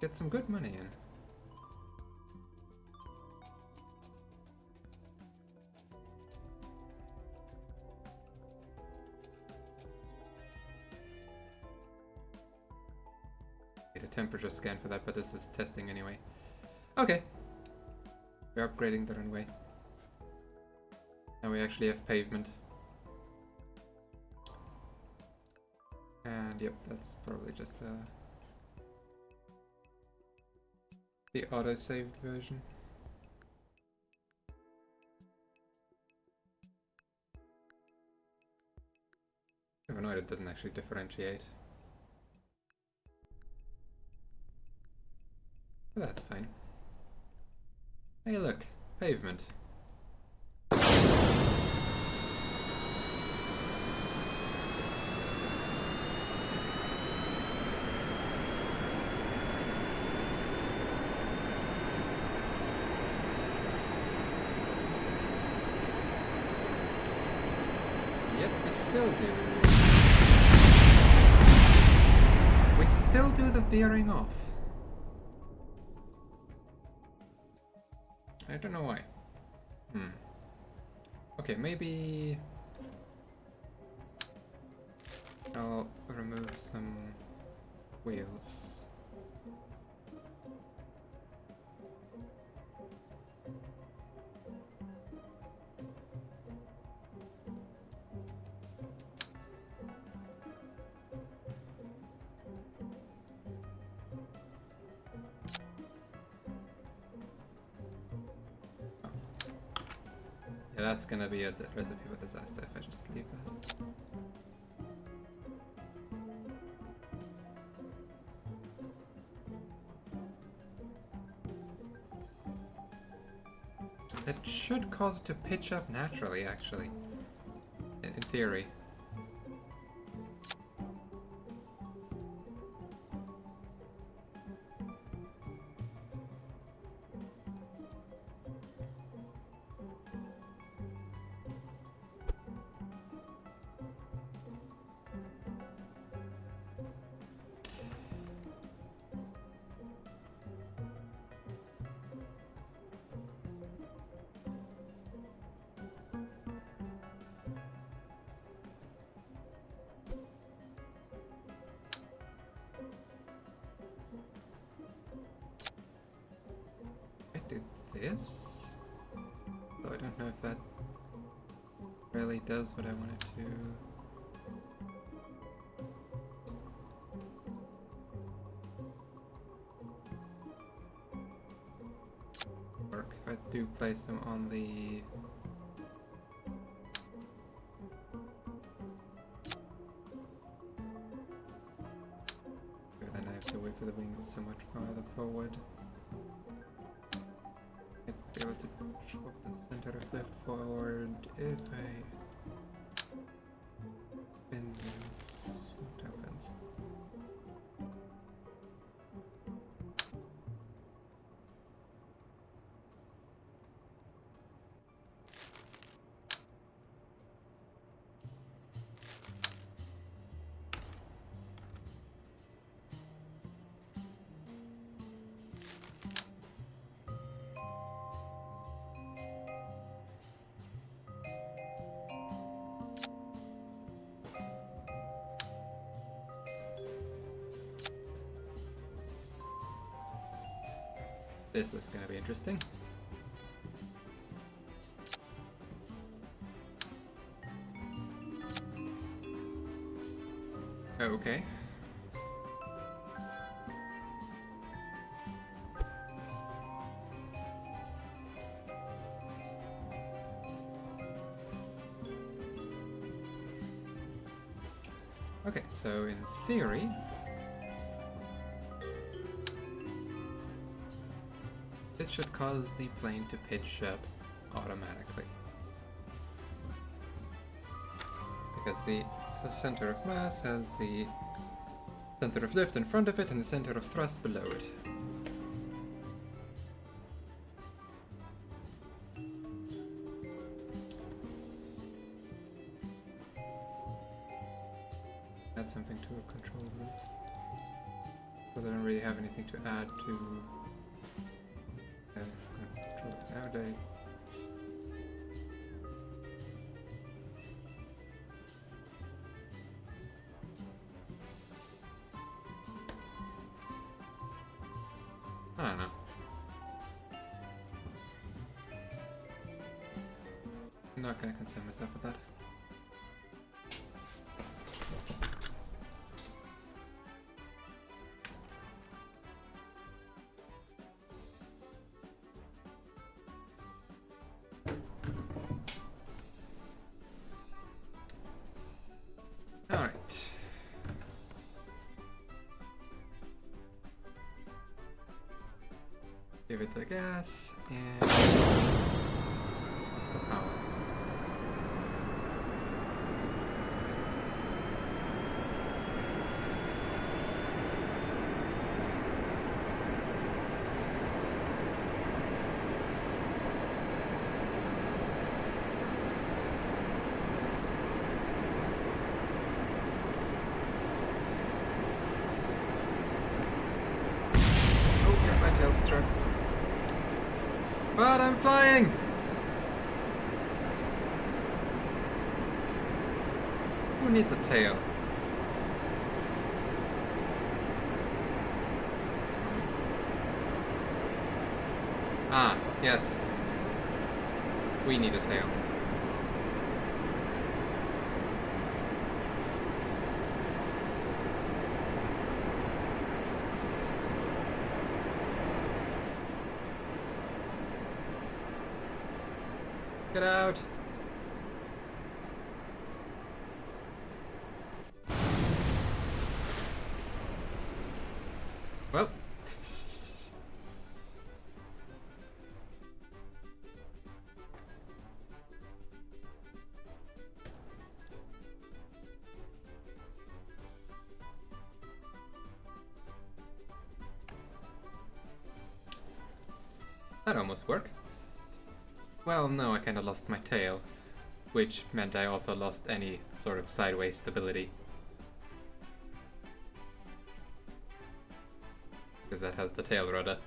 S1: get some good money in. Need a temperature scan for that, but this is testing anyway. Okay. We're upgrading the runway. Now we actually have pavement. And yep, that's probably just the auto-saved version. I'm annoyed it doesn't actually differentiate. But that's fine. Hey look, pavement. We still do the veering off. I don't know why. Okay, maybe I'll remove some wheels. Yeah, that's gonna be a recipe for disaster if I just leave that. That should cause it to pitch up naturally, actually. In theory. Do this, though I don't know if that really does what I want it to. Work if I do place them on the. Then I have to wait for the wings so much farther forward. Be able to swap the center of lift forward if I spin these tokens. This is going to be interesting. Okay. Okay, so in theory, this should cause the plane to pitch up automatically. Because the center of mass has the center of lift in front of it and the center of thrust below it. Add something to a control group. But I don't really have anything to add to control nowadays. I don't know. I'm not gonna concern myself with that. Alright. Give it a gas and power. Oh, yeah, my tail's struck. But I'm flying! Who needs a tail? Ah, yes. We need a tail. Get out! Well. That almost worked. Well, no, I kinda lost my tail, which meant I also lost any sort of sideways stability. Because that has the tail rudder.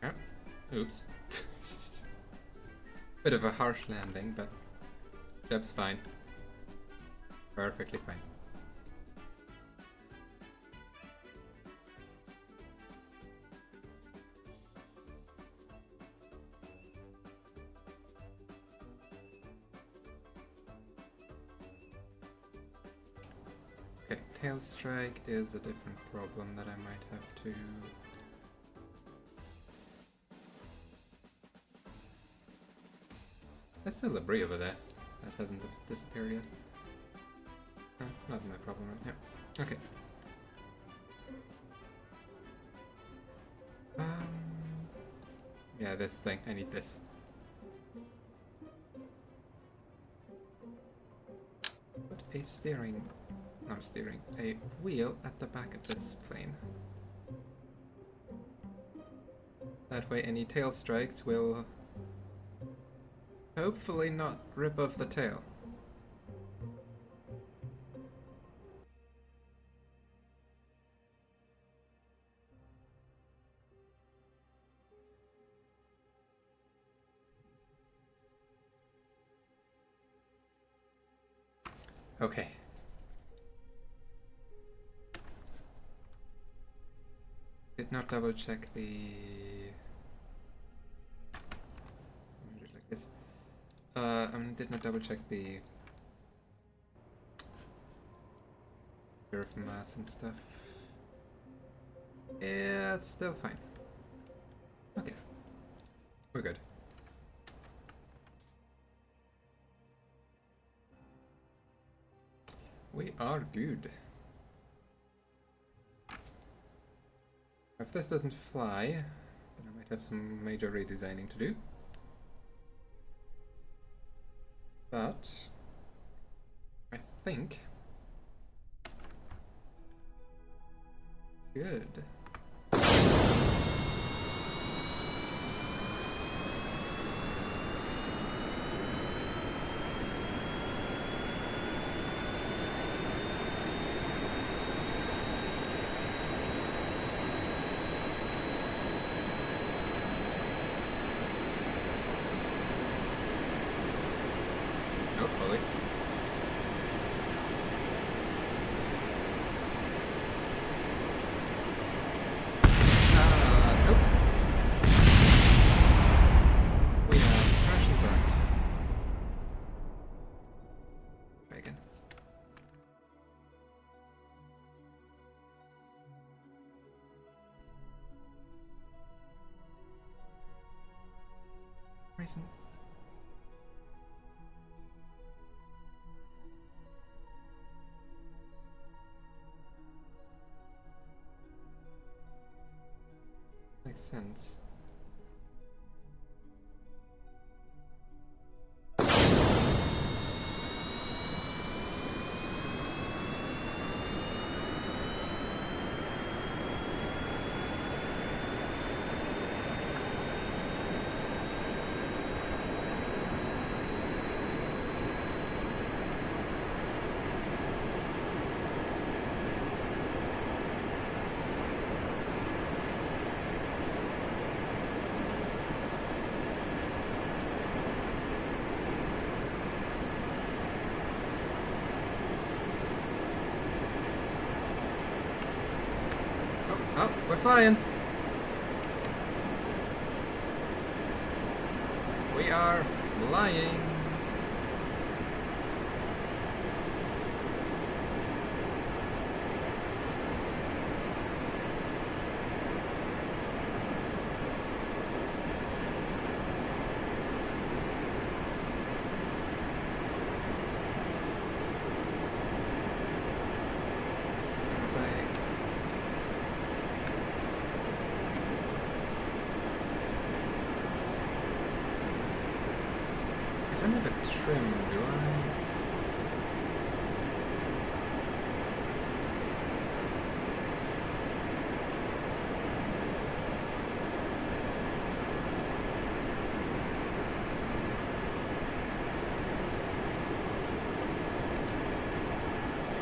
S1: Oh, oops. Bit of a harsh landing, but Jeb's fine. Perfectly fine. Okay, tail strike is a different problem that I might have to... There's still debris over there. That hasn't disappeared yet. Not my problem right now. Okay. Yeah, this thing. I need this. Put a steering... Not a steering. A wheel at the back of this plane. That way any tail strikes will... hopefully not rip off the tail. Okay. Did not double check the... Let me do it like this. Did not double check the of mass and stuff. Yeah, it's still fine. Okay. We're good. We are good. If this doesn't fly, then I might have some major redesigning to do. But I think good. Hopefully. Nope. We have crash and burned. Try again. Reason. Makes sense. Oh, we're flying. We are flying. I don't have a trim, do I?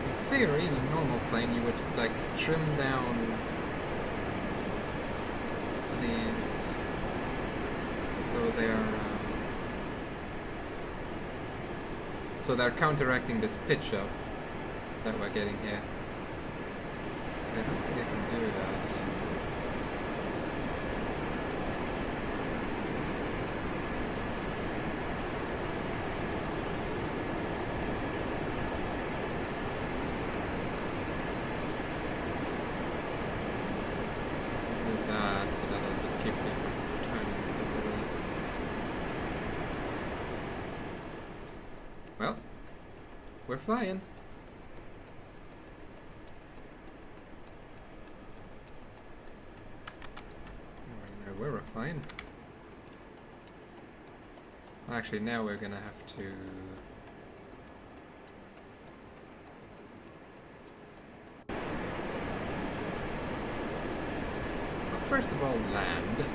S1: In theory, in a normal plane, you would like trim down these so they are. So they're counteracting this pitch up that we're getting here. I don't think I can do that. Do that, but that also keep me from turning a little. Well, we're flying. We're flying. Actually, now we're gonna have to. Well, first of all, land.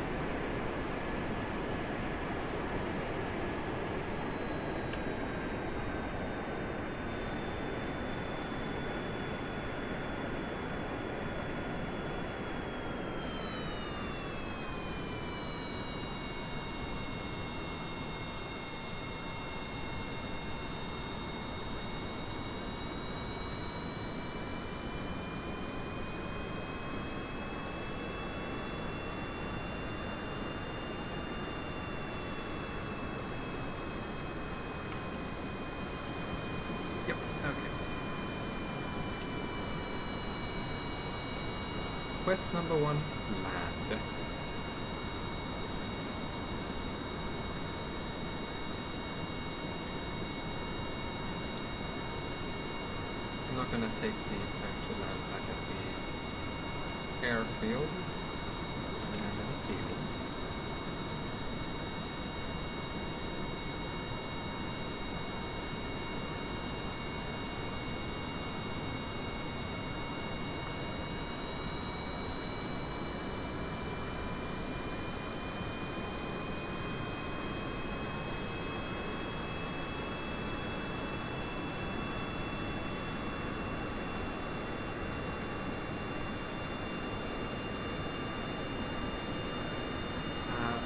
S1: Quest number 1, land. I'm not gonna take the time to land back at the airfield. I'm gonna land in the field.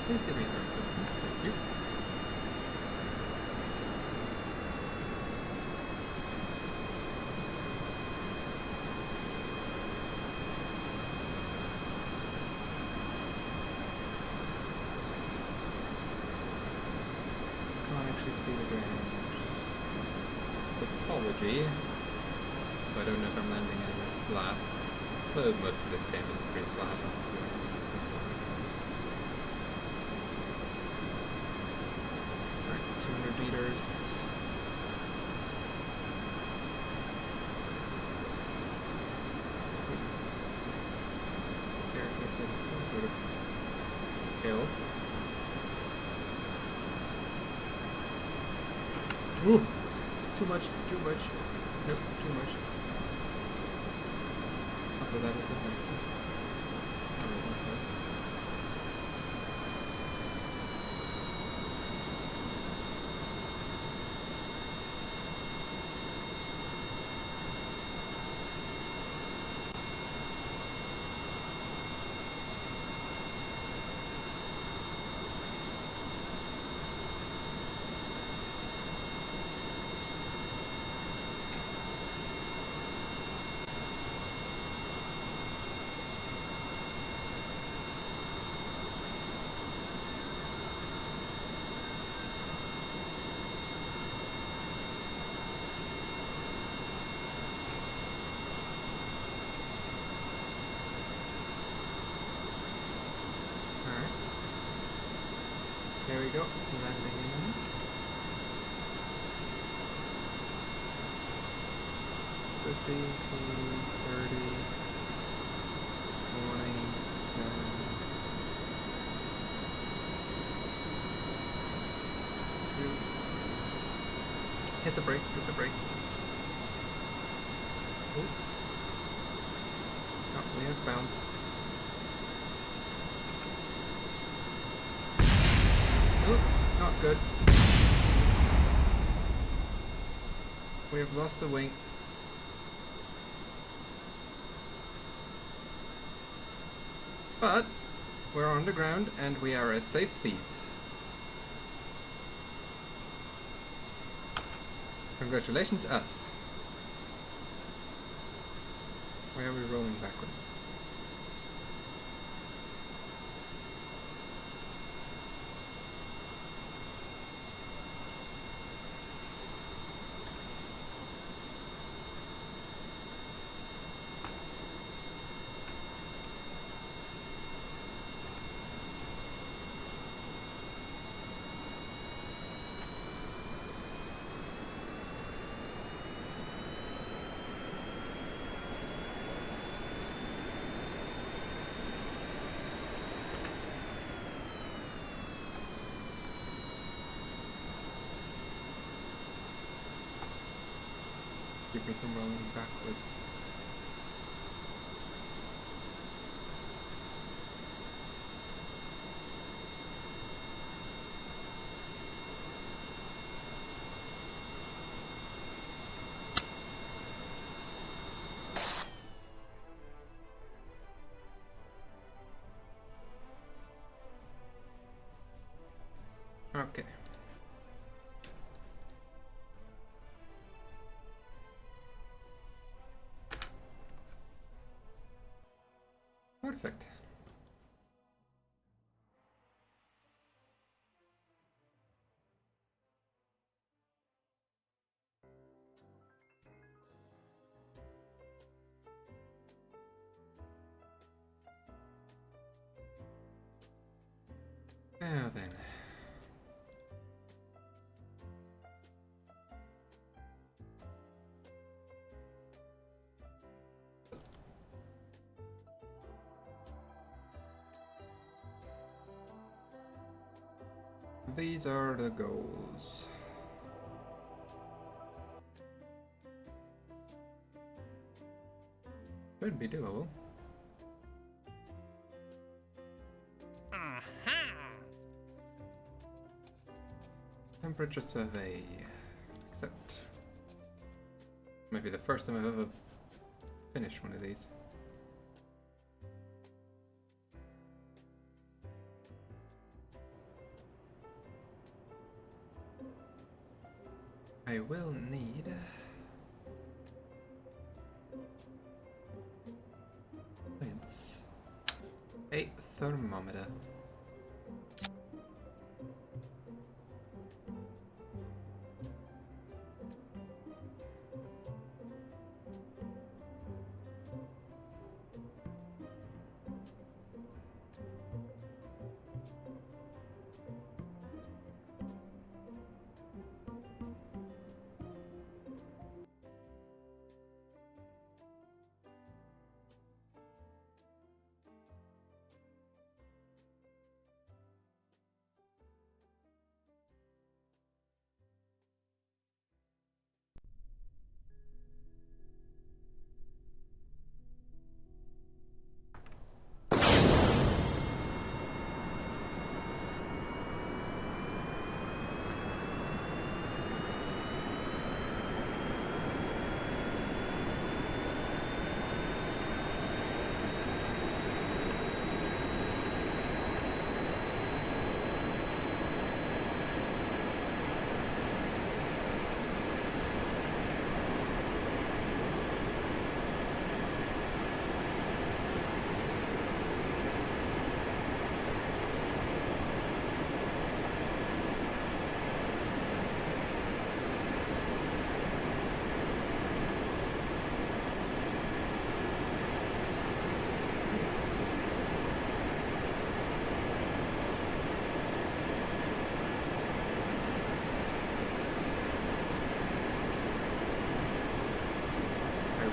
S1: Please give me direct distance, thank you. Can't actually see the ground. Topology. So I don't know if I'm landing anywhere flat. But most of this game is pretty flat, honestly. Alright, 200 meters. There is some sort of hill. Ooh! Too much, too much. Nope, too much. Also, that is a thing. There we go, landing in. 50, 20, 30, 20, 10. Hit the brakes, hit the brakes. Oh, we have bounced. Oh, not good. We have lost the wing. But we're on the ground and we are at safe speeds. Congratulations, us. Why are we rolling backwards? Keep me from rolling backwards. Okay. Perfect. Now then. these are the goals. Should be doable. Temperature survey. Accept. Maybe the first time I've ever finished one of these. I will need it's a thermometer.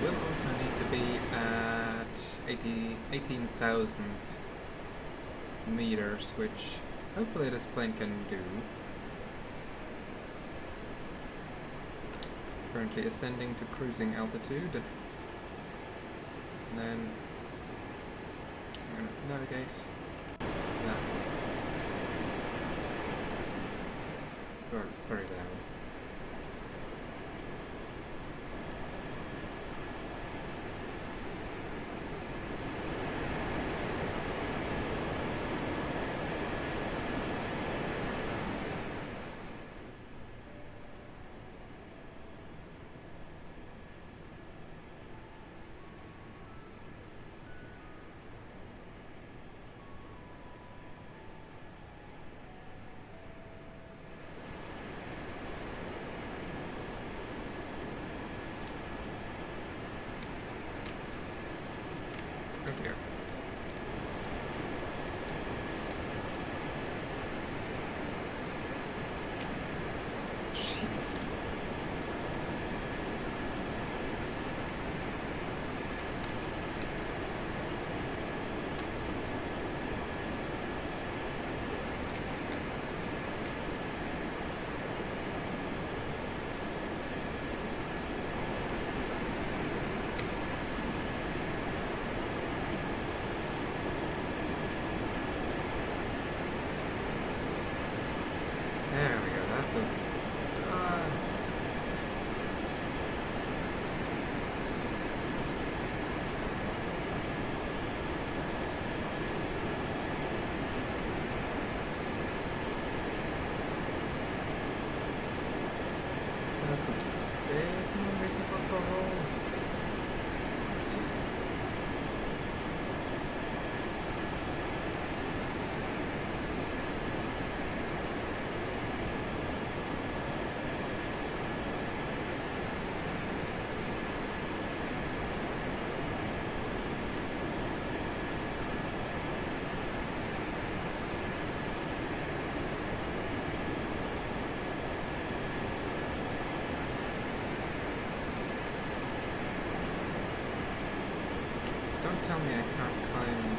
S1: Will also need to be at 18,000 meters, which hopefully this plane can do. Currently ascending to cruising altitude. And then I'm going to navigate. Very loud. Oh dear. Jesus. There we go, that's a... That's a bit more visible to roll. Jeez. Don't tell me I can't climb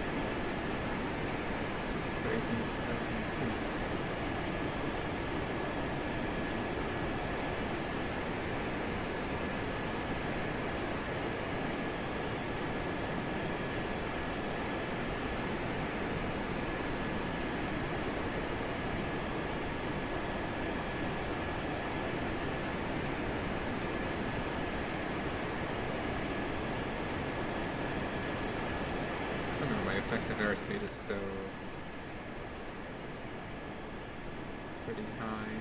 S1: for 18,000 feet. effective airspeed is still pretty high.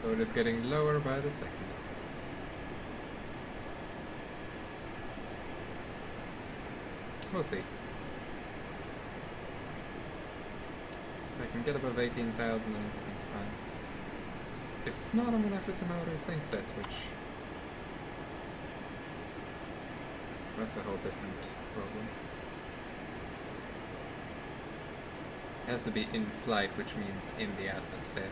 S1: Though it is getting lower by the second. We'll see. If I can get above 18,000 then everything's fine. If not, I'm gonna have to somehow rethink this, which... that's a whole different problem. It has to be in flight, which means in the atmosphere.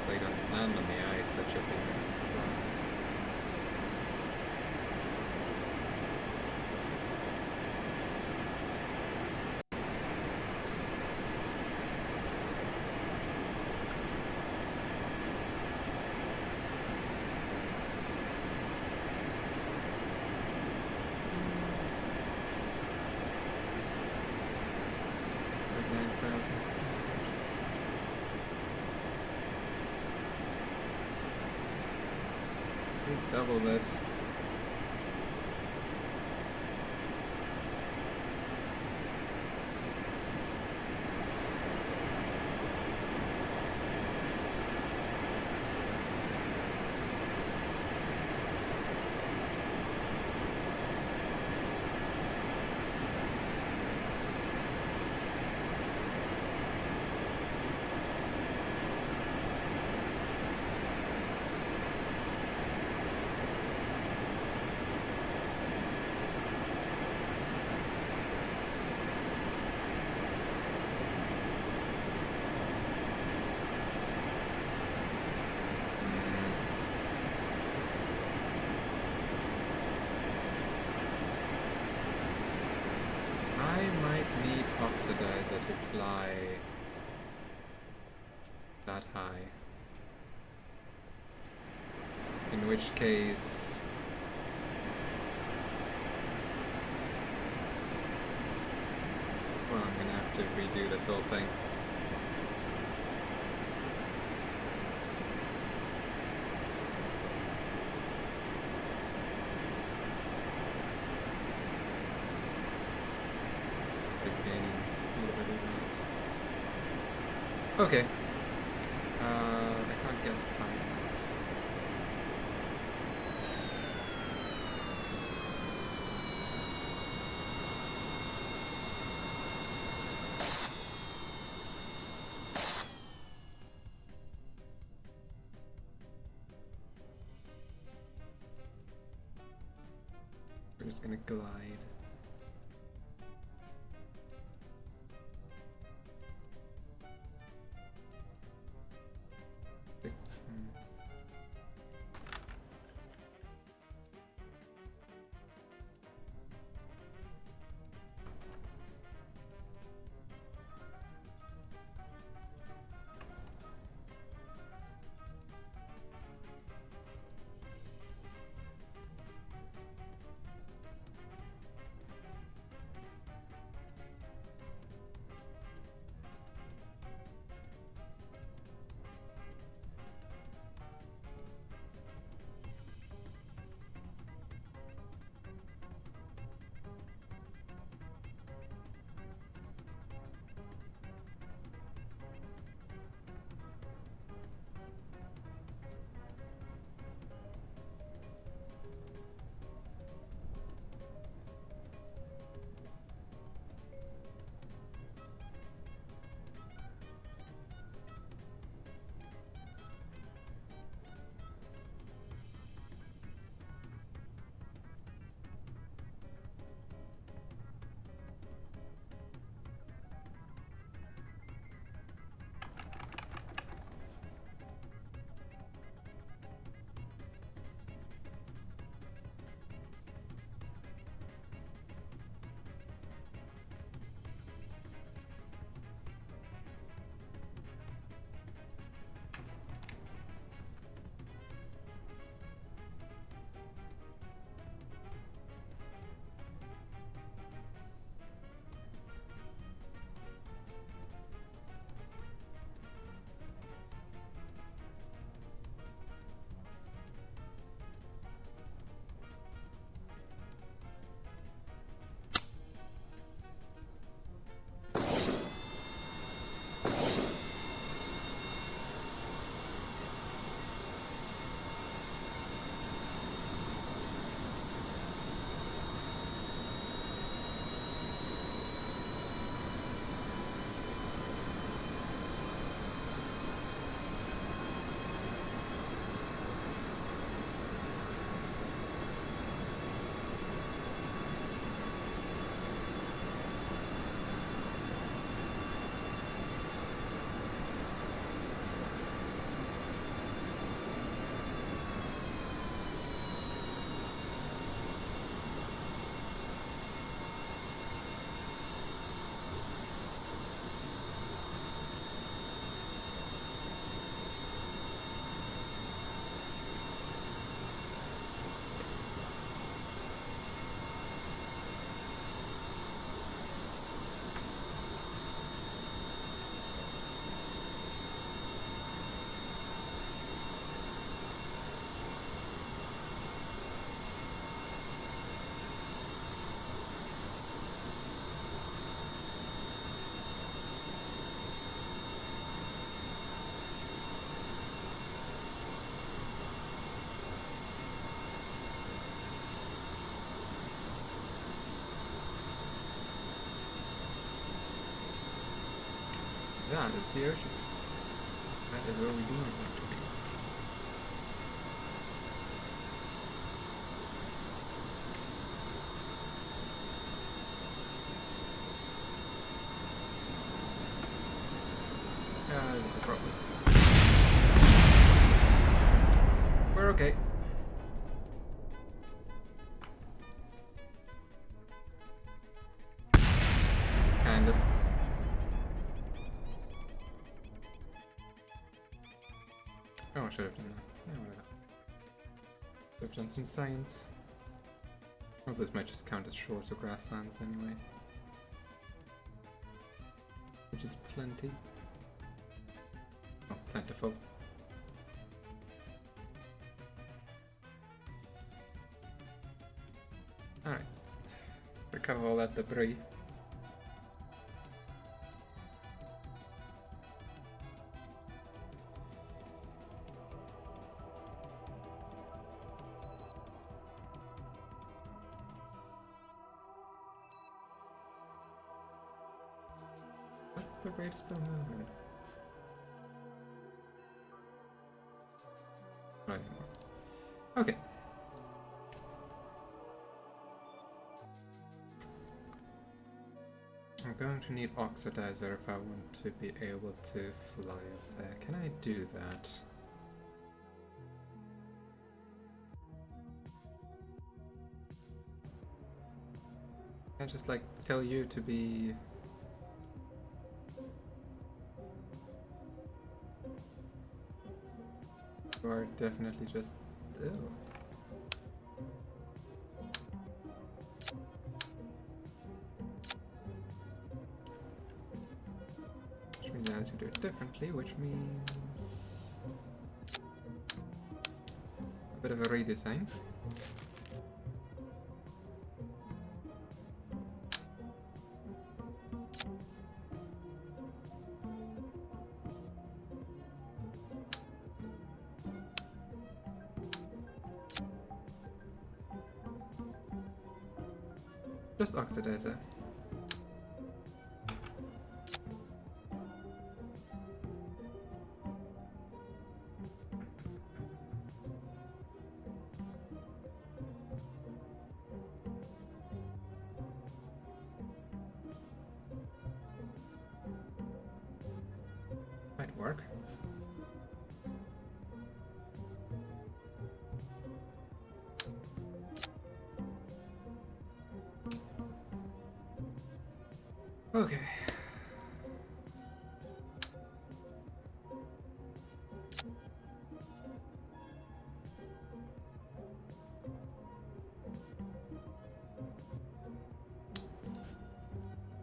S1: They don't land on the ice, that should be nice and flat. Like 9,000 kilometers. Double this. Oxidizer to fly that high. In which case... well, I'm gonna have to redo this whole thing. Okay. I can't get high enough. We're just gonna glide. That is the ocean. That is where we do not want to be. That's a problem. We're okay. Kind of. Oh, I should have done that. Yeah, whatever. Should have done some science. Well, this might just count as shorter grasslands anyway. Which is plenty. Oh, plentiful. Alright. Let's recover all that debris. But the rate's still moving. Right. Okay. I'm going to need oxidizer if I want to be able to fly up there. Can I do that? Can I just like tell you to be... You are definitely just... Oh. Which means I have to do it differently, which means... a bit of a redesign. Just oxidizer. Might work. Okay.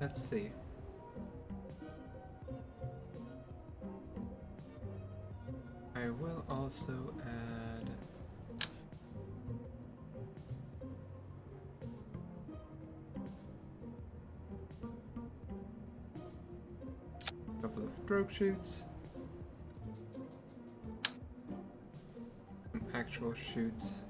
S1: Let's see. I will also add a couple of drogue chutes, some actual chutes.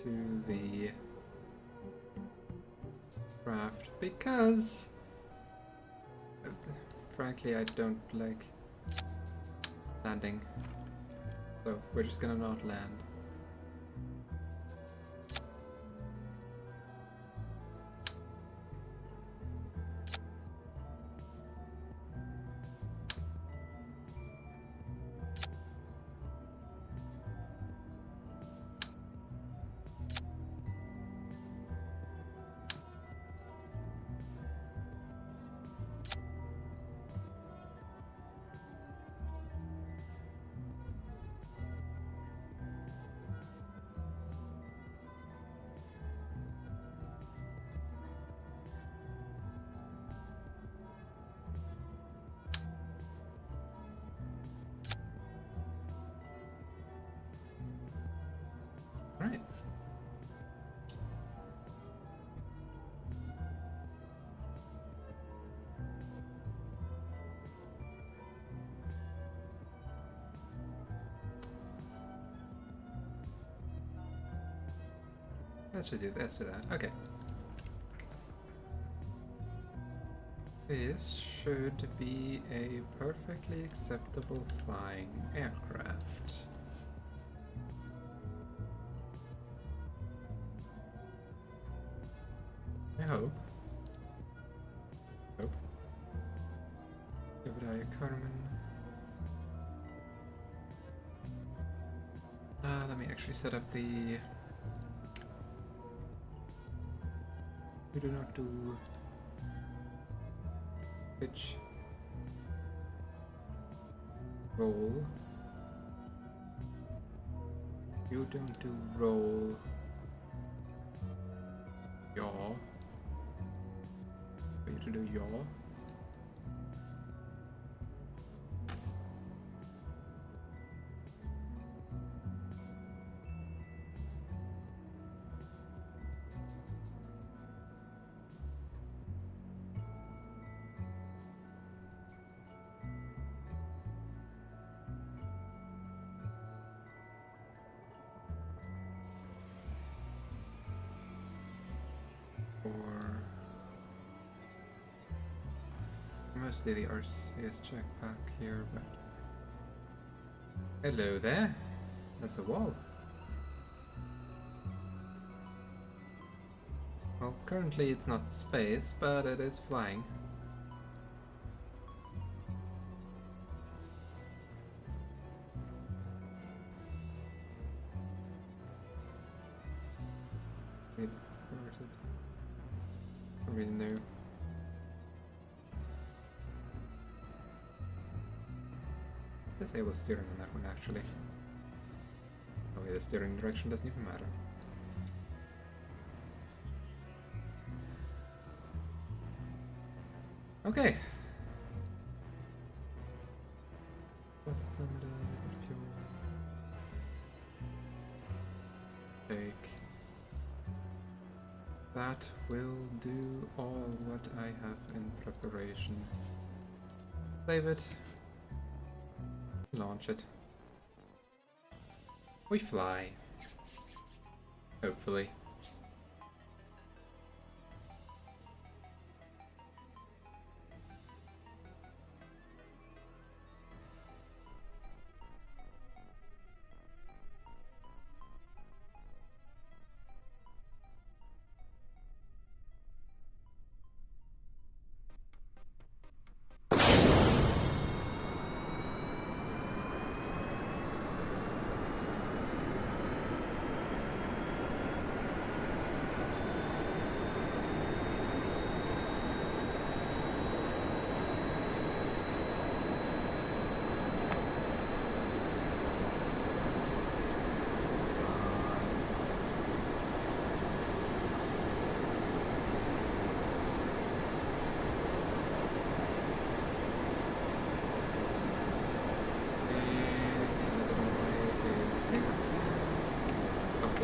S1: To the craft because frankly I don't like landing, so we're just gonna not land. Let's do that. Okay. This should be a perfectly acceptable flying aircraft. I hope. Obadiah Carmen. Let me actually set up the... We do not do... pitch. Roll. You don't do roll. Yaw. For you to do yaw. Or mostly the RCS check back here, but hello there. That's a wall. Well, currently it's not space, but it is flying. It averted. I don't really know. Disable steering on that one actually. Oh wait, the steering direction doesn't even matter. Okay. What's the fuel? Take. That will do all what I have in preparation. Save it. Launch it. We fly. Hopefully.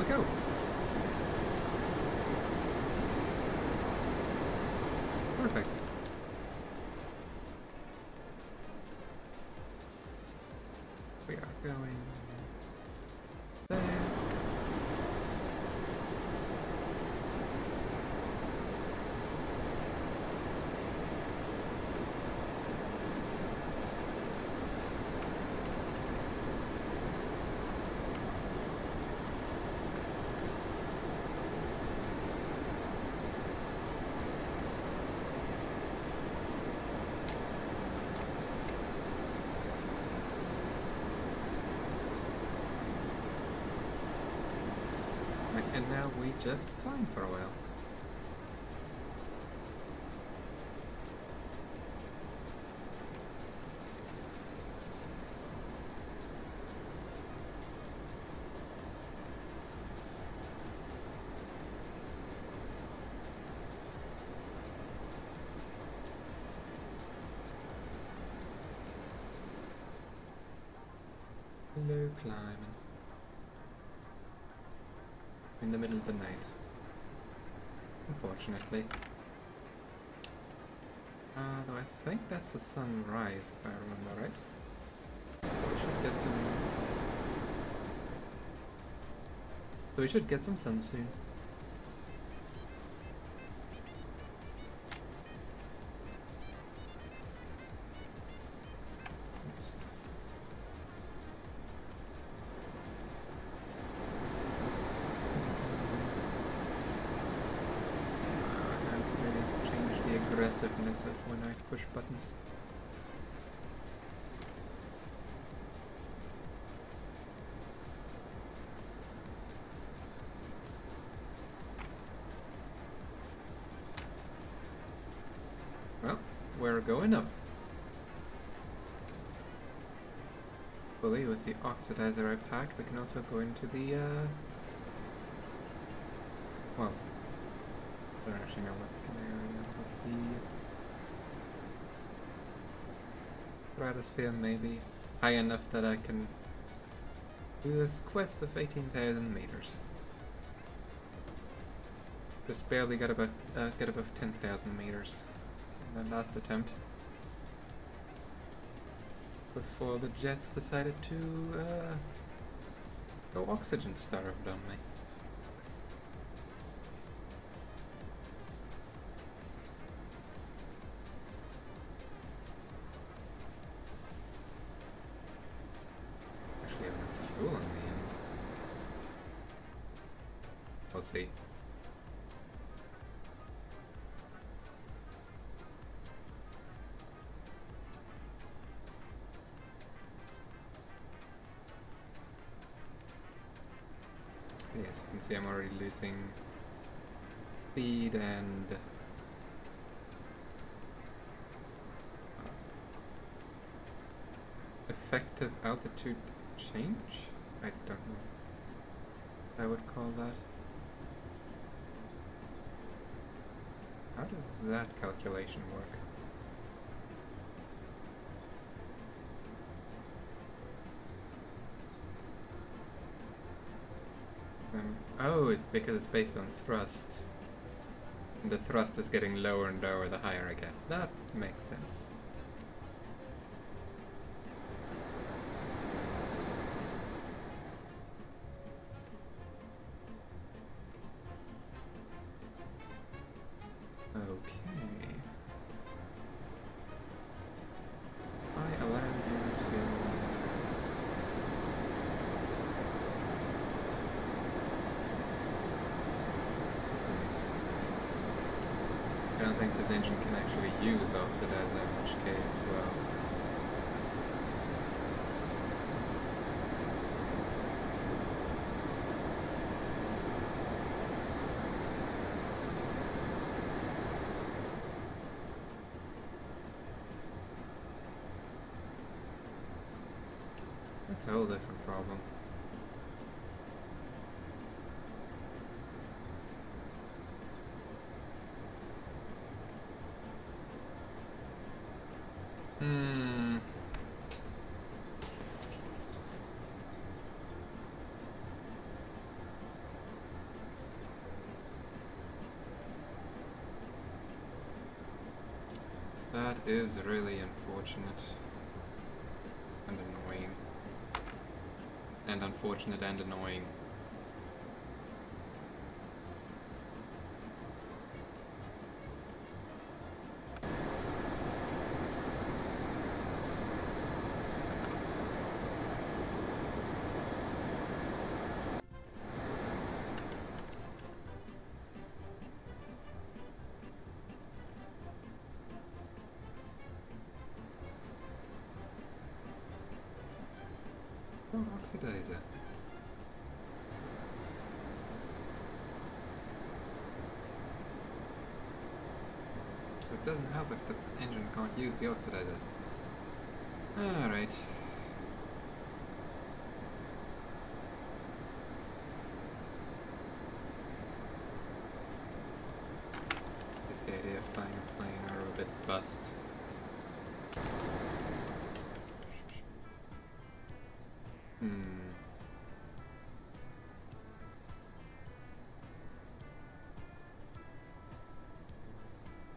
S1: Go. Perfect. We are going back. And now we just climb for a while. Hello, climbing. In the middle of the night. Unfortunately. Though I think that's the sunrise, if I remember right. We should get some... So we should get some sun soon. aggressiveness of when I push buttons. Well, we're going up. Hopefully with the oxidizer I packed, we can also go into the, well, I don't actually know what area, but the stratosphere maybe high enough that I can do this quest of 18,000 meters. Just barely got above, get above 10,000 meters in that last attempt. Before the jets decided to go oxygen starved on me. Actually, I have enough fuel on me. We'll see. As you can see, I'm already losing speed and effective altitude change? I don't know what I would call that. How does that calculation work? Oh, because it's based on thrust. And the thrust is getting lower and lower the higher I get. That makes sense. Okay. I allow you to... I don't think this engine can actually use oxidizer, in which case, well... that's a whole different problem. That is really unfortunate. And annoying. And unfortunate and annoying. Oh, oxidizer. It doesn't help if the engine can't use the oxidizer. Alright. Just the idea of flying a plane are a bit bust.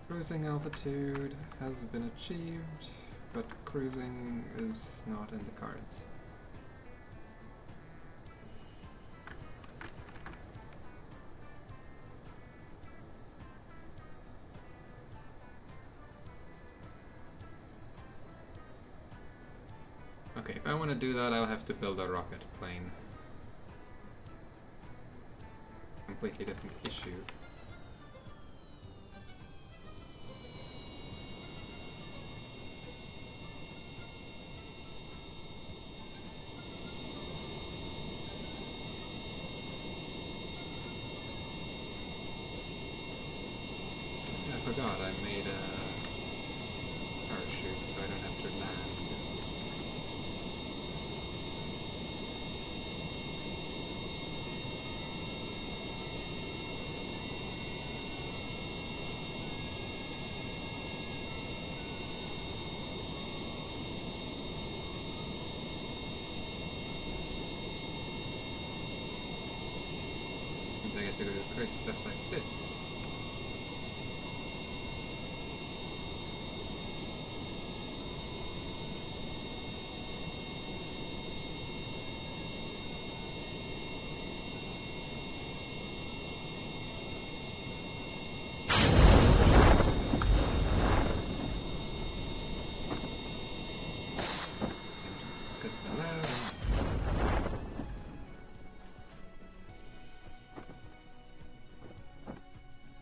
S1: Cruising altitude has been achieved, but cruising is not in the cards. Okay, if I want to do that, I'll have to build a rocket plane. Completely different issue. like to create stuff like this.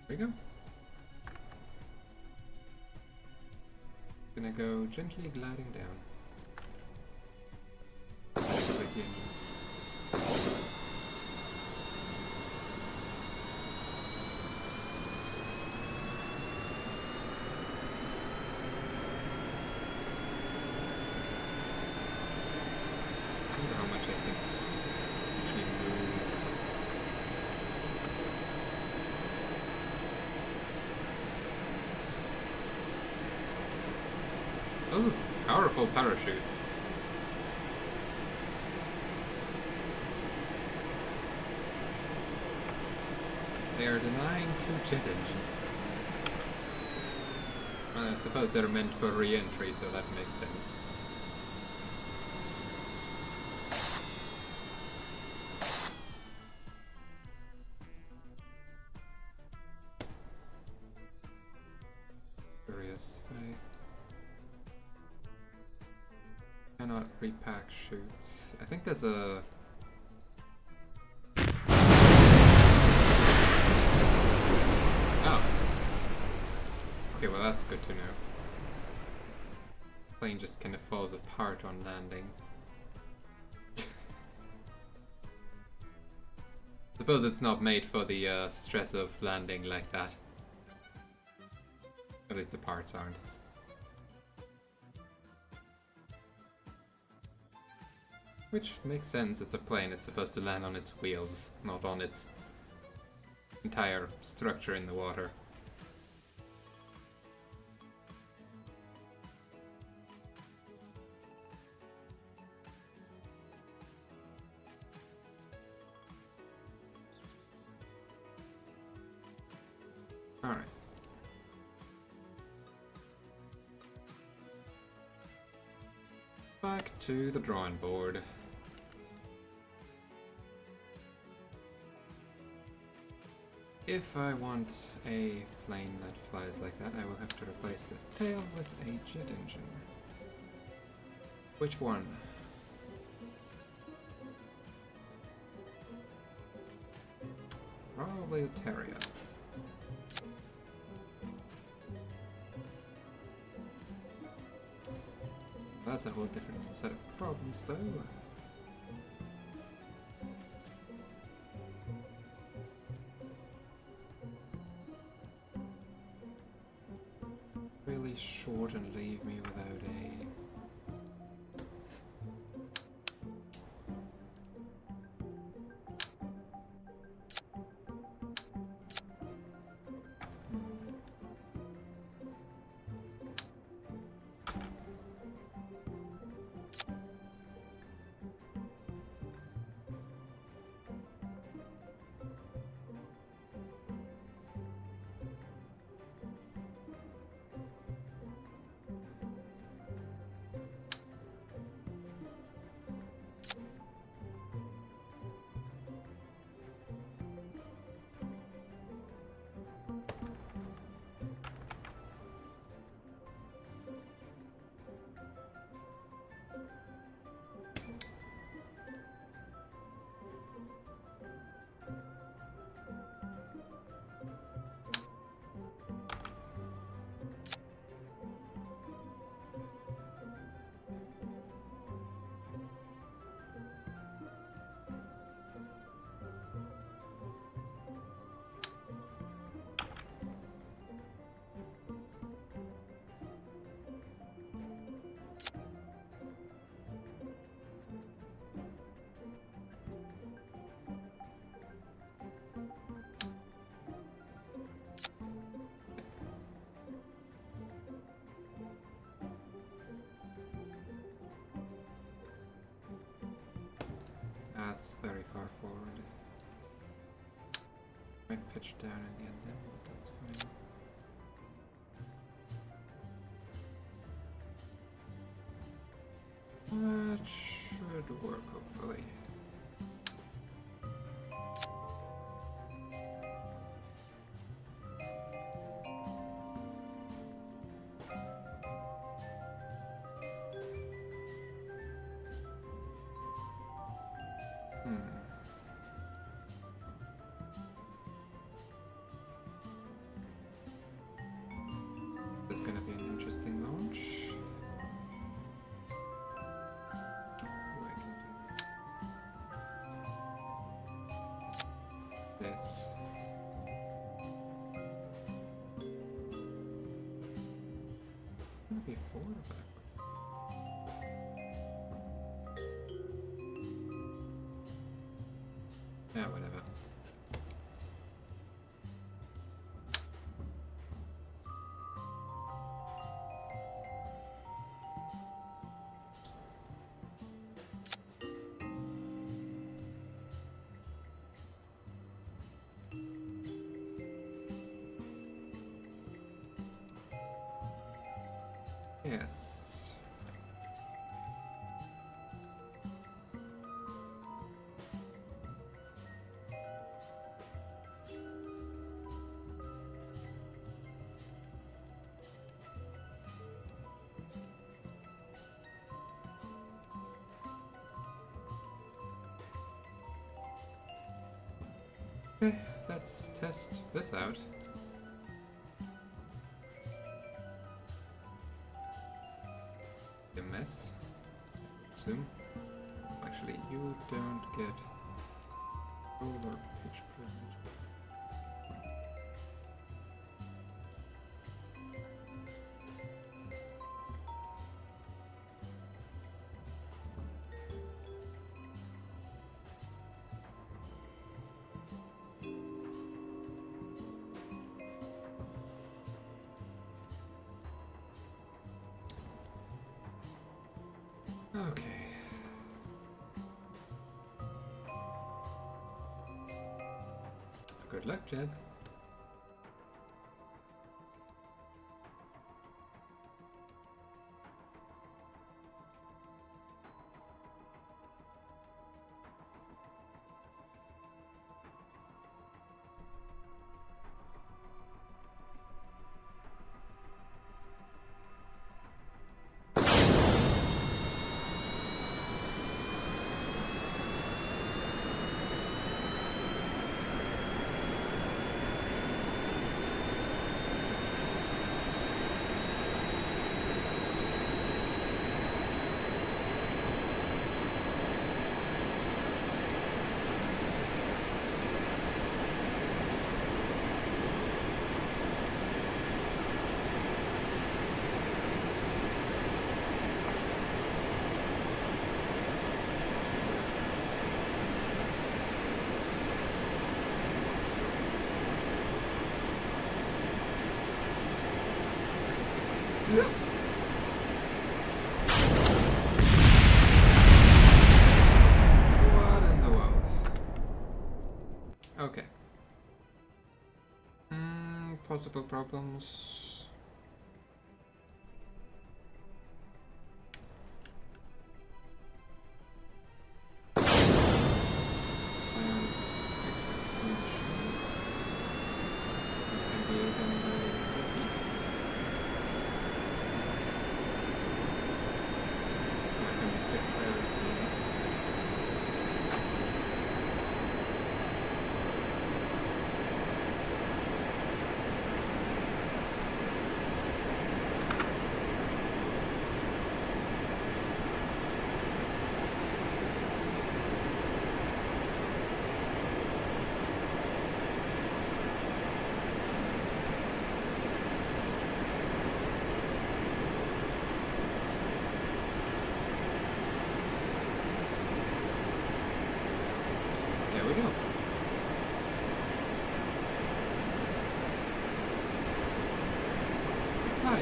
S1: There we go. Gonna go gently gliding down. Like the engines. I wonder how much I can actually move. Those are some powerful parachutes. They are denying 2 jet engines. Well, I suppose they're meant for re-entry, so that makes sense. Curious. I cannot repack chutes. I think there's a... Oh. Okay, well that's good to know. Plane just kind of falls apart on landing. Suppose it's not made for the stress of landing like that. At least the parts aren't. Which makes sense, it's a plane, it's supposed to land on its wheels, not on its entire structure in the water. Alright. Back to the drawing board. If I want a plane that flies like that, I will have to replace this tail with a jet engine. Which one? Probably the Terrier. That's a whole different set of problems, though. Really short and leave me without a... That's very far forward. pitch down in the end then, but that's fine. That should work, hopefully. This is gonna be an interesting launch. This. Maybe forward or backward? Yeah, whatever. Yes. Okay, let's test this out. A mess. Zoom. Actually, you don't get over pitch privilege. Okay. Good luck, Jeb. Yep. What in the world? Okay. Possible problems. There we go. Hi.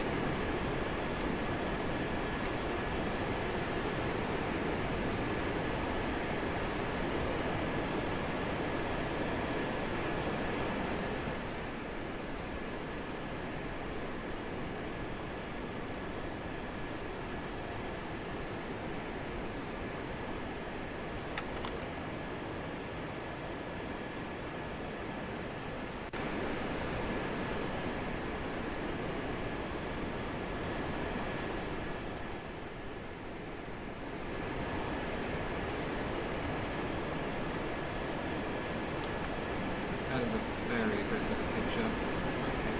S1: aggressive pitch up. Okay.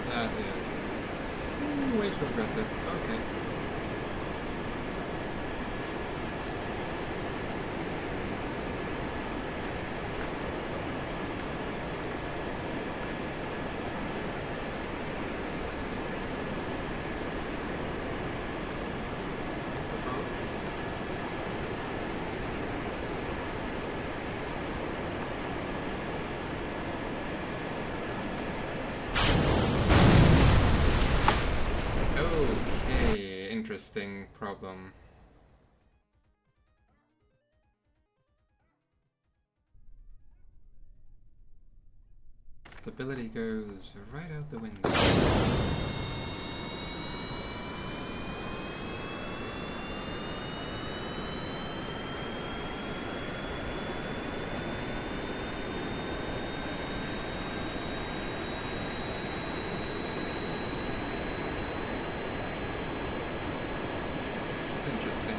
S1: That is way too aggressive. Okay. Okay, interesting problem. Stability goes right out the window. It's interesting.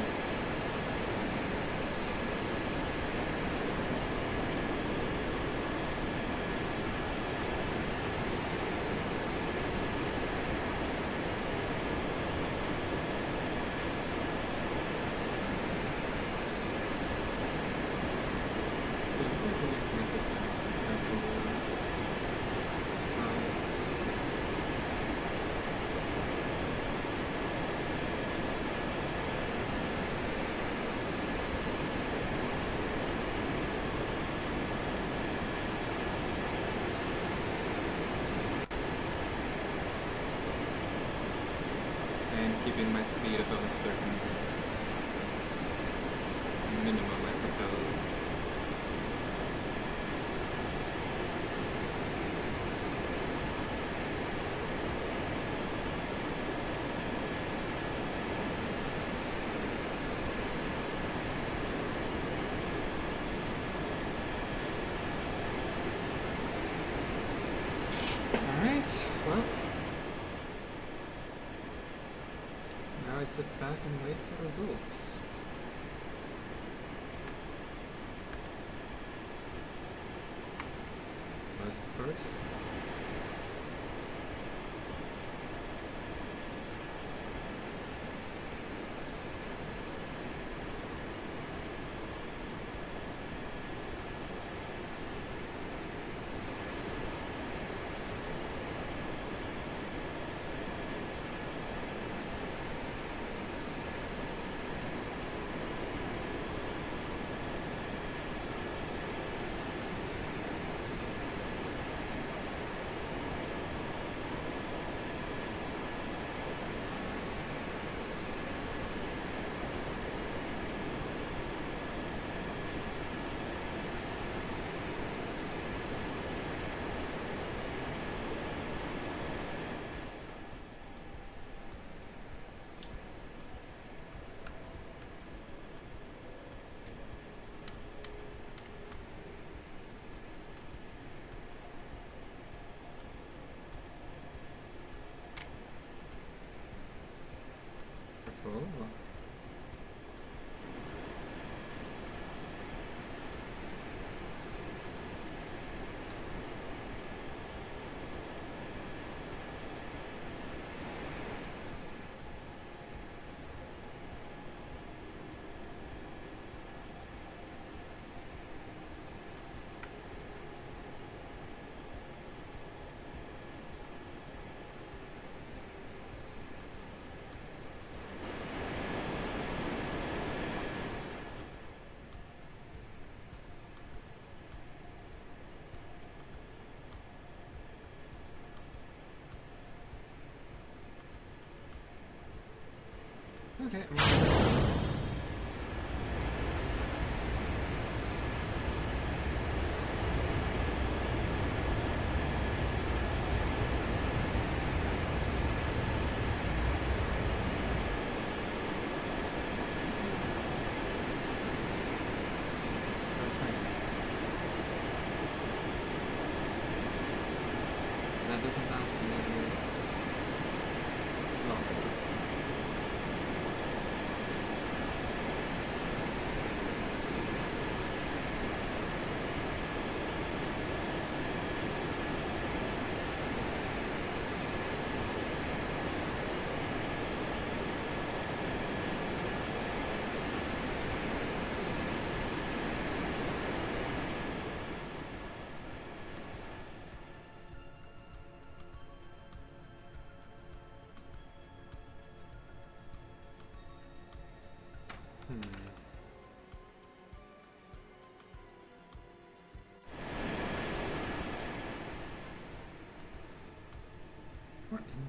S1: And keeping my speed above a certain minimum, I suppose. Alright, well. Now I sit back and wait for results. Most part.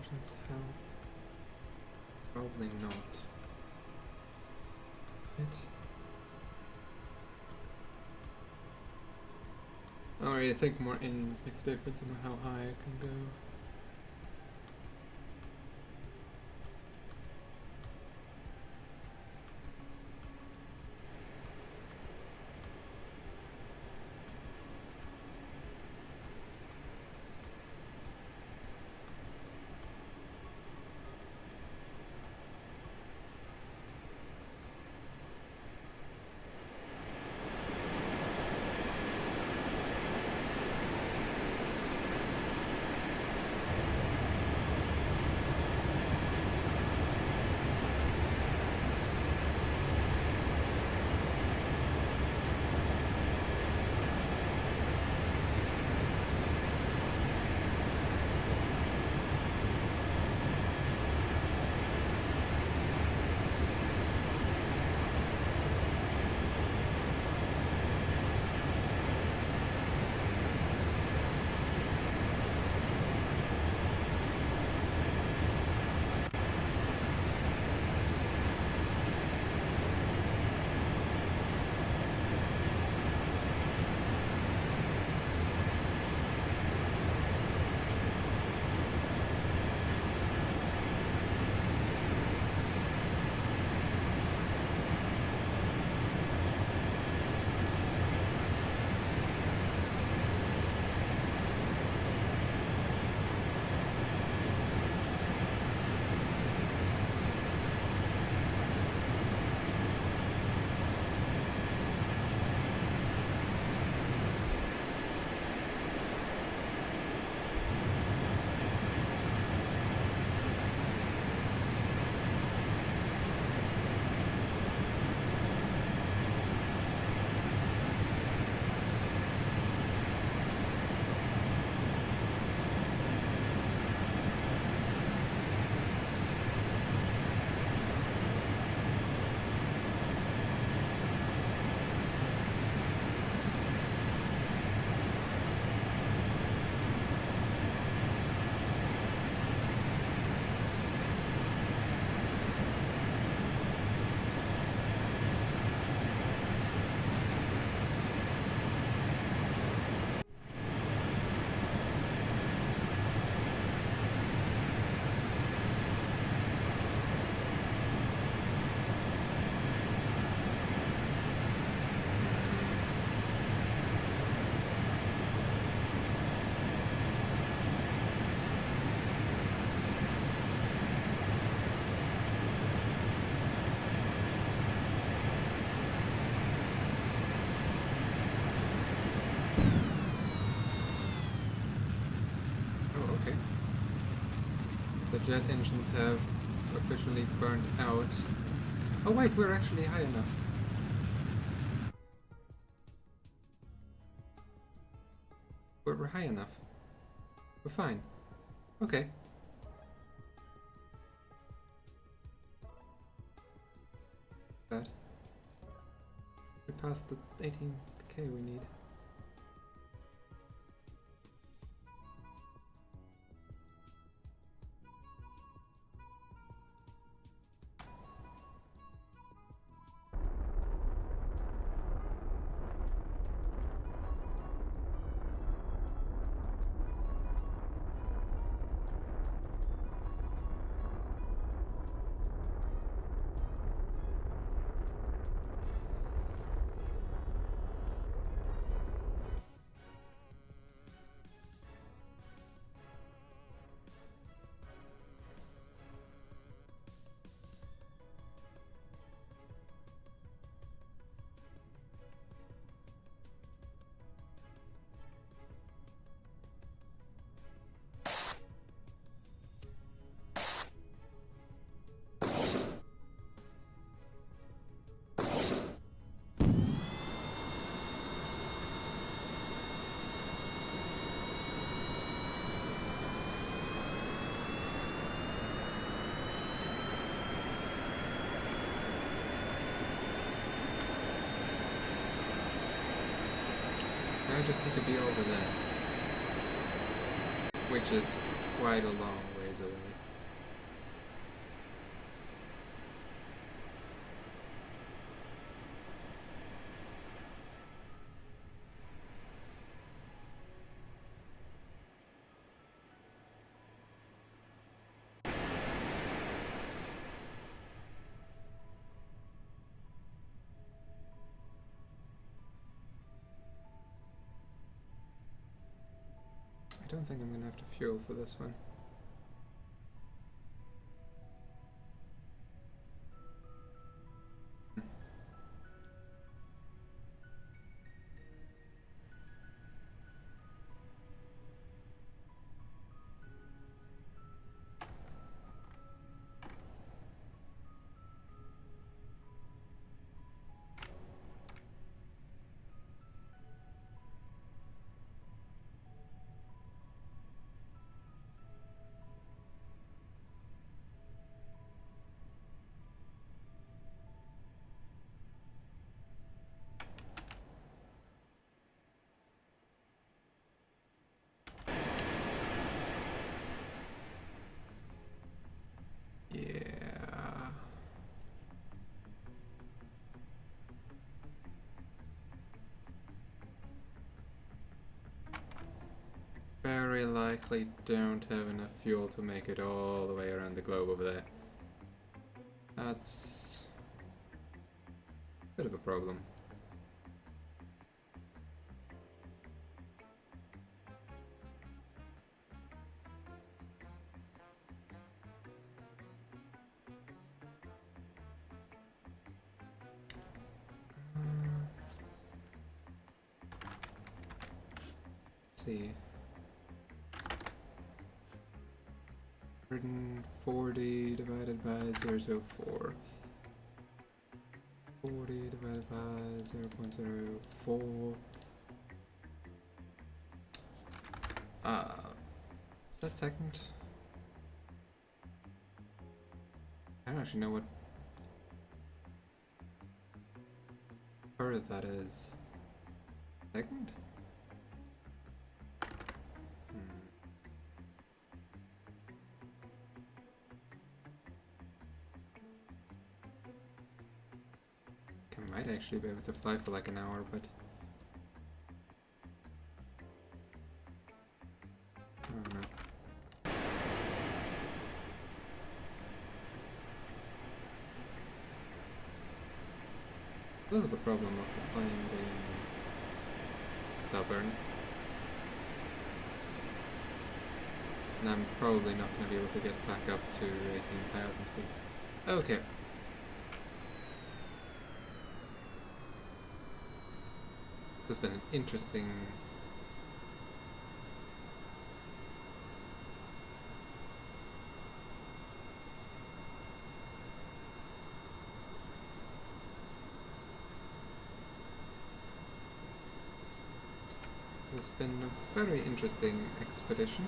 S1: engines help? Probably not. I already think more engines makes a difference in how high I can go. The jet engines have officially burned out. Oh wait, we're actually high enough. We're high enough. We're fine. Okay. That. We passed the 18k we need. I just need to be over there, which is quite a long ways away. I don't think I'm gonna have to fuel for this one. Yeah. Very likely don't have enough fuel to make it all the way around the globe over there. That's a bit of a problem. Let's see. 140 divided by 0.04. 40 divided by 0.04. Is that second? I don't actually know what Earth that is. Second? I might actually be able to fly for like an hour, but I don't know. This is the problem of the plane being stubborn. And I'm probably not going to be able to get back up to 18,000 feet. Okay. This has been an interesting very interesting expedition.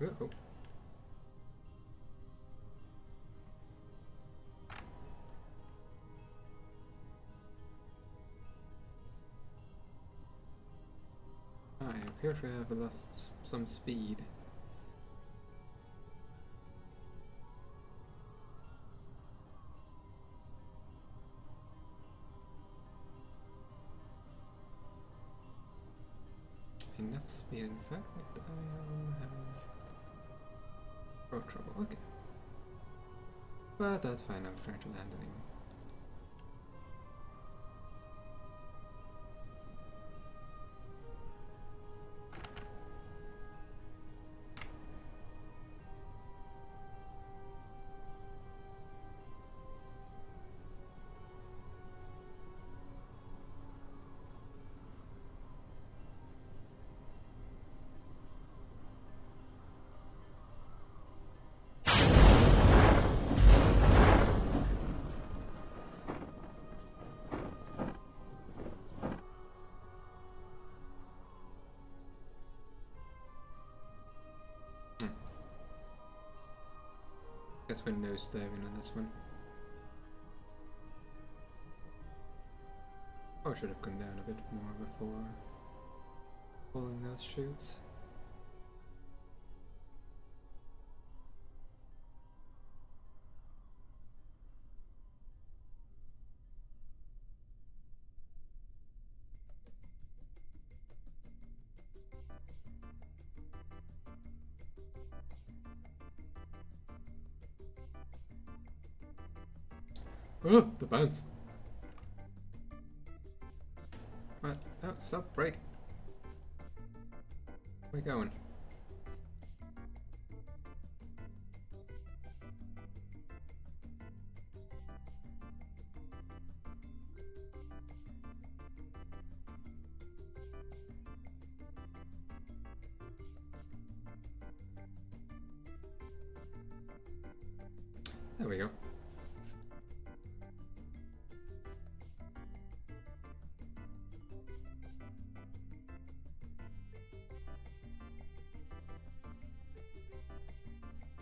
S1: Uh-oh. I appear to have lost some speed. Enough speed, in fact, that I am having road trouble. Okay. But that's fine, I'm trying to land anyway. guess we're nosediving on this one. Oh, I should have gone down a bit more before pulling those chutes. Oh, the bounce. What? No, stop, break. Where are we going? There we go.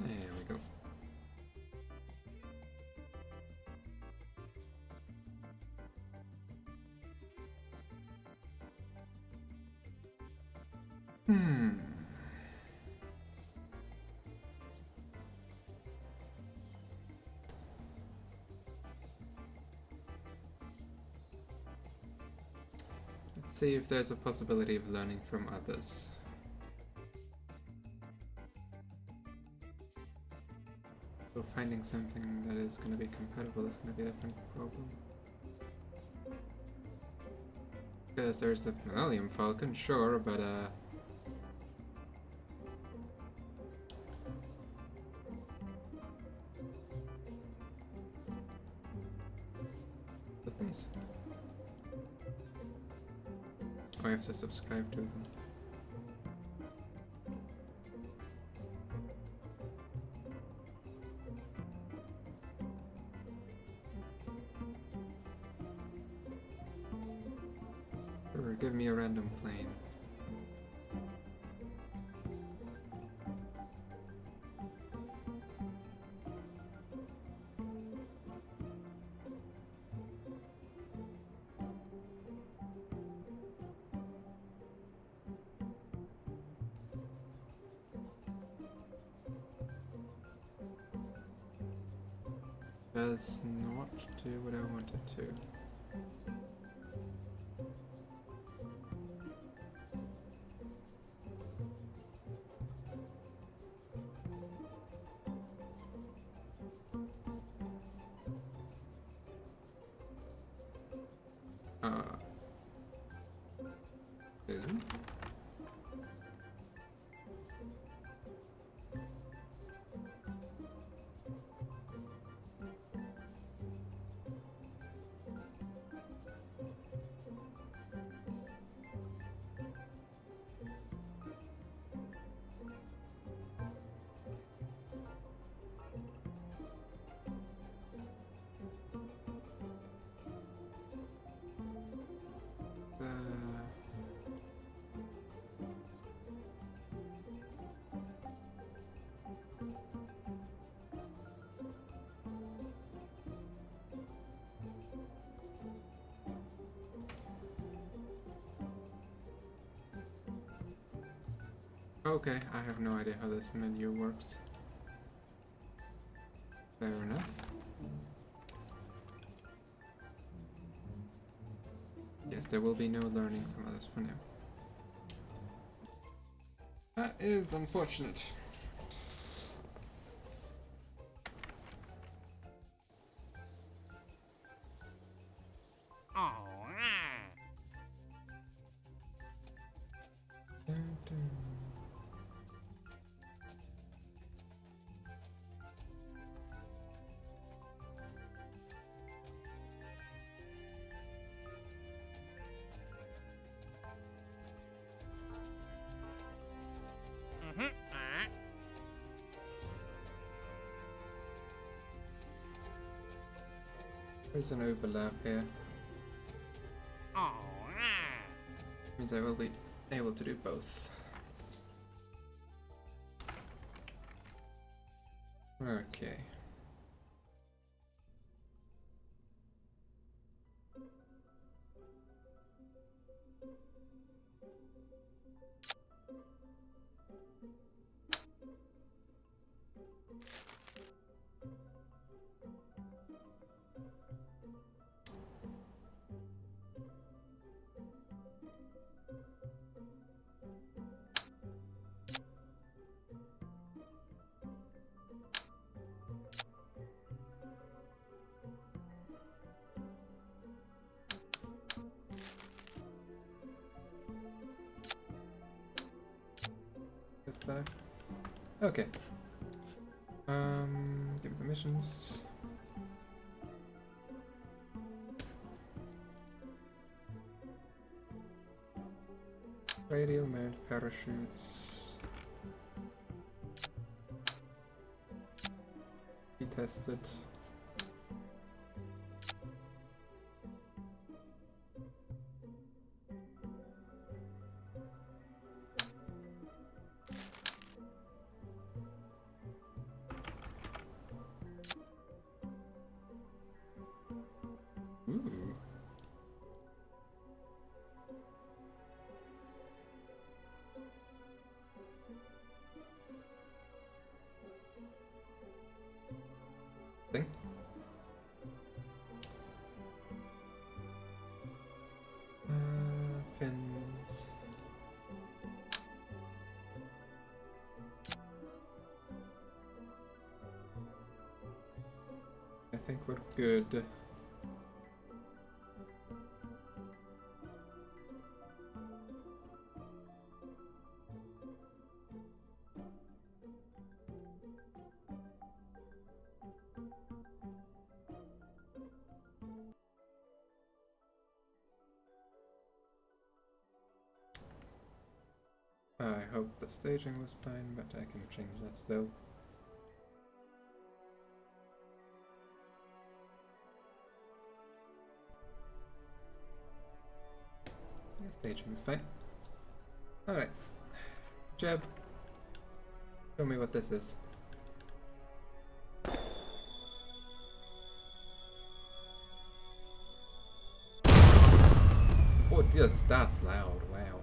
S1: There we go. Let's see if there's a possibility of learning from others. So finding something that is going to be compatible is going to be a different problem. Because there's the Millennium Falcon, sure, but these. Oh, I have to subscribe to them. Or give me a random plane. Does not do what I wanted to. Excuse me. Okay, I have no idea how this menu works. Fair enough. Yes, there will be no learning from others for now. That is unfortunate. There's an overlap here. Means I will be able to do both. Okay. That's better. Okay. Give me the missions. Radial mount parachutes. Be tested. Ooh. Thing. Fins. I think we're good. I hope the staging was fine, but I can change that still. Yeah, staging is fine. Alright. Jeb, show me what this is. Oh, that's loud, wow.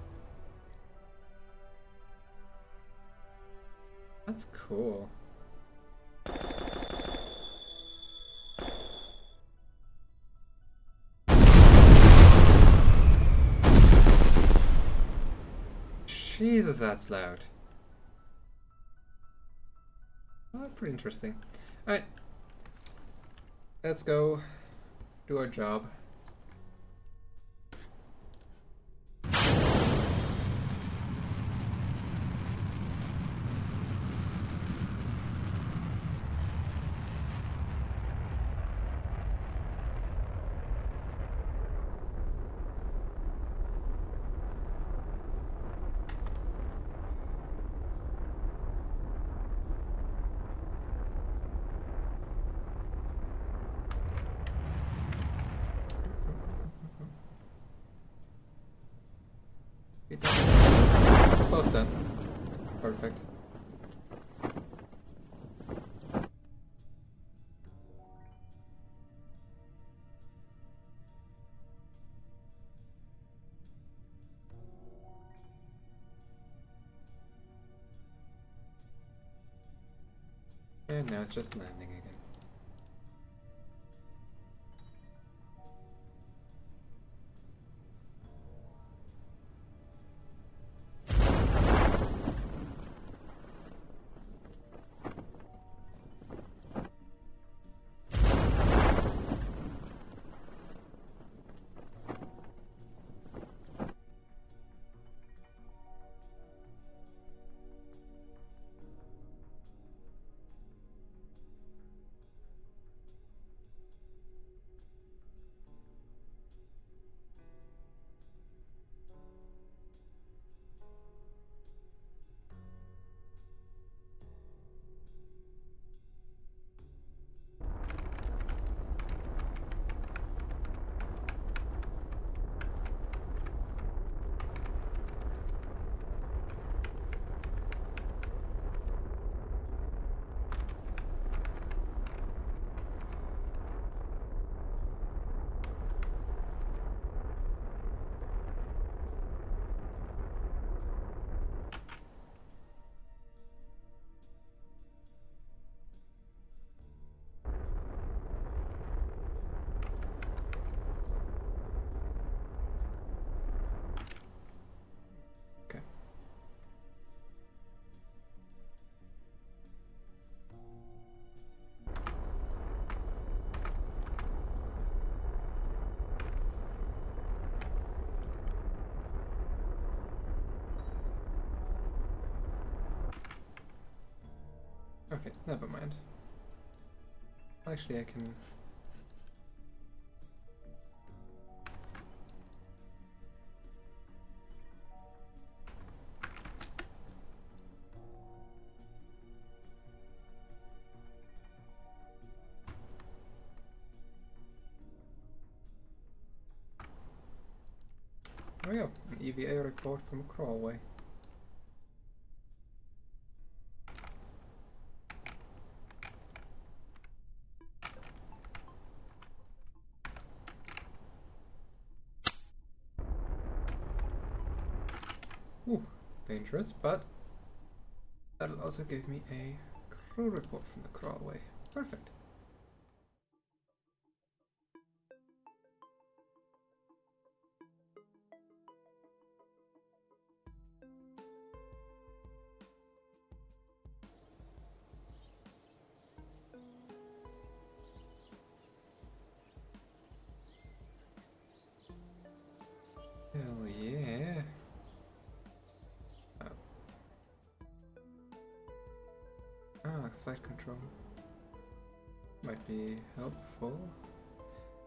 S1: That's cool. Jesus, that's loud. Oh, pretty interesting. Alright. Let's go do our job. Both done. Perfect. And now it's just landing again. Okay, never mind. Actually, I can... Oh yeah, an EVA report from Crawlway. Ooh, dangerous, but that'll also give me a crew report from the Crawlway. Perfect. Hell yeah. Oh. Ah, flight control. Might be helpful.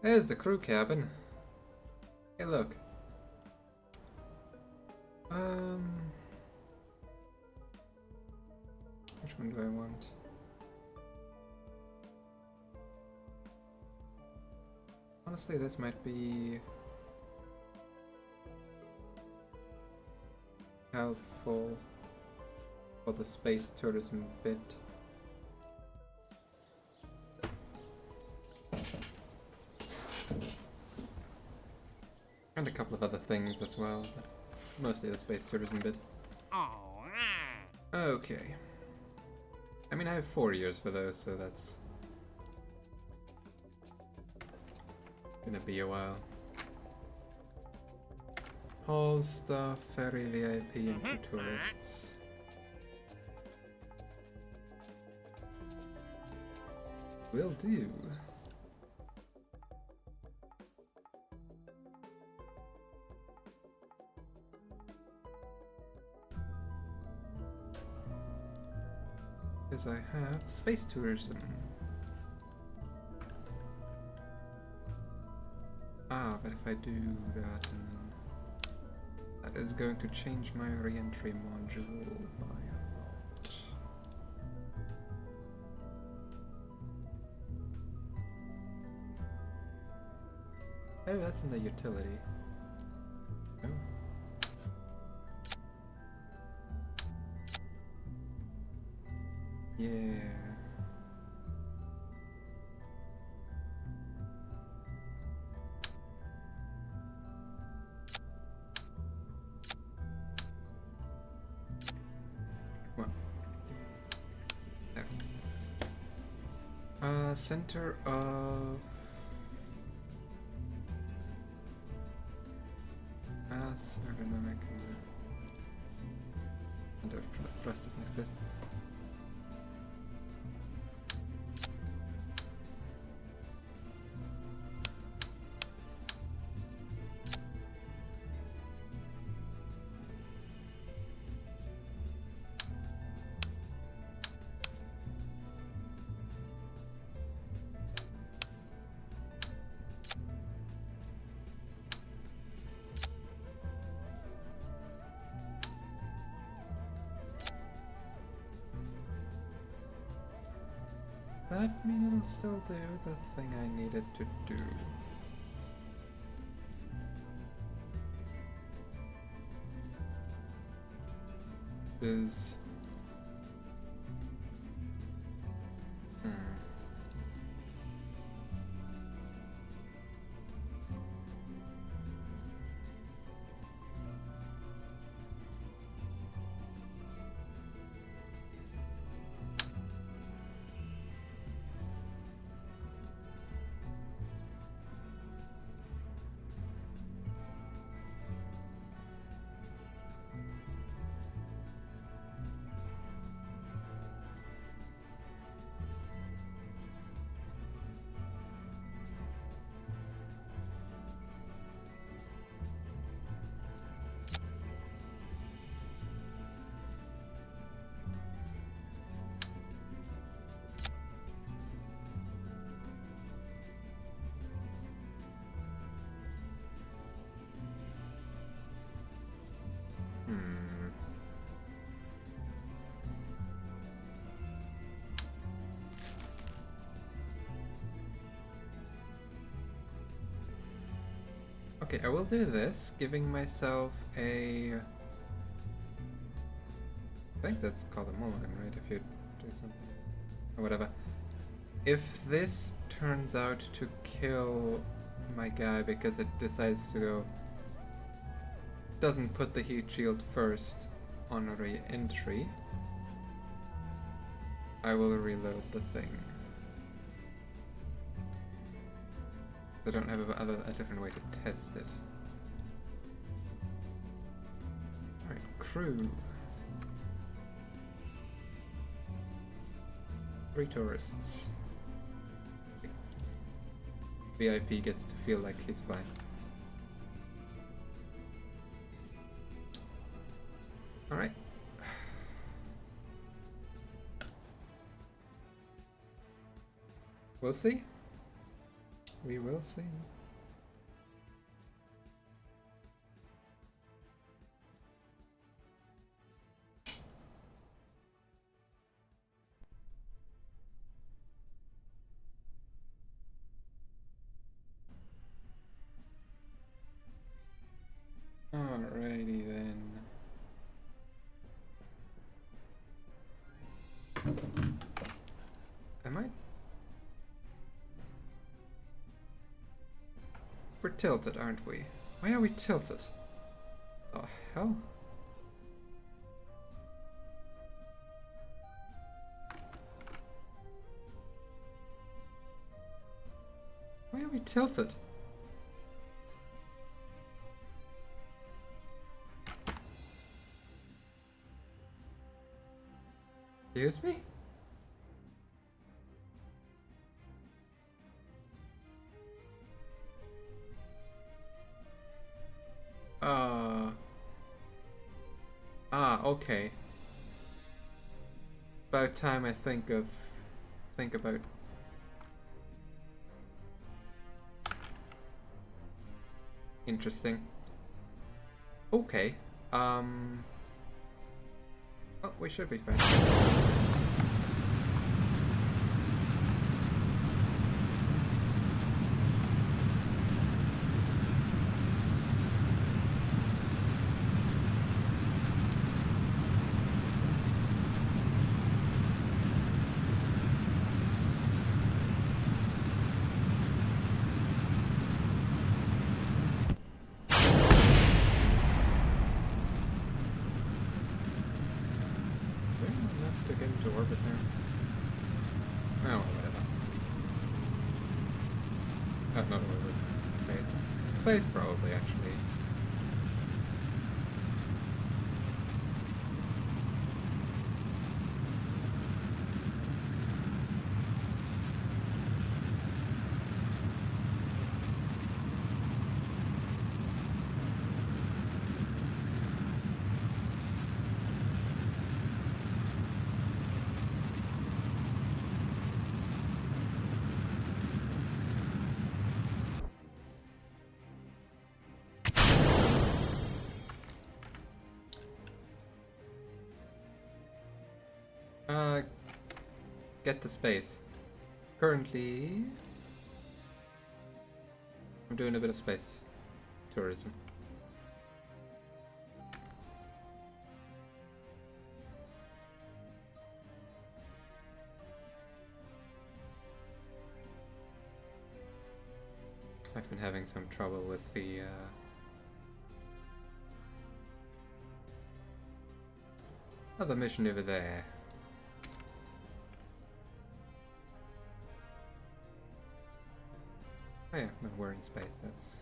S1: There's the crew cabin. Hey, look. Which one do I want? Honestly, this might be helpful for the space tourism bit. And a couple of other things as well, but mostly the space tourism bit. Okay. I mean, I have 4 years for those, so that's gonna be a while. Hall staff, ferry VIP, and 2 tourists. Will do. Because I have space tourism. Ah, but if I do that, that is going to change my re-entry module by a lot. Oh, that's in the utility. Oh. Yeah. What? There. Center of mass aerodynamic. Center of thrust doesn't exist. That means I'll still do the thing I needed to do. Is... Okay, I will do this, giving myself a... I think that's called a mulligan, right? If you do something... or whatever. If this turns out to kill my guy because it decides to go... doesn't put the heat shield first on a re-entry, I will reload the thing. I don't have a different way to test it. Alright, crew. 3 tourists. VIP gets to feel like he's fine. Alright. We'll see. We will see. Alrighty then. Am I? We're tilted, aren't we? Why are we tilted? Oh, hell? Why are we tilted? Excuse me? Okay. About time I think about... Interesting. Okay. Oh, we should be fine. To get into orbit now. Oh, well, whatever. Not orbit. Space. Space, probably, actually. Get to space. Currently, I'm doing a bit of space tourism. I've been having some trouble with the other mission over there. Oh yeah, no, we're in space, that's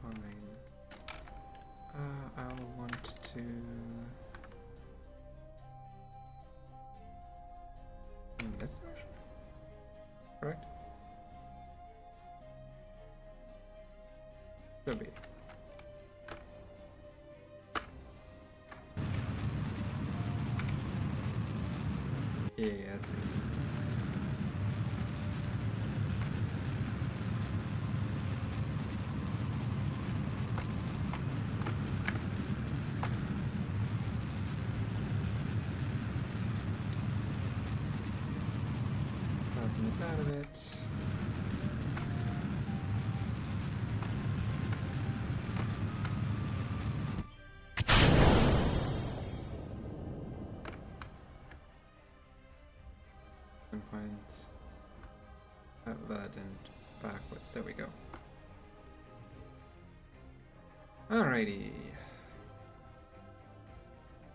S1: fine. I'll want to... in this direction? Correct? Could be. Yeah, that's good. Out of it. find that and backward. There we go. Alrighty.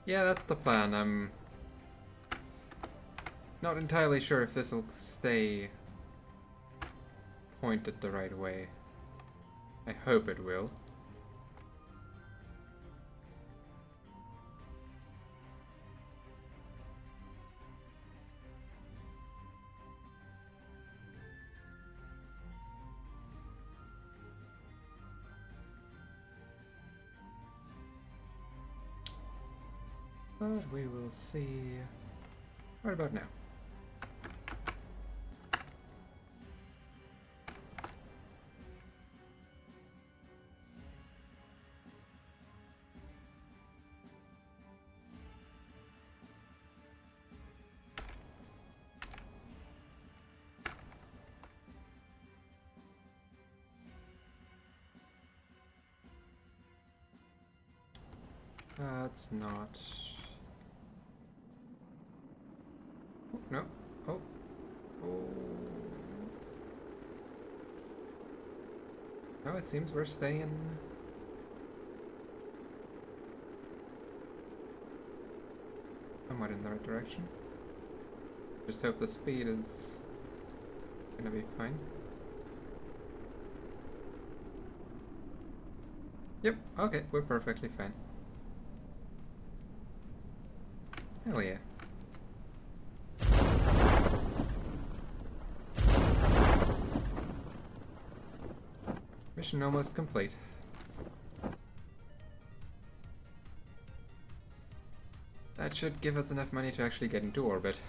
S1: Yeah, that's the plan. I'm not entirely sure if this will stay pointed the right way. I hope it will. But we will see right about now. That's not... Oh, no. Oh. Oh. No, it seems we're staying... somewhat in the right direction. Just hope the speed is gonna be fine. Yep, okay, we're perfectly fine. Hell yeah. Mission almost complete. That should give us enough money to actually get into orbit.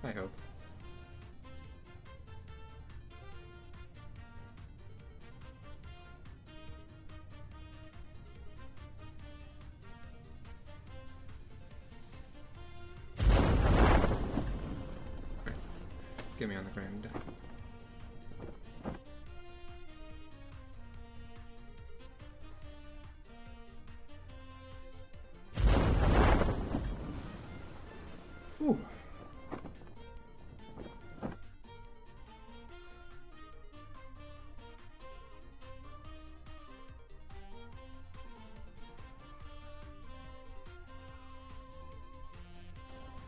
S1: I hope. Right. Get me on the ground. Ooh.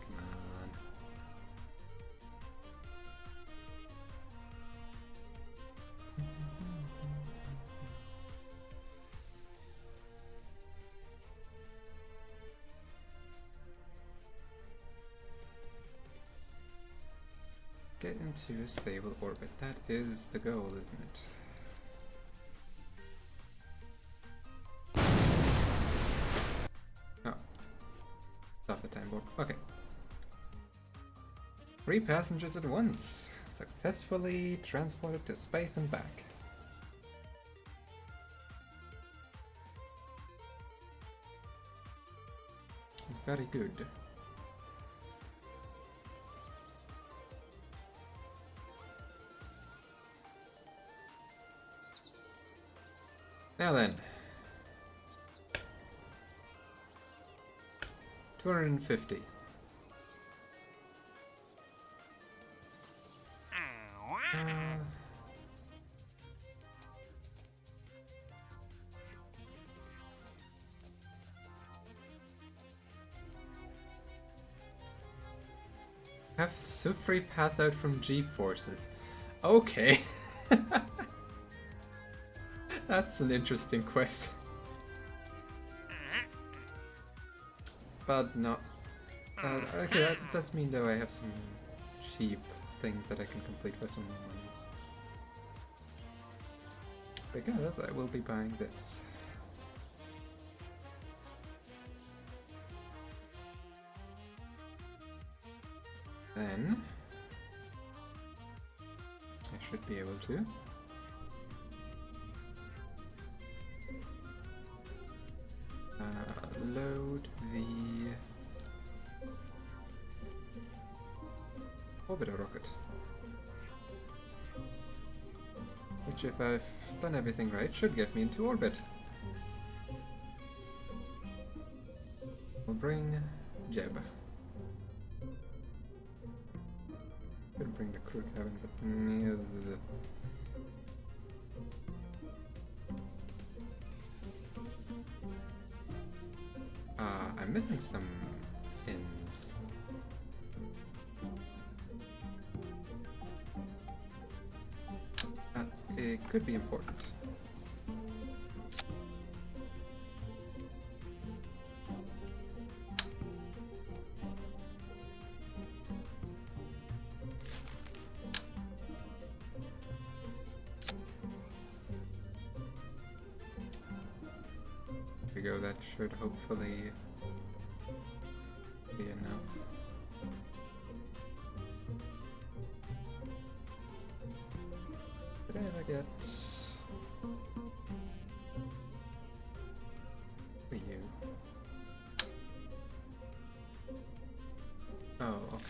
S1: Come on. Get into a stable orbit. That is the goal, isn't it? Oh. Stop the time warp. Okay. 3 passengers at once. Successfully transported to space and back. Very good. Now then. 250. Have Sufri pass out from G-forces. Okay. That's an interesting quest. But no. Okay, that does mean though I have some cheap things that I can complete for some more money. Because I will be buying this. Then I should be able to load the orbiter rocket, which, if I've done everything right, should get me into orbit. We'll bring Jeb. Could bring the crew cabin, but I'm missing some fins. It could be important. There we go, that should hopefully be enough. Did I ever get for you? Oh, okay.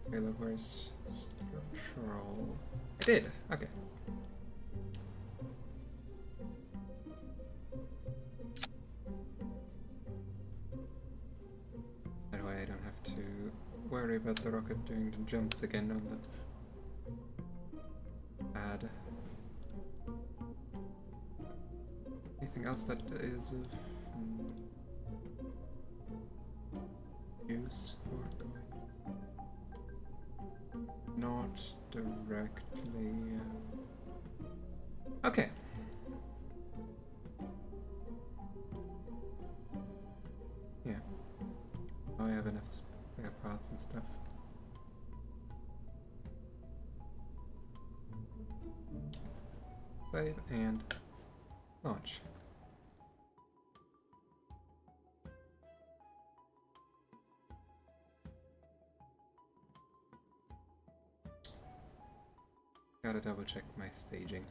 S1: Okay, look, where's structural? I did. Okay. That way I don't have to worry about the rocket doing the jumps again on the pad. Anything else that is of use for going? Not directly. Okay. Yeah. Oh, I have enough spare parts and stuff. Save and launch. Gotta double check my staging.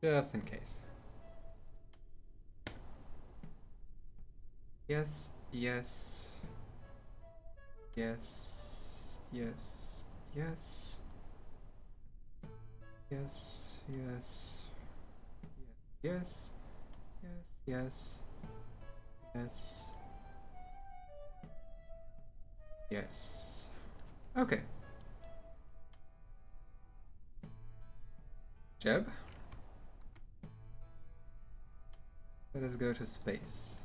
S1: Just in case. Yes, yes. Yes, yes, yes. Yes, yes. Yes, yes, yes. Yes. Yes. Okay. Jeb? Let us go to space.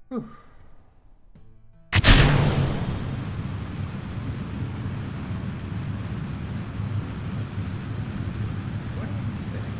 S1: Whew. Why am I spinning?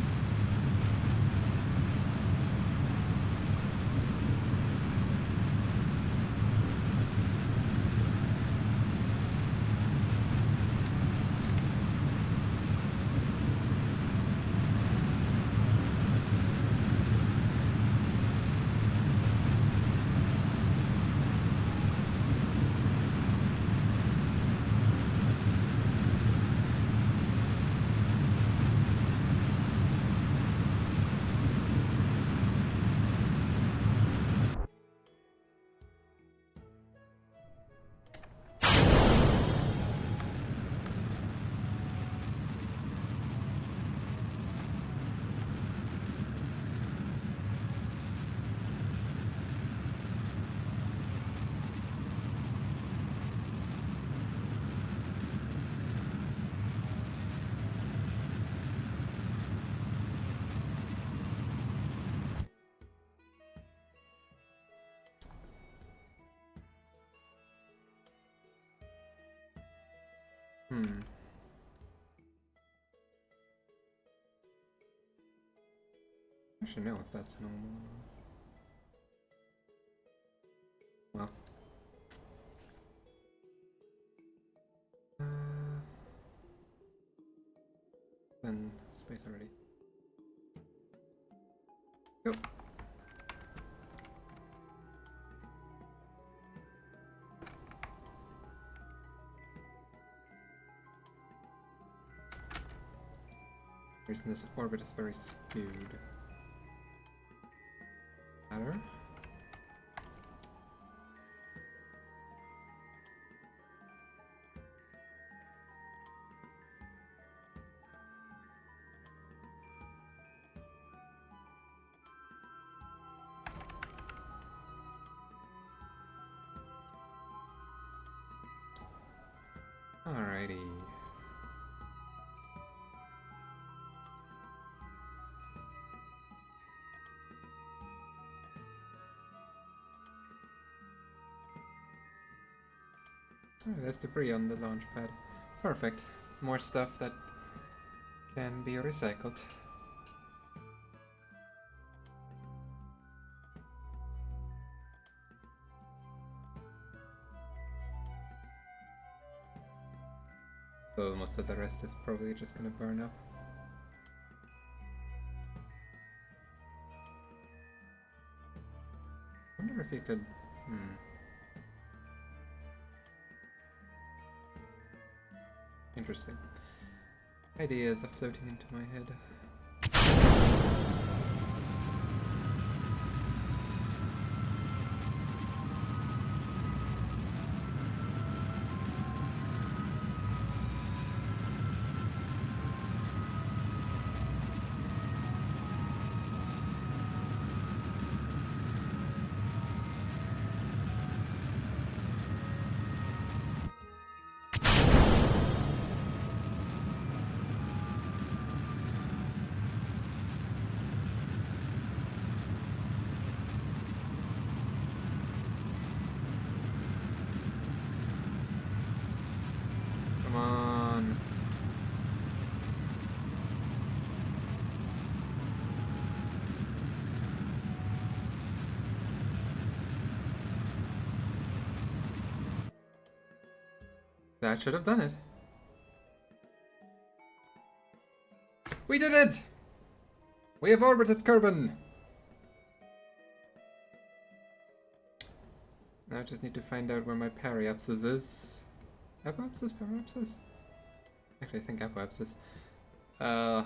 S1: I should know if that's normal. Well. Then space already. Go. The reason this orbit is very skewed. Matter. Alrighty. Oh, there's debris on the launch pad. Perfect. More stuff that can be recycled. Though most of the rest is probably just gonna burn up. I wonder if you could... Interesting. Ideas are floating into my head. Come on. That should have done it. We did it! We have orbited Kerbin! Now I just need to find out where my periapsis is. Apoapsis? Periapsis? Actually, I think apoapsis. So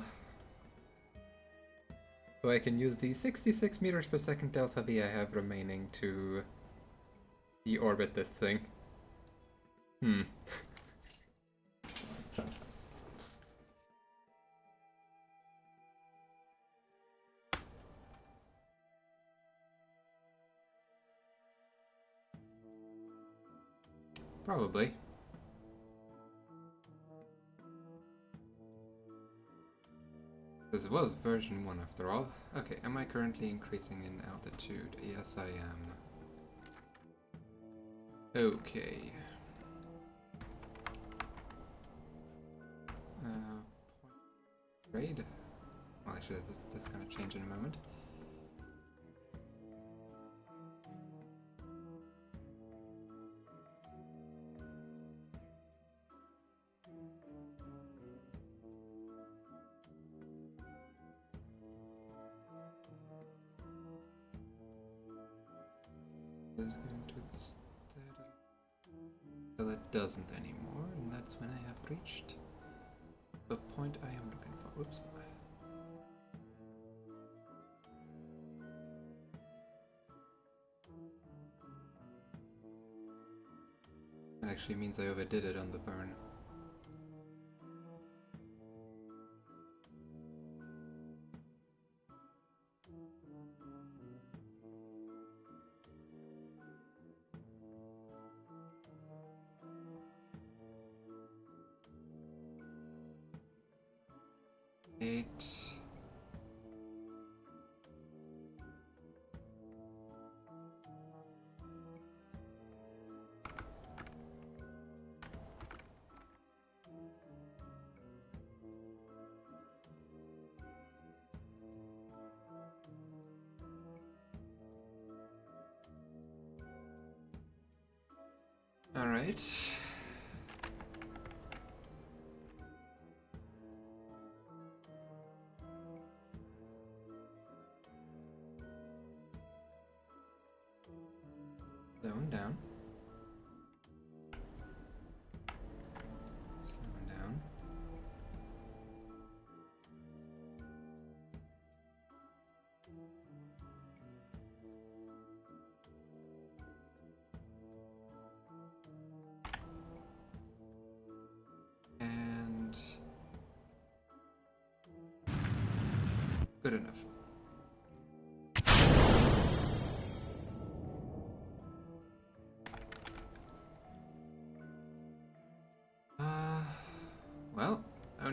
S1: I can use the 66 meters per second delta V I have remaining to deorbit this thing. Probably. This was version 1 after all. Okay, am I currently increasing in altitude? Yes, I am. Okay. Raid? Well, actually, this is gonna change in a moment. Is going to steadily till it doesn't anymore, and that's when I have reached the point I am looking for. Whoops. That actually means I overdid it on the burn. All right. Slowing down. Slowing down. And good enough.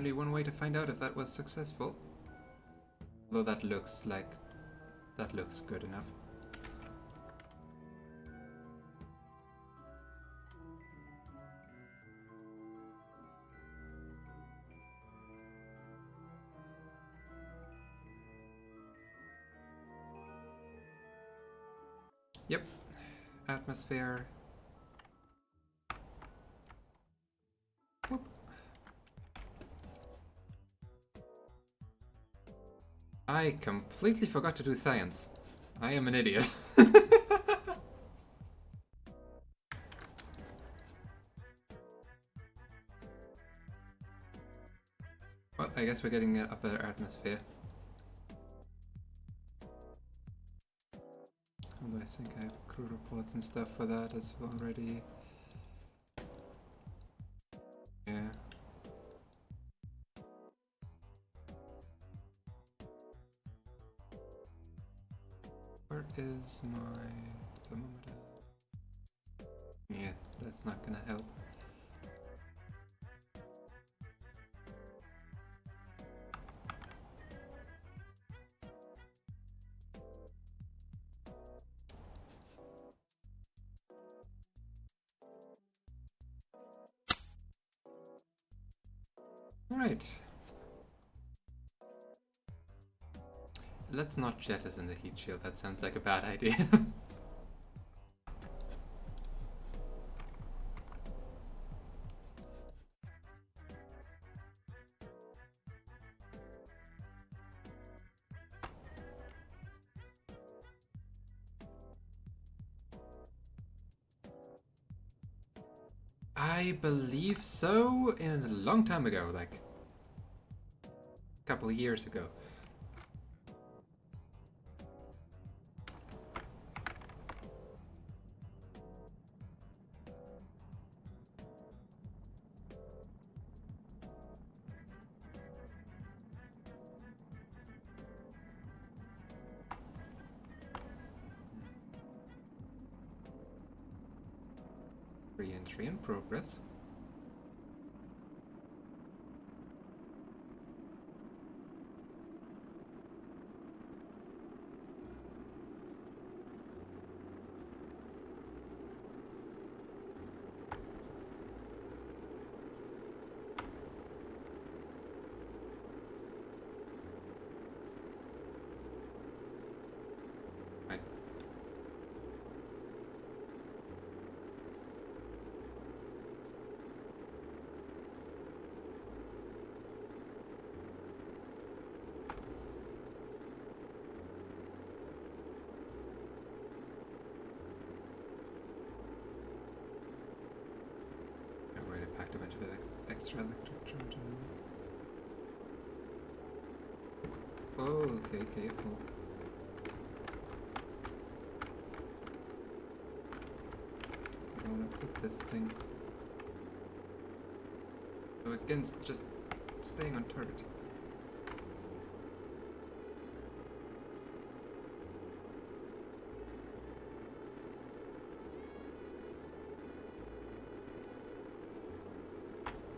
S1: only one way to find out if that was successful. Although that looks good enough. Yep. Atmosphere. Whoop. I completely forgot to do science. I am an idiot. Well, I guess we're getting a better atmosphere. Although I think I have crew reports and stuff for that as already. Yeah. Where is my thermometer? Yeah, that's not gonna help. Alright. Let's not jettison the heat shield, that sounds like a bad idea. I believe so, in a long time ago, like a couple of years ago. Re-entry in progress. Right. I've already packed a bunch of extra electric charge in. Oh, okay, careful. I want to put this thing. So against just staying on target.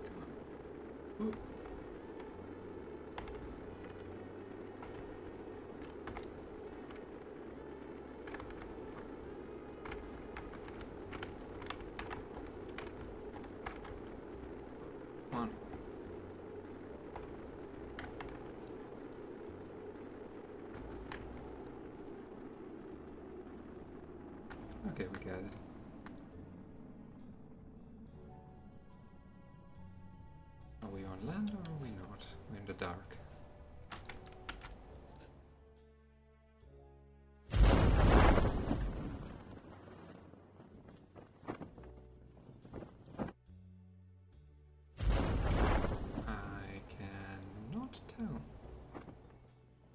S1: Come on. Ooh. Come on. Okay, we got it. Are we on land or are we not? We're in the dark. I cannot tell.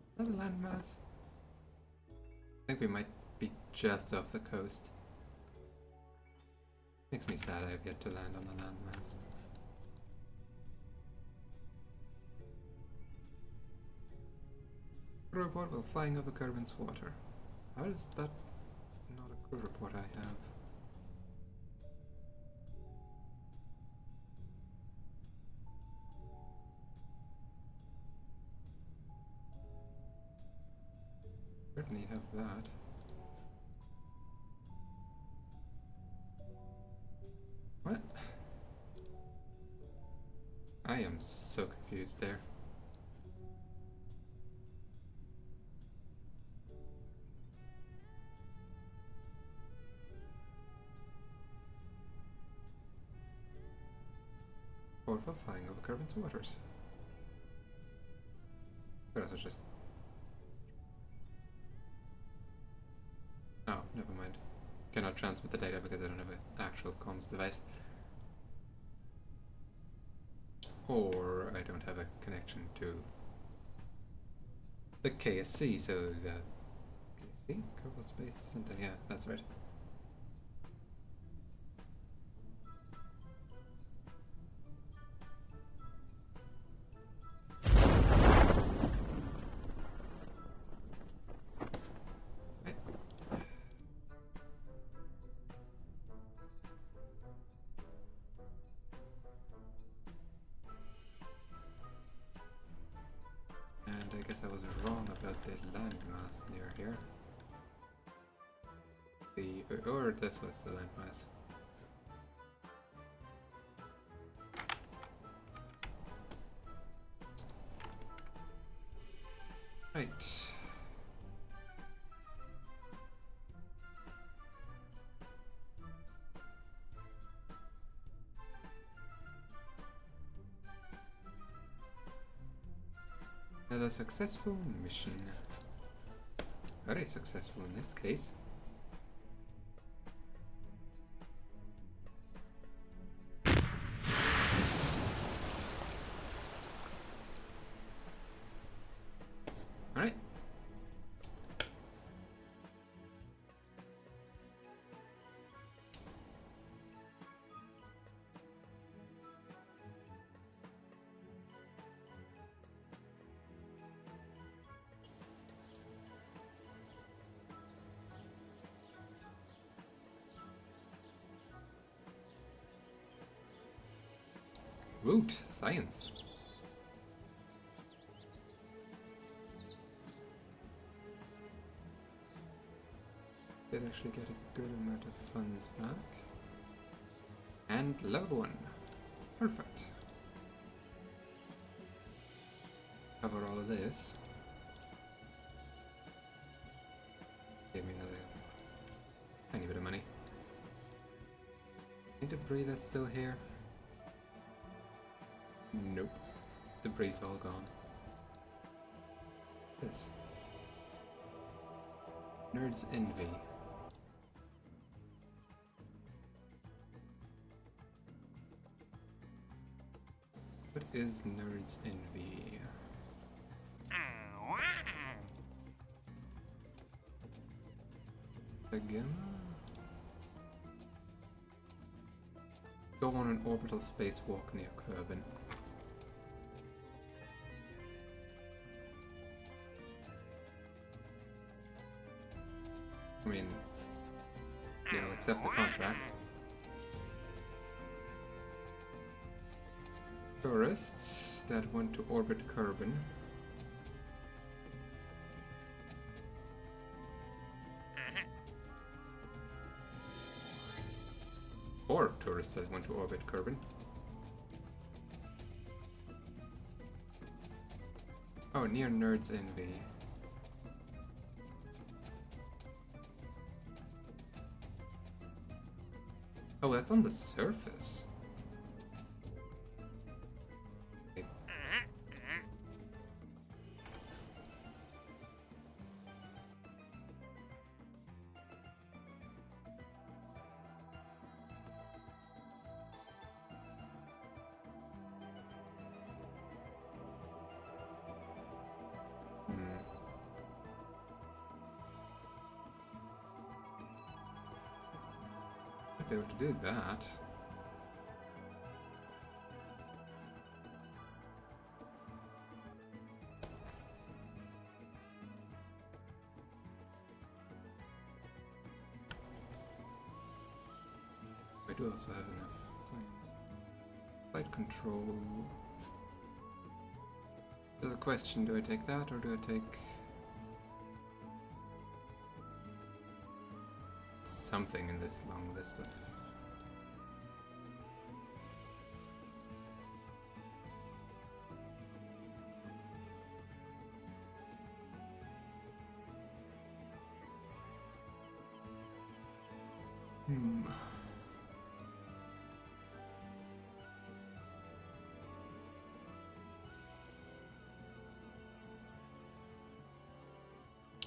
S1: Is that a landmass? I think we might be just off the coast. Makes me sad I have yet to land on a landmass. Crew report while flying over Kerbin's water. How is that not a crew report I have? certainly have that. What? I am so confused there. Or for flying over current waters. But also just... Oh, never mind. Cannot transmit the data because I don't have an actual comms device. Or I don't have a connection to the KSC, so the KSC? Kerbal Space Center, yeah, that's right. And I guess I was wrong about the landmass near here. Or this was the landmass. Right. Another successful mission. Very successful in this case. Alright. Woot, science. Did actually get a good amount of funds back. And level 1. Perfect. Cover all of this. Give me another tiny bit of money. Any debris that's still here? Nope. Debris all gone. This. Nerd's Envy. What is Nerd's Envy? Again? Go on an orbital spacewalk near Kerbin. I mean, yeah, I'll accept the contract. Tourists that want to orbit Kerbin. Or tourists that want to orbit Kerbin. Oh, near Nerd's Envy. Oh, that's on the surface. Okay. Be able to do that. I do also have enough science. Flight control. There's a question, do I take that or do I take something in this long list of...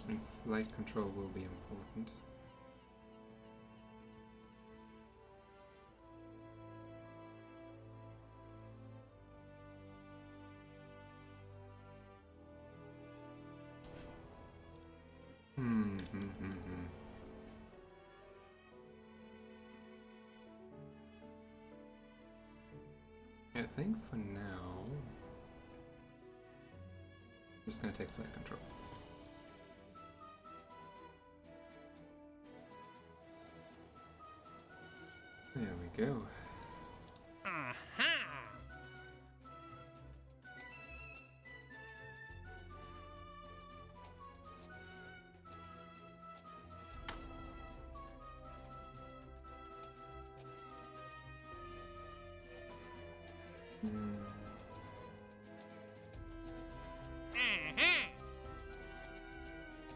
S1: And flight control will be important. I think for now, I'm just gonna take flight control. There we go.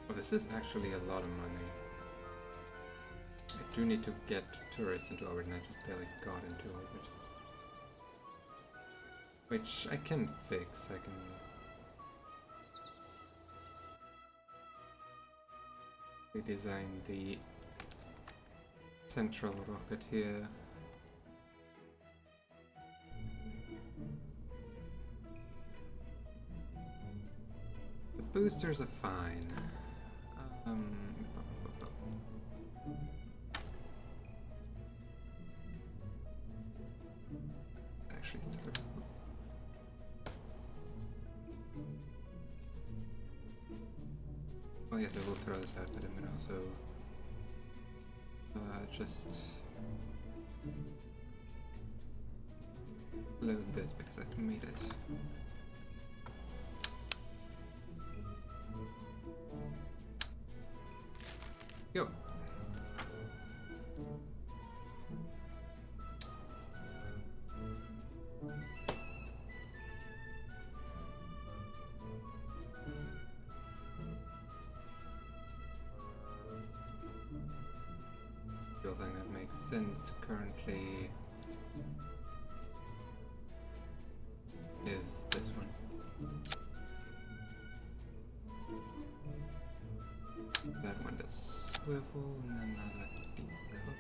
S1: Well, this is actually a lot of money. I do need to get tourists into orbit, and I just barely got into orbit. Which I can fix, I can... redesign the central rocket here. The boosters are fine. Actually, well, yes, I will throw this out, but I'm gonna also just load this because I've made it. Go. Building that makes sense currently is this one. That one does swivel, and another decouple.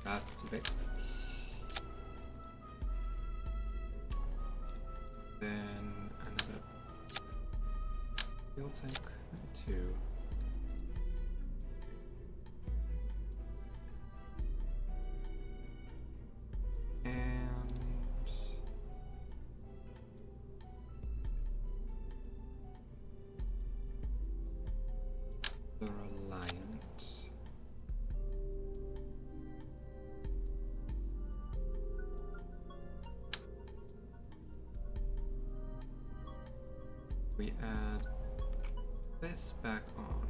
S1: That's too big. Then another fuel tank, 2. They're aligned. We add this back on.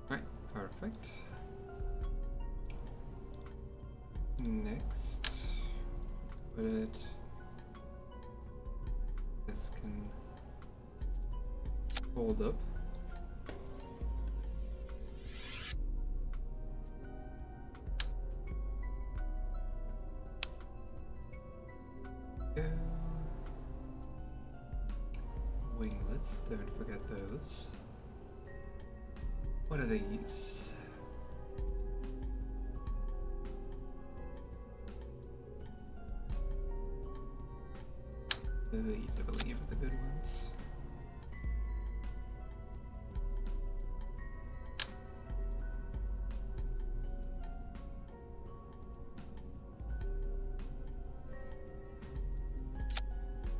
S1: Right, perfect. Next, put it, this can hold up. Go. Winglets, don't forget those. What are these? These, I believe, are the good ones.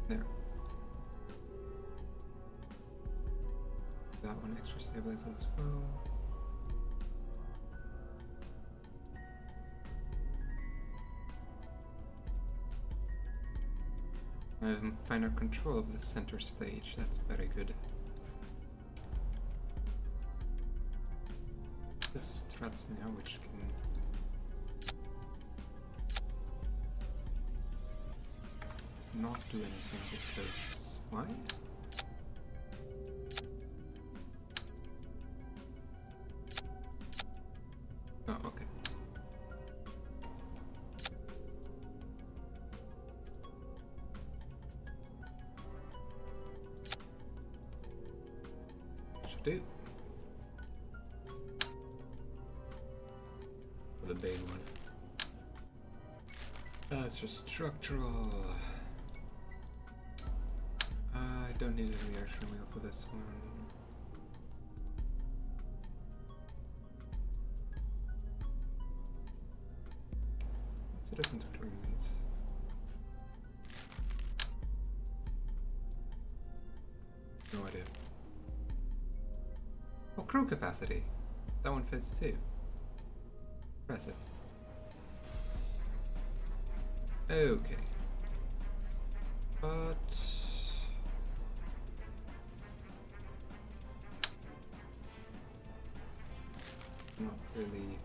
S1: There. That one extra stabilizes as well. I have finer control of the center stage. That's very good. There's struts now, which can not do anything because why? Oh, okay. Should do. For the big one. That's just structural. I don't need a reaction wheel for this one. What's the difference between these? No idea. Oh, crew capacity. That one fits too. Impressive. Okay. But not really.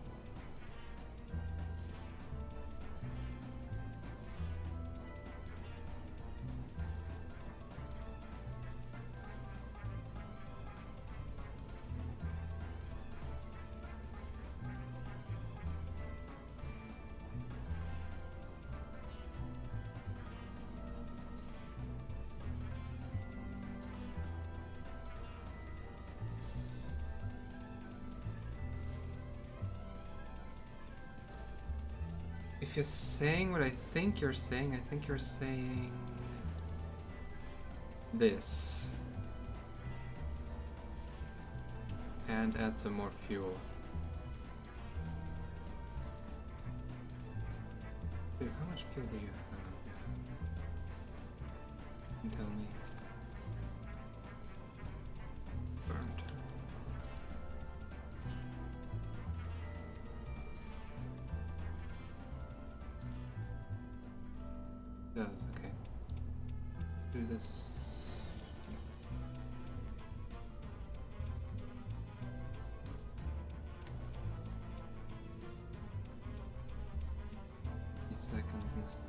S1: If you're saying what I think you're saying, I think you're saying this. And add some more fuel. Dude, how much fuel do you have? You can tell me. Burned. Does, okay. Do this. Seconds and stuff.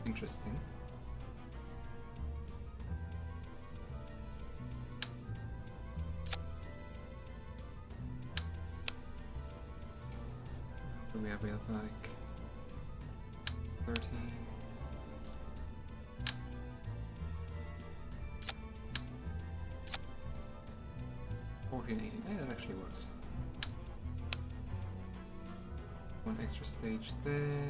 S1: Interesting. What do we have? We have like 13. 1480. Hey, that actually works. One extra stage there.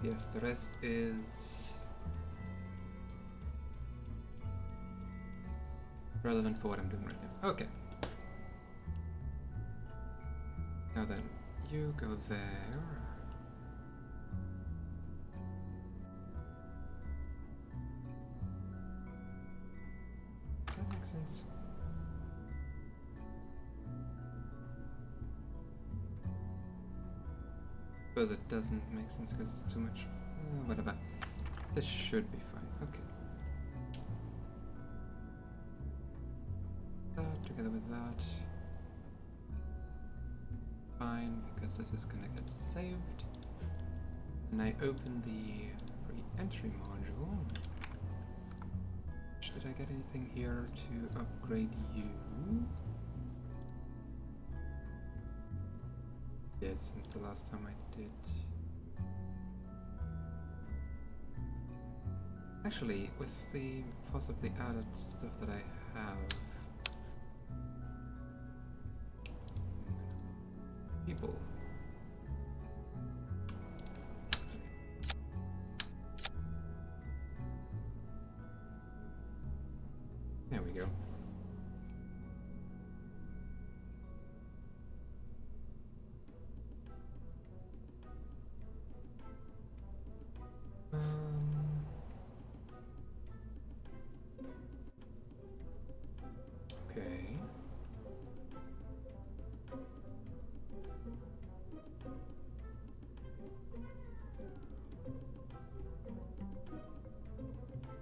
S1: Yes, the rest is relevant for what I'm doing right now. Okay. Now then, you go there. Does that make sense? Suppose it doesn't make sense because it's too much. Whatever. This should be fine. Okay. That together with that. Fine, because this is gonna get saved. And I open the re-entry module. Did I get anything here to upgrade you? Did since the last time I did. Actually, with the possibly added stuff that I have, people. There we go. Okay.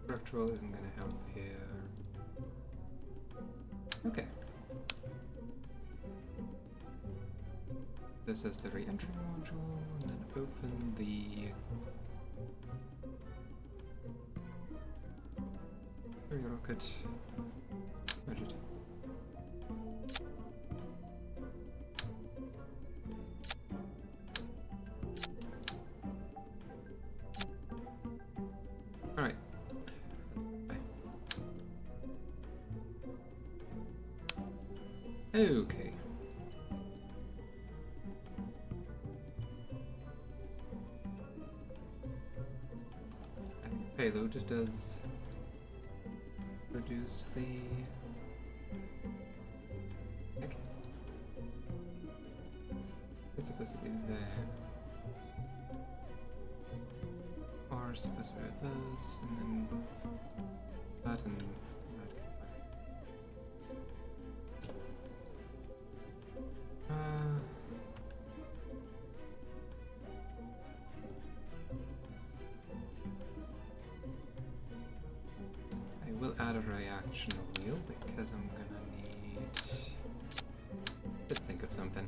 S1: Structural isn't going to help here. Okay. This is the re-entry module, and then open the rocket. Budget. Alright. Okay. And payload does reduce the... Okay. It's supposed to be there. Or supposed to be at those, and then that and that can fire. I will add a reaction wheel because I'm gonna need to think of something.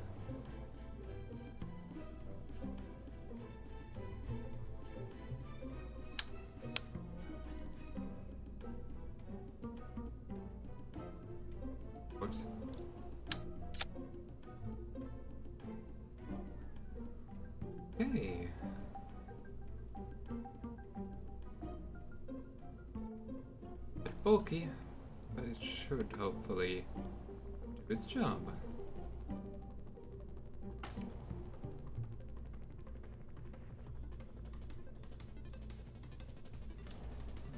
S1: Whoops. Okay. Bit bulky, but it should hopefully do its job.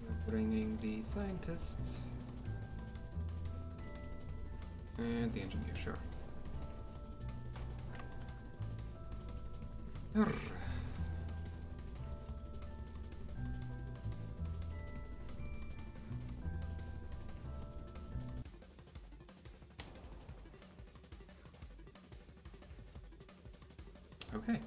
S1: We're bringing the scientists and the engineer, sure. Arr. Okay.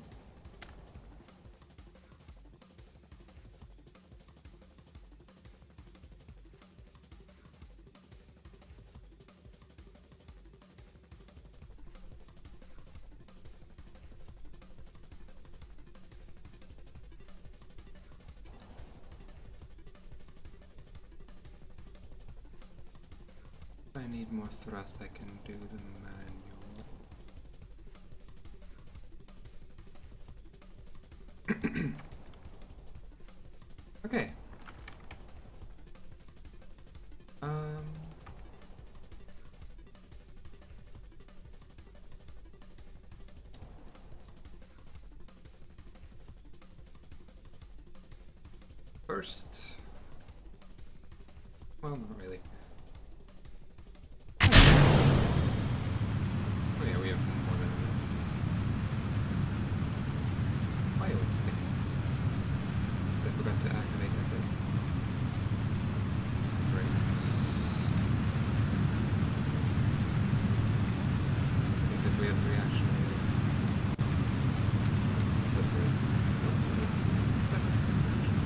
S1: If I need more thrust, I can do the manual. Okay. First, well, not really. Oh yeah, we have more than enough. Biospin. I forgot to activate assets. Great. Because we have reaction wheels. Is this the... Nope, that is the second reaction.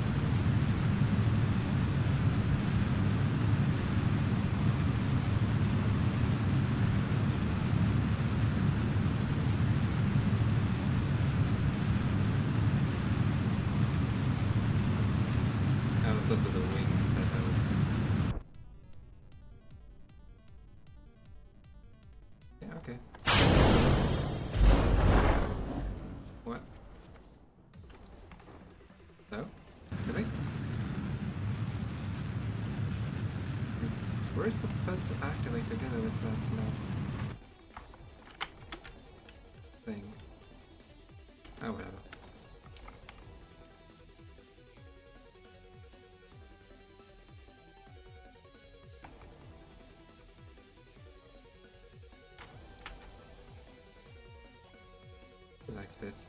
S1: Oh, it's also the wings that help. Yeah, okay. What? No? Really? We're supposed to activate together with that last thing. Oh, whatever. this.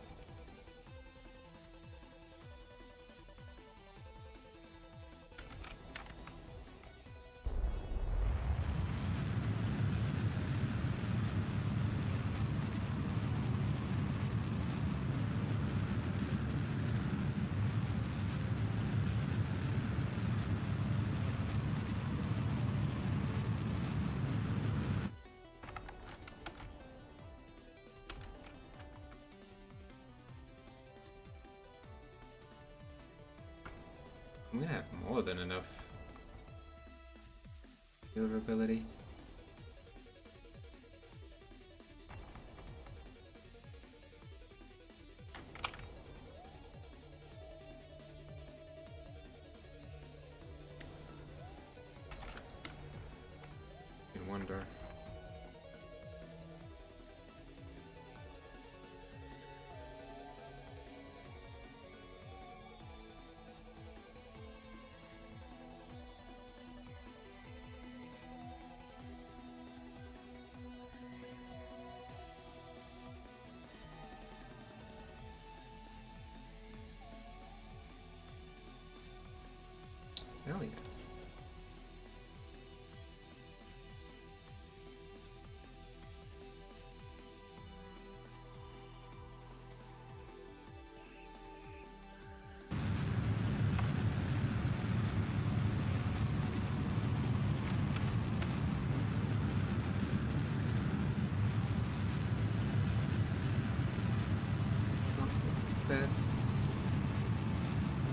S1: I'm gonna have more than enough durability. You wonder. Hell yeah. Not the best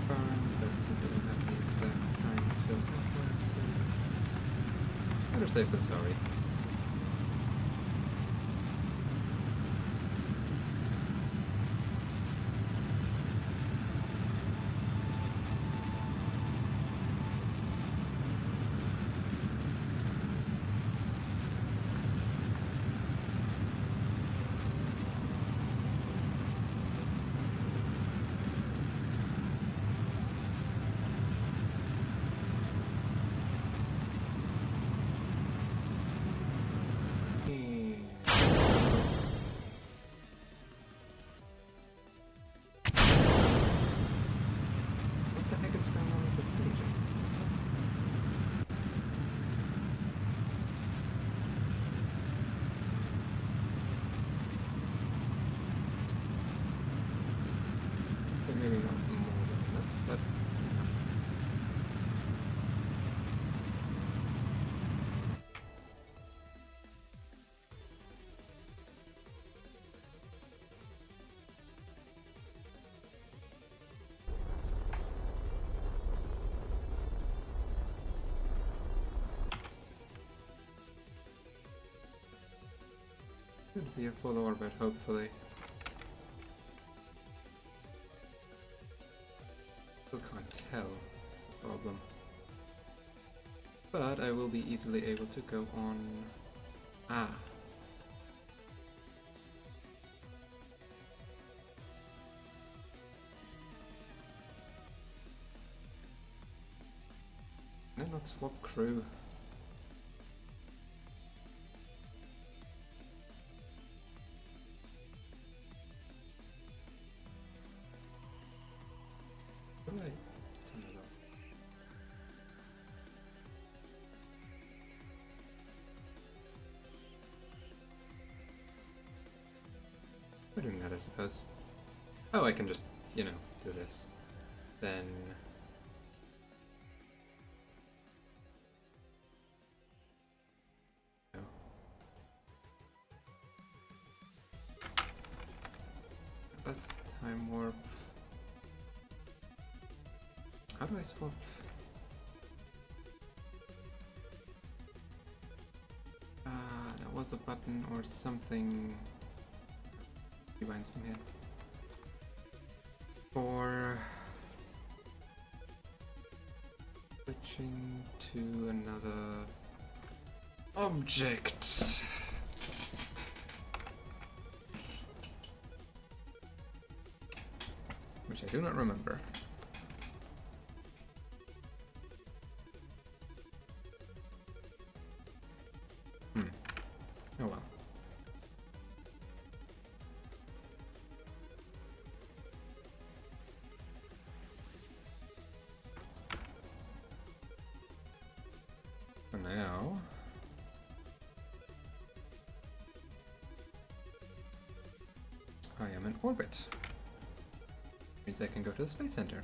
S1: burn, but since I don't have the exact time till that lapses, better safe than sorry. What the heck is going on with the staging? But maybe not more than enough, but enough. Should be a full orbit, hopefully. Still can't tell, that's the problem. But I will be easily able to go on... Ah. Can I not swap crew? What do I turn it off? We're doing that, I suppose. Oh, I can just, you know, do this. Then... No. That's time warp. How do I swap? There was a button or something. Rewinds from here. For switching to another object. Which I do not remember. Oh well. For now, I am in orbit. Means I can go to the Space Center.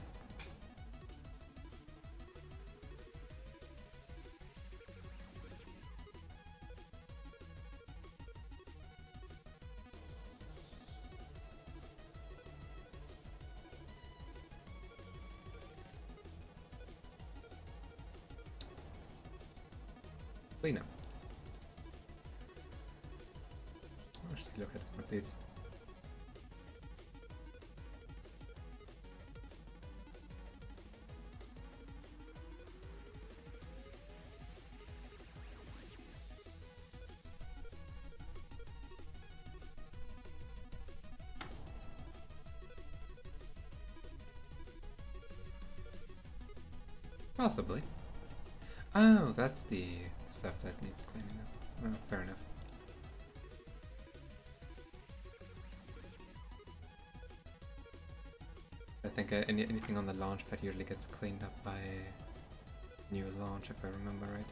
S1: Clean up. I'll actually look at one of these. Possibly. Oh, that's the stuff that needs cleaning up. Well, fair enough. I think anything on the launch pad usually gets cleaned up by new launch, if I remember right.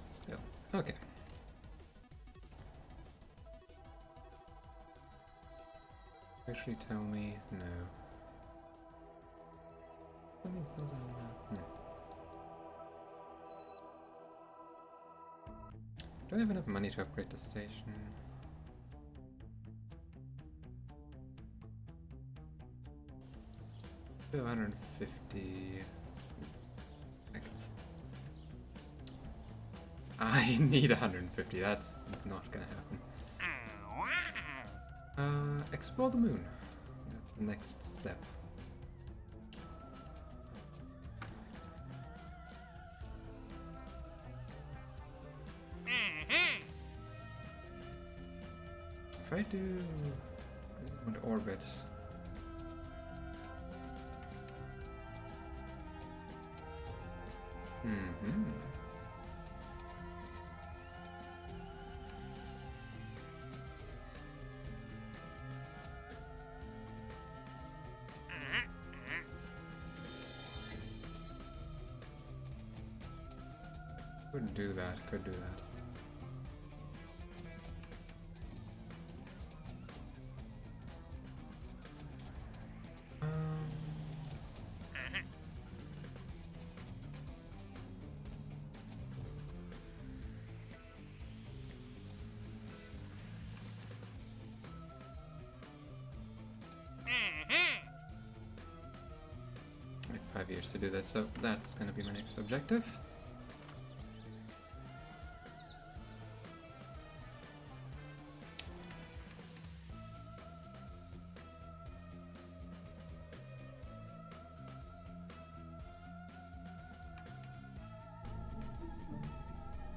S1: Still. Okay. Actually tell me no. Something tells me no. Do I have enough money to upgrade the station? Do 150. I need 150. That's not gonna happen. Explore the moon. That's the next step. If I do orbit. Could do that, could do that. I have 5 years to do this, so that's gonna be my next objective.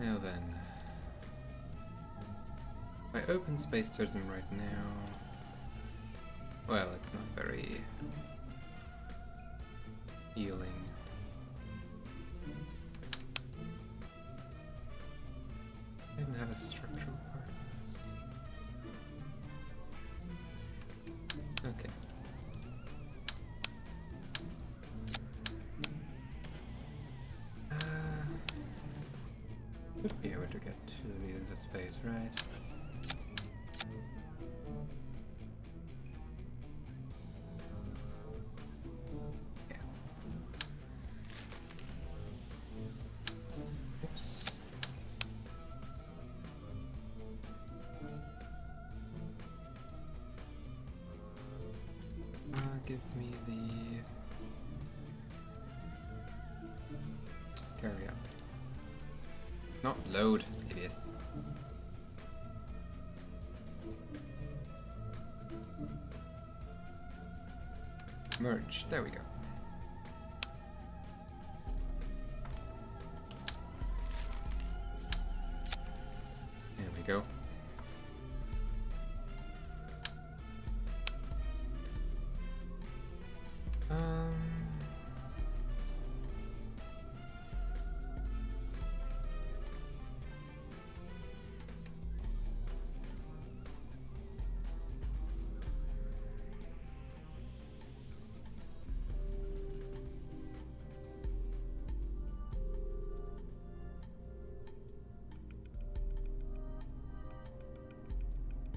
S1: Now then, if I open space tourism right now, well, it's not very healing. I even have a structural part of this. Okay. Should be able to get 2 of these into space, right? Yeah. Oops. Give me the carry up. Not load, idiot. Merge, there we go. There we go.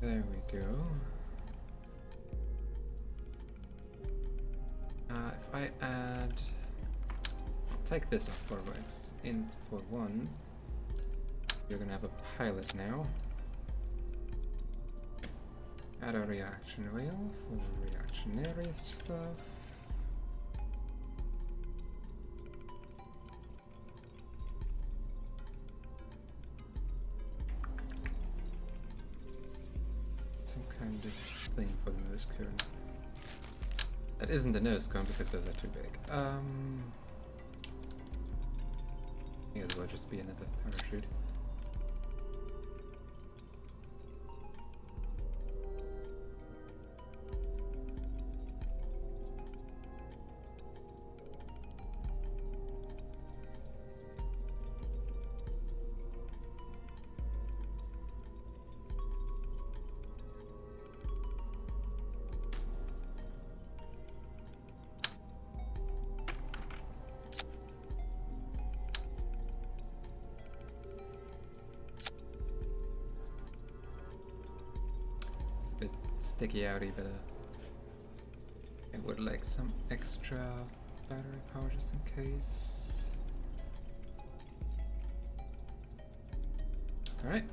S1: There we go. If I add... take this off for one. You're gonna have a pilot now. Add a reaction wheel for reactionary stuff. Some kind of thing for the nose cone. That isn't the nose cone because those are too big. May as well just be another parachute. Sticky outy, but I would like some extra battery power just in case. Alright.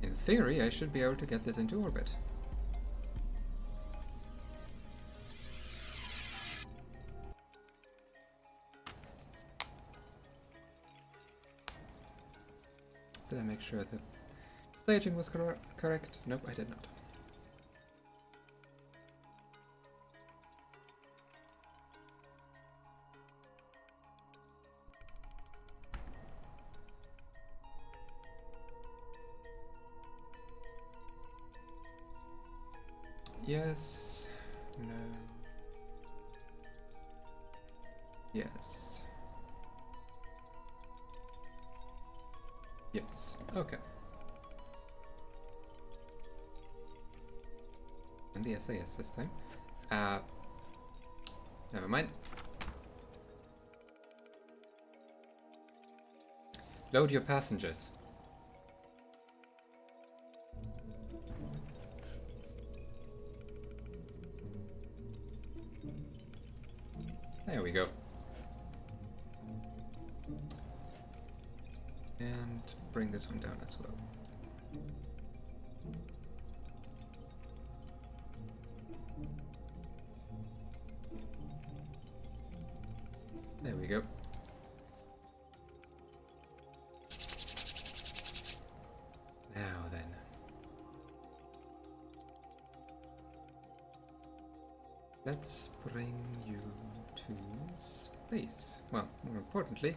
S1: In theory, I should be able to get this into orbit. Did I make sure the staging was correct? Nope, I did not. Yes. No. Yes. Yes. Okay. And the SAS this time. Never mind. Load your passengers. There we go. And bring this one down as well. There we go. Now then. Let's bring you to space. Well, more importantly,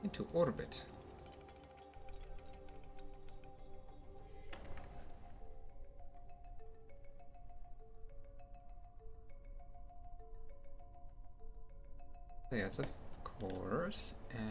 S1: into orbit. Yes, of course, and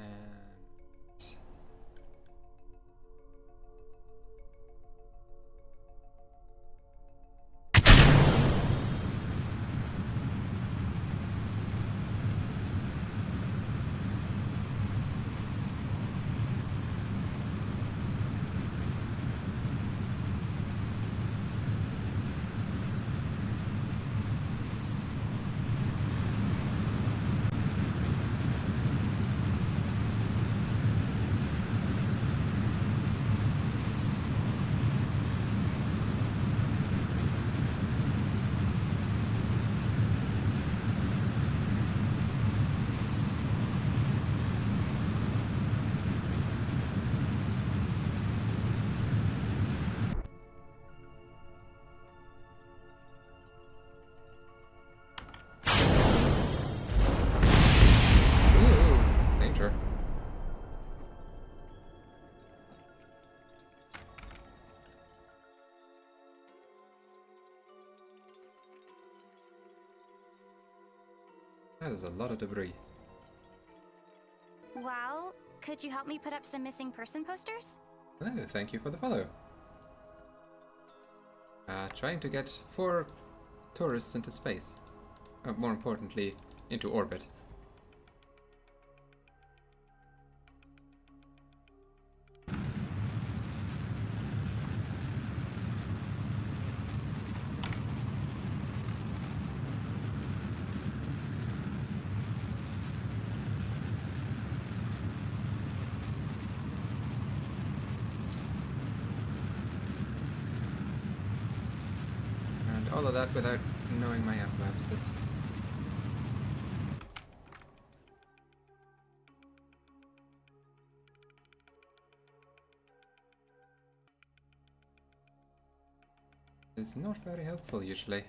S1: that is a lot of debris.
S2: Wow, could you help me put up some missing person posters?
S1: Oh, thank you for the follow. Trying to get 4 tourists into space. More importantly, into orbit. of that without knowing my apoapsis. It's not very helpful usually.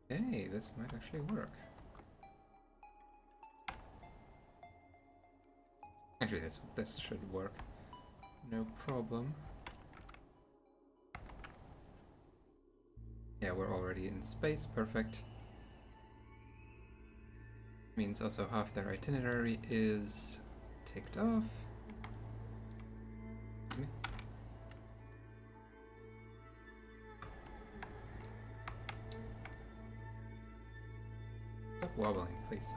S1: Hey, this might actually work. Actually, this should work. No problem. Yeah, we're already in space, perfect. Means also half their itinerary is ticked off. Stop wobbling, please.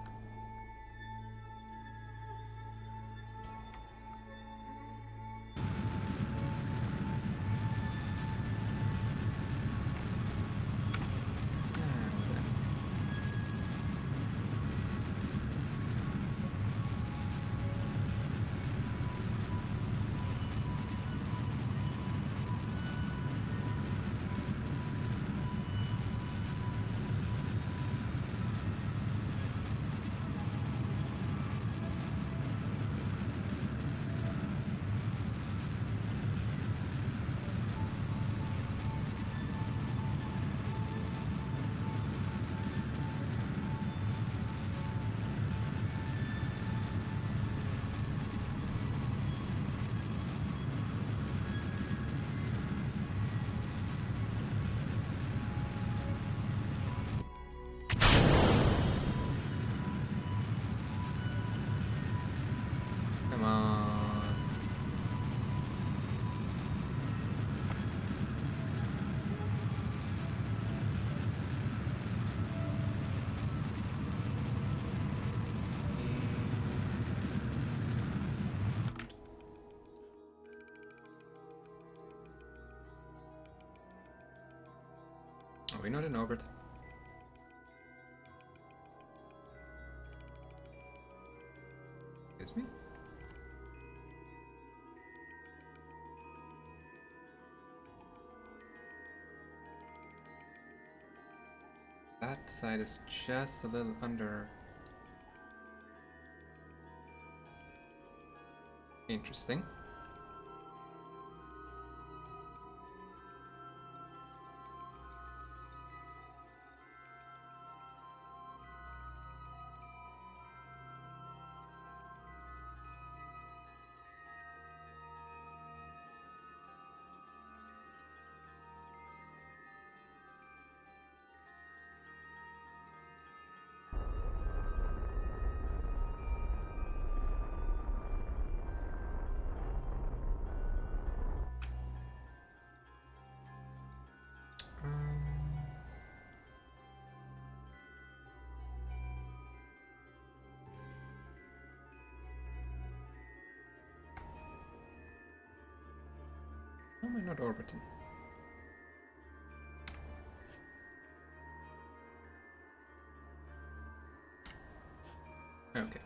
S1: Come on. Are we not in orbit? Excuse me? That side is just a little under. Interesting. How am I not orbiting? Okay.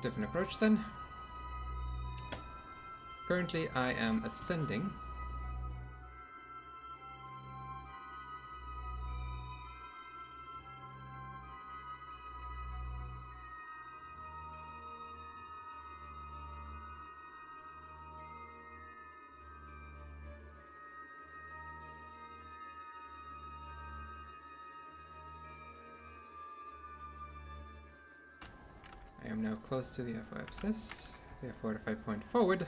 S1: Different approach then. Currently I am ascending. I am now close to the F-axis. Therefore, if I point forward,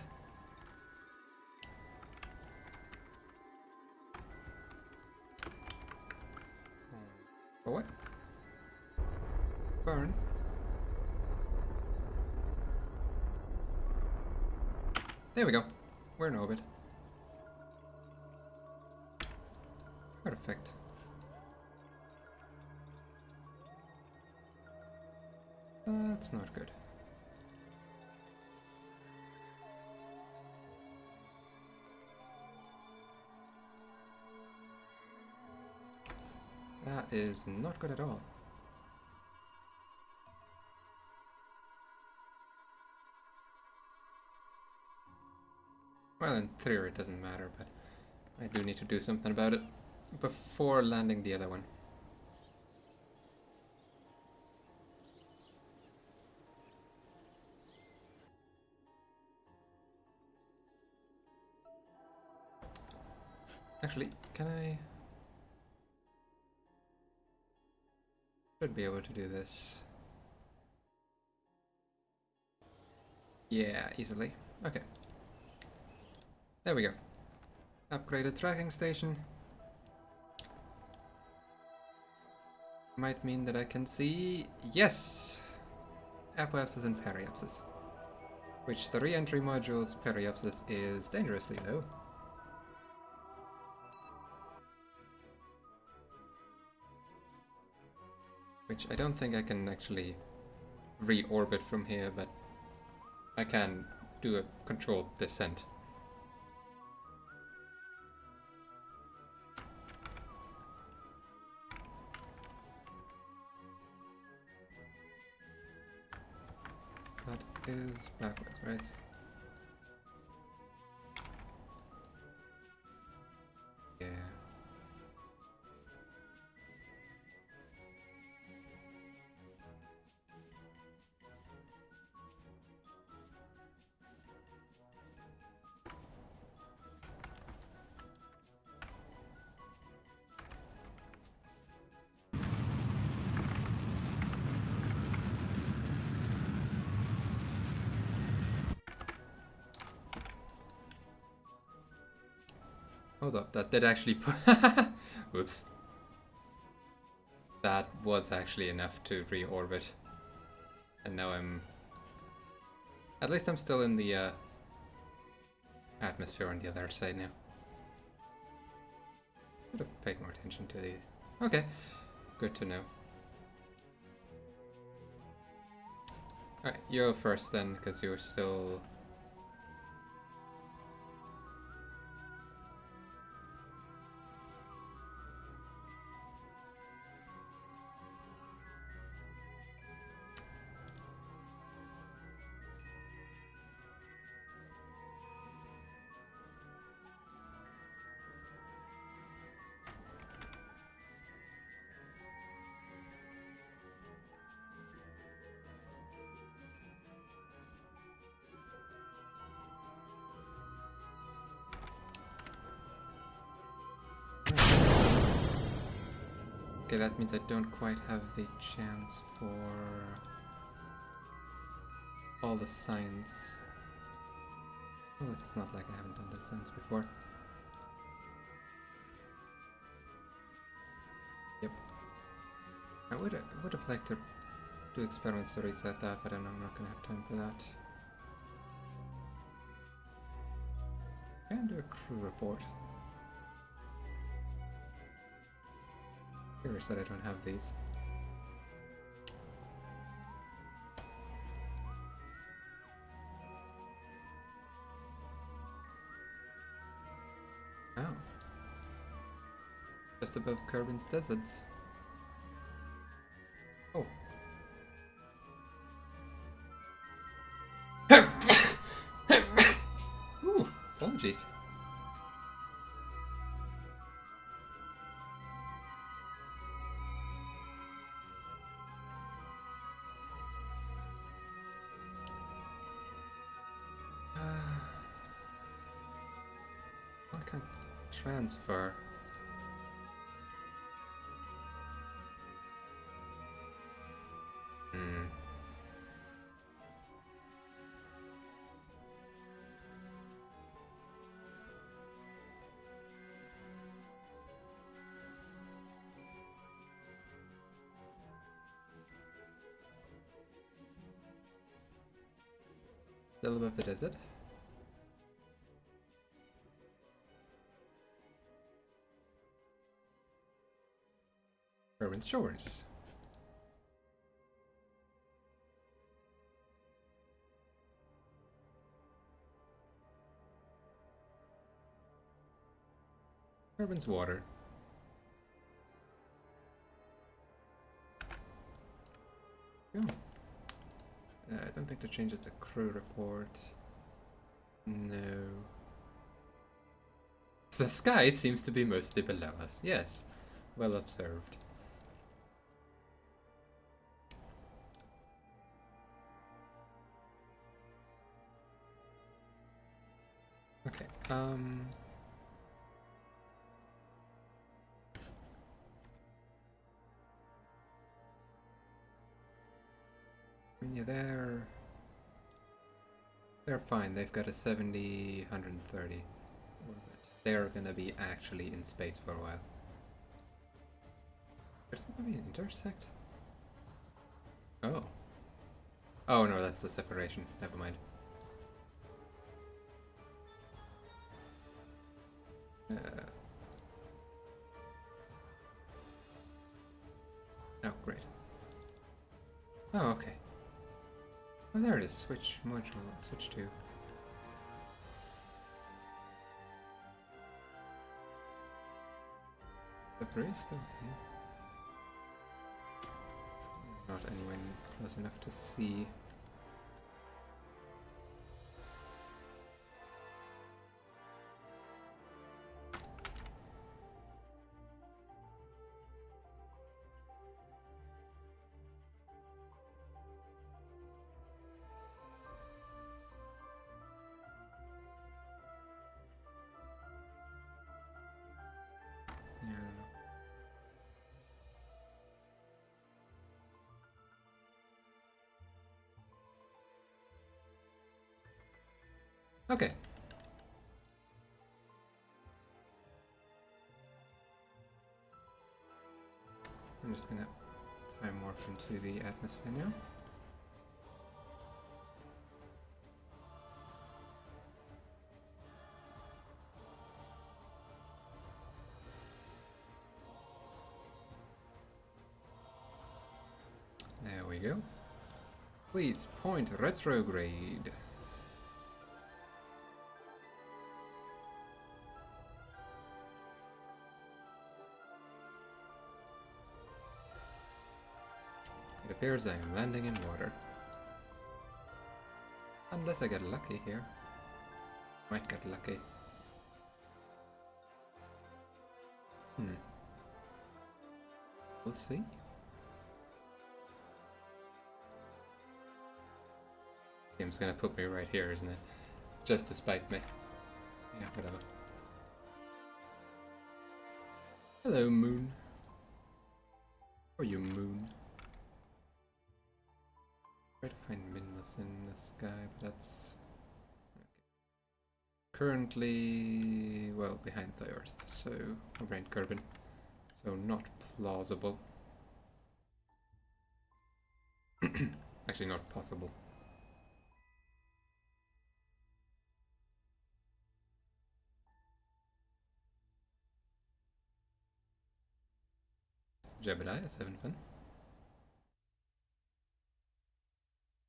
S1: forward, burn. There we go. We're in orbit. Perfect. That's not good. That is not good at all. Well, in theory it doesn't matter, but I do need to do something about it before landing the other one. Actually, can I... Should be able to do this. Yeah, easily. Okay. There we go. Upgraded tracking station. Might mean that I can see... Yes! Apoapsis and Periapsis. Which the re-entry module's Periapsis is dangerously low. Which I don't think I can actually re-orbit from here, but I can do a controlled descent. That is backwards, right? Yeah. Hold up, that did actually put... Whoops. That was actually enough to re-orbit. And now I'm... At least I'm still in the atmosphere on the other side now. Should have paid more attention to the... Okay, good to know. Alright, you go first then, because you're still... Okay, that means I don't quite have the chance for all the signs. Well, it's not like I haven't done the signs before. Yep. I would have liked to do experiments to reset that, but I know I'm not going to have time for that. I can do a crew report. Curious that I don't have these. Oh. Just above Kerbin's deserts. Oh. Ooh, apologies. I can't transfer. Hmm. Still above the desert. Kerbin's shores. Kerbin's water. Oh. I don't think that changes the crew report. No. The sky seems to be mostly below us. Yes. Well observed. Okay, yeah, they're fine. They've got a 70, 130 orbit. They're gonna be actually in space for a while. There's gonna be an intersect? Oh. Oh no, that's the separation. Never mind. Oh, great. Oh, okay. Oh, there it is. Switch module. Switch to. The breeze still here. Not anywhere close enough to see. Yeah, I don't know. Okay. I'm just gonna time warp into the atmosphere now. There we go. Please point retrograde. It appears I am landing in water. Unless I get lucky here. Might get lucky. We'll see. Game's gonna put me right here, isn't it? Just to spite me. Yeah, whatever. Hello, moon. Or you, moon. Try to find Minmus in the sky, but that's... Okay. Currently, well, behind the Earth, so... around Kerbin. So not plausible. Actually not possible. Jebediah is having fun.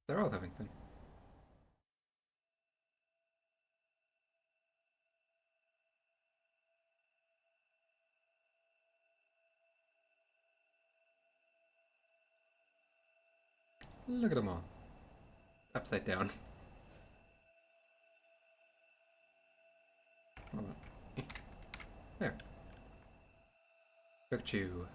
S1: They're all having fun. Look at them all. Upside down. Hold on. There. Look at you.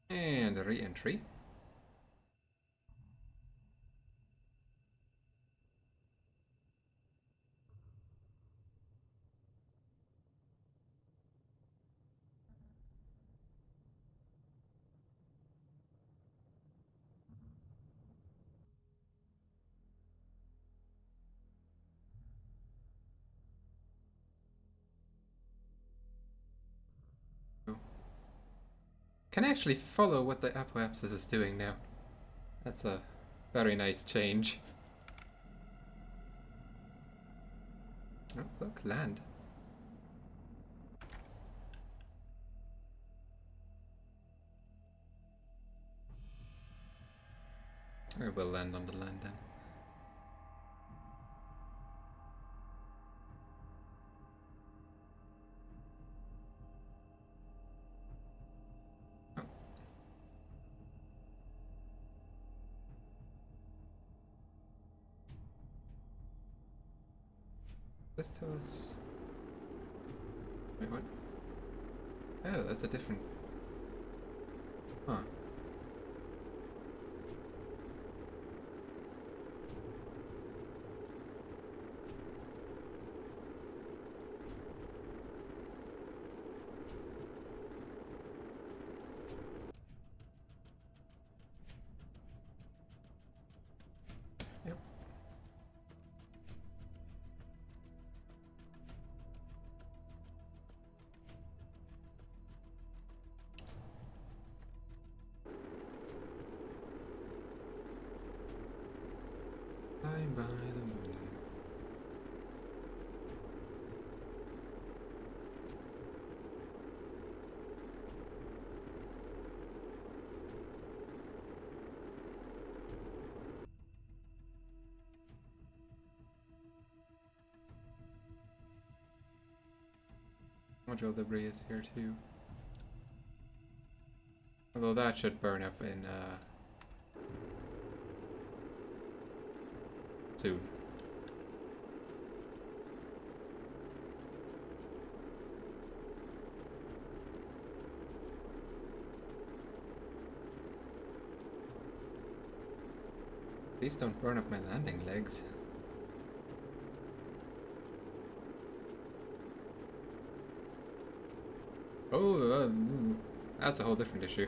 S1: And a re-entry. Can actually follow what the apoapsis is doing now. That's a very nice change. Oh, look, land. I will land on the land then. Oh. This tell us. Wait, what? Oh, that's a different. Huh. Yep. Flying by the moon. Module debris is here too. Although that should burn up in soon. Please don't burn up my landing legs. Oh, that's a whole different issue.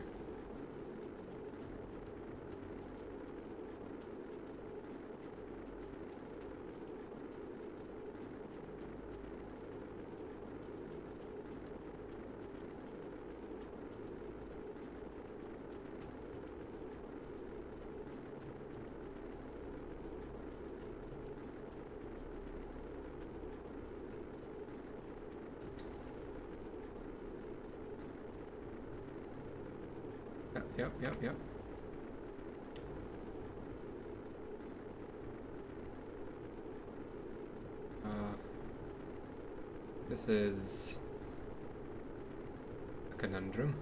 S1: Yep. This is a conundrum.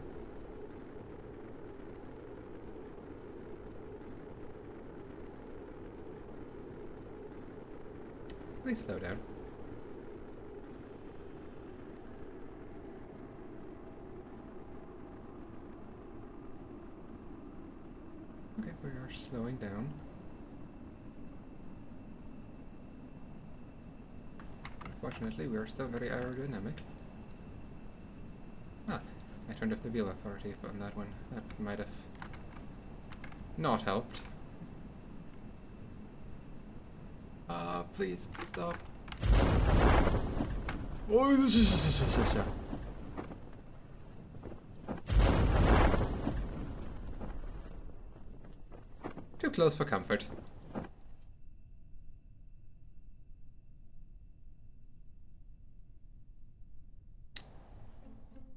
S1: Please slow down. Okay, we are slowing down. Unfortunately, we are still very aerodynamic. Ah, I turned off the wheel authority on that one. That might have not helped. Please stop. Oh, too close for comfort.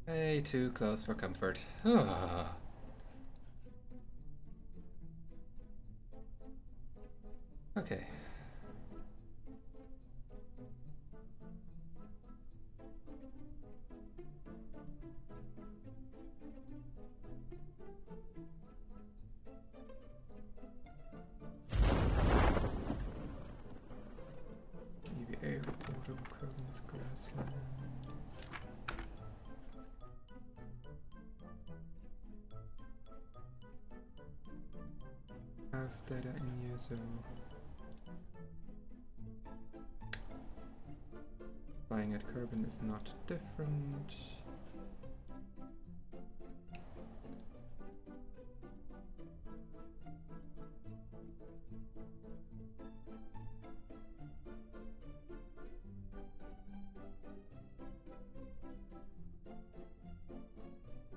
S1: Way too close for comfort. Okay. EVA report over Krogan's grassland. Have data in user. Flying at Kerbin is not different.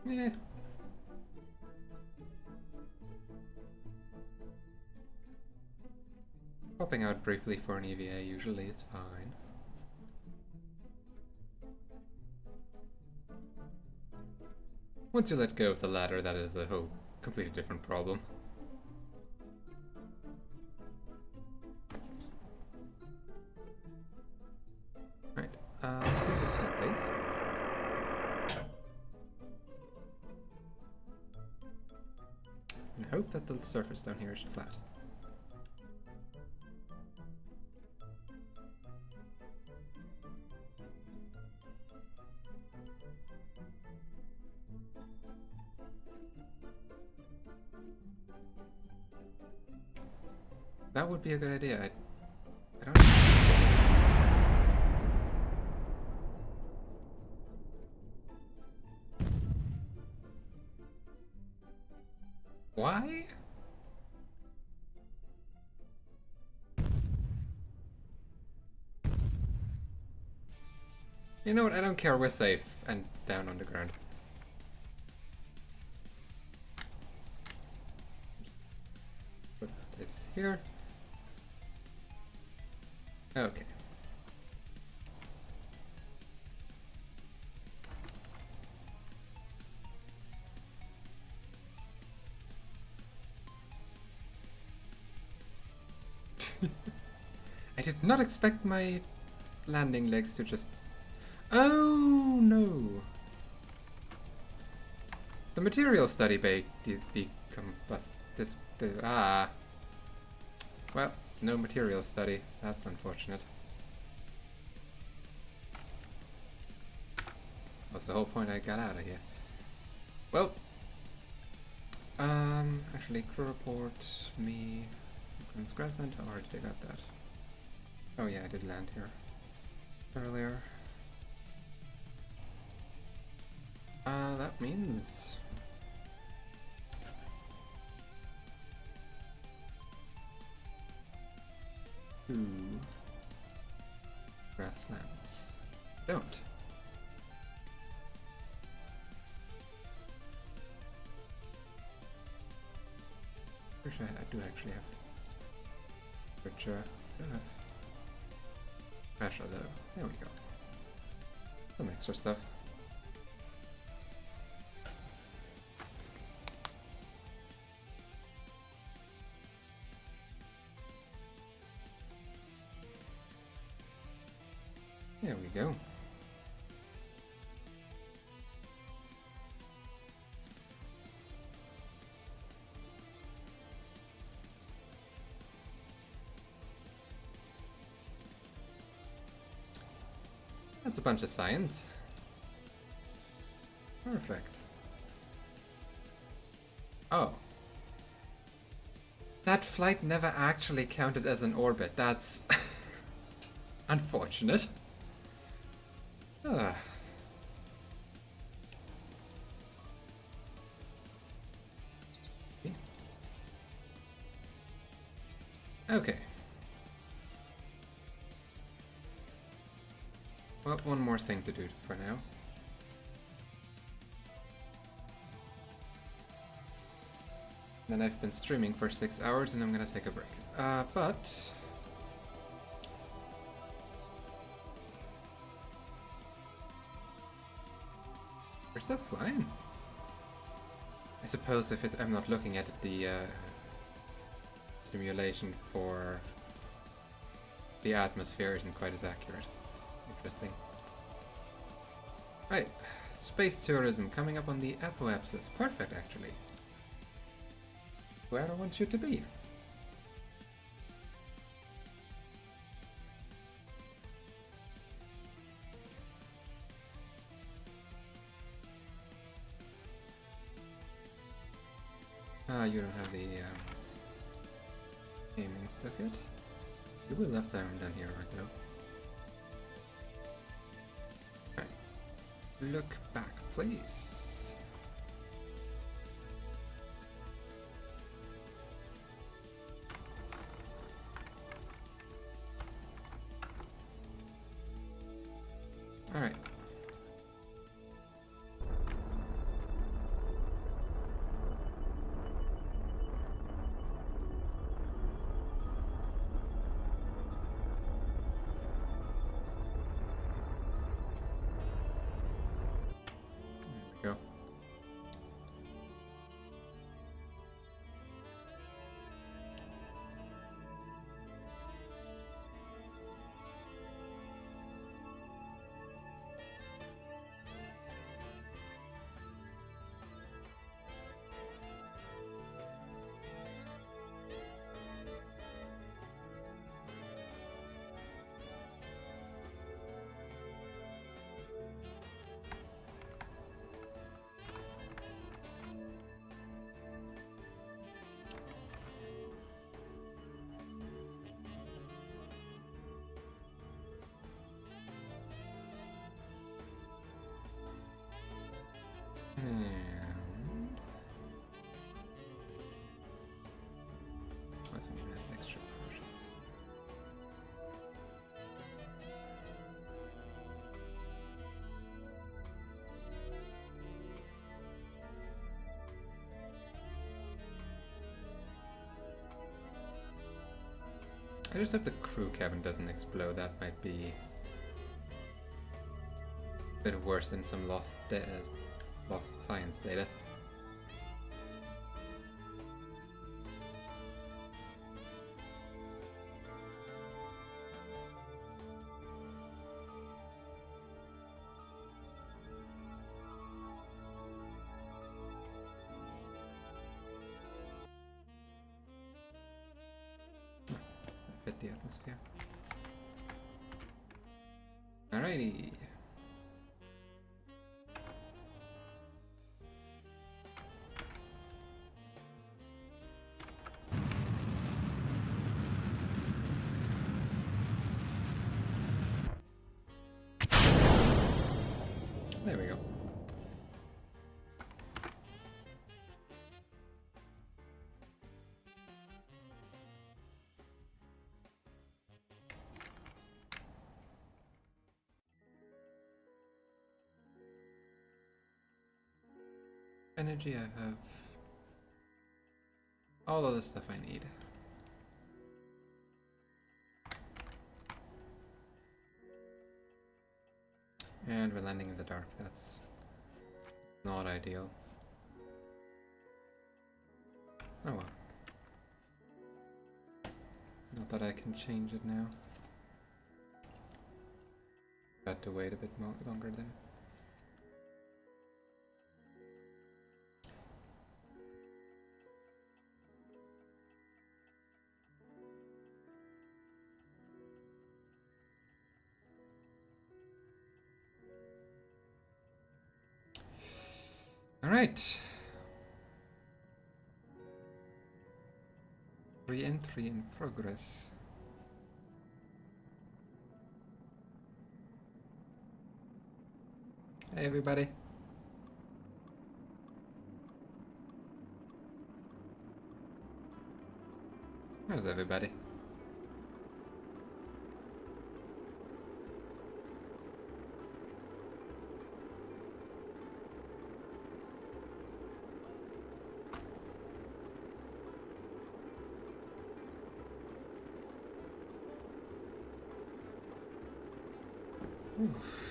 S1: Yeah. Popping out briefly for an EVA usually is fine. Once you let go of the ladder, that is a whole completely different problem. hope that the surface down here is flat. That would be a good idea. I don't know. Why? You know what? I don't care. We're safe and down on the ground. Put this here. Okay. I did not expect my landing legs to just... Oh no! The material study bay decombust this... Well, no material study. That's unfortunate. That's the whole point I got out of here. Well... actually, crew report, me... Grassland, I already got that. Oh yeah, I did land here earlier. That means... Two grasslands. Don't. Pretty sure I do actually have I don't have pressure though. There we go. Some extra stuff. There we go. That's a bunch of science. Perfect. Oh. That flight never actually counted as an orbit. That's unfortunate. Ah. Okay. Well, one more thing to do for now. Then I've been streaming for 6 hours and I'm gonna take a break. But... we're still flying. I suppose if I'm not looking at the simulation for the atmosphere isn't quite as accurate. Interesting. Right, space tourism coming up on the apoapsis. Perfect, actually. Where I want you to be. You don't have the aiming stuff yet. You will left arm down here, right now. Right. Look back, please. All right. Go. And that's when you has an extra potion. I just hope the crew cabin doesn't explode. That might be a bit worse than some lost science data. Fit the atmosphere. Alrighty. There we go. Energy, I have all of the stuff I need. And we're landing in the dark, that's not ideal. Oh well. Not that I can change it now. Got to wait a bit longer there. All right. Re-entry in progress. Hey everybody. How's everybody? Oof.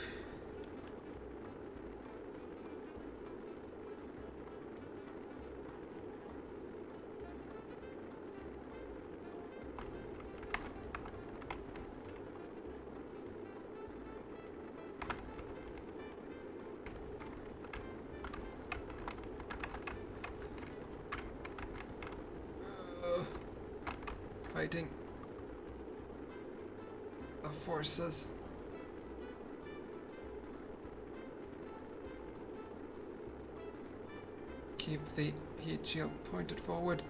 S1: Fighting the forces. Keep the heat shield pointed forward.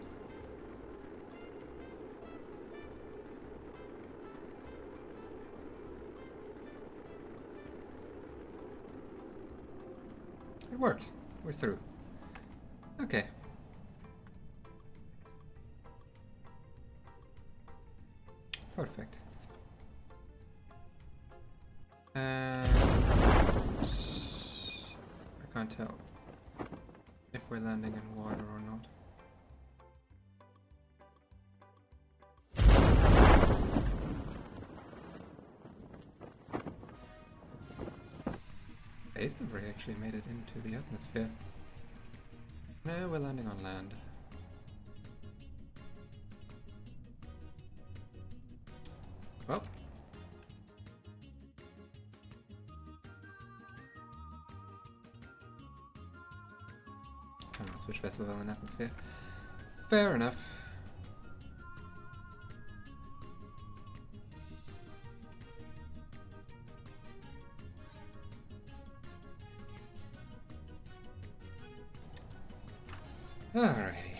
S1: It worked. We're through. Okay. Perfect. I can't tell if we're landing in water or not. Base debris actually made it into the atmosphere. No, we're landing on land. Well. Cannot switch vessel while in atmosphere. Fair enough. Alrighty.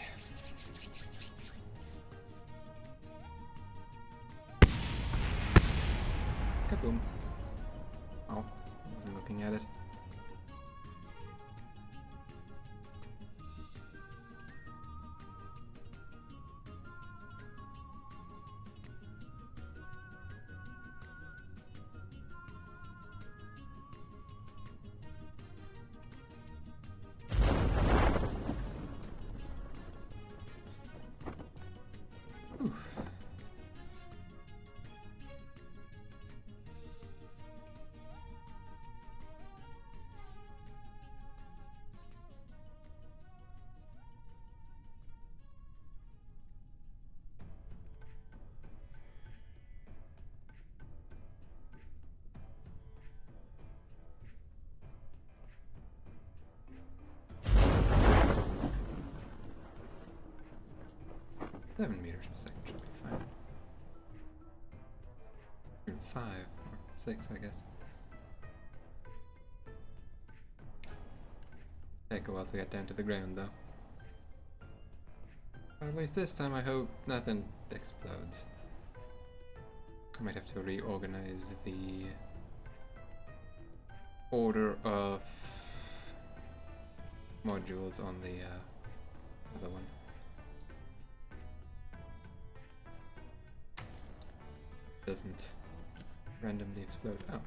S1: Kaboom. Oh, wasn't looking at it. 7 meters per second should be fine. 5 or 6, I guess. Take a while to get down to the ground, though. But at least this time I hope nothing explodes. I might have to reorganize the order of modules on the other one. It doesn't randomly explode. Oh.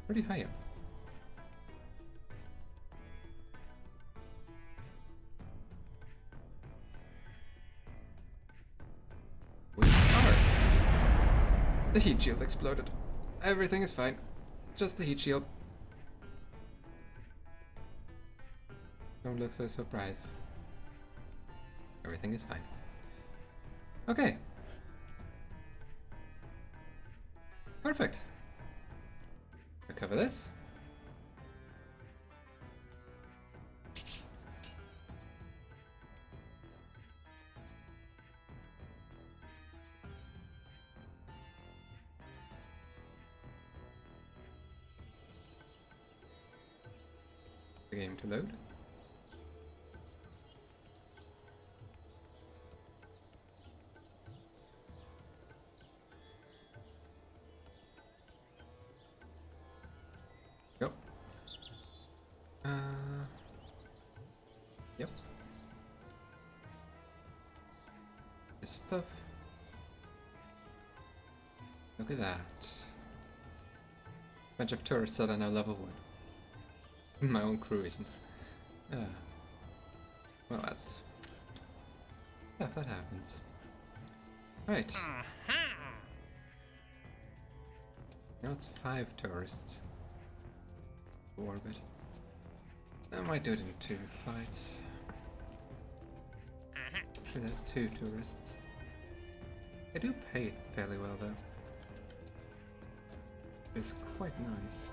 S1: Pretty high up. We are. The heat shield exploded. Everything is fine. Just the heat shield. Don't look so surprised. Everything is fine. Okay. Perfect. Recover this. The game to load. Go. Yep. This stuff. Look at that. Bunch of tourists that are now level 1. My own crew isn't. Well, that's stuff that happens. Right. Now it's 5 tourists to orbit. I might do it in 2 flights. Actually, there's 2 tourists. They do pay it fairly well, though. It's quite nice.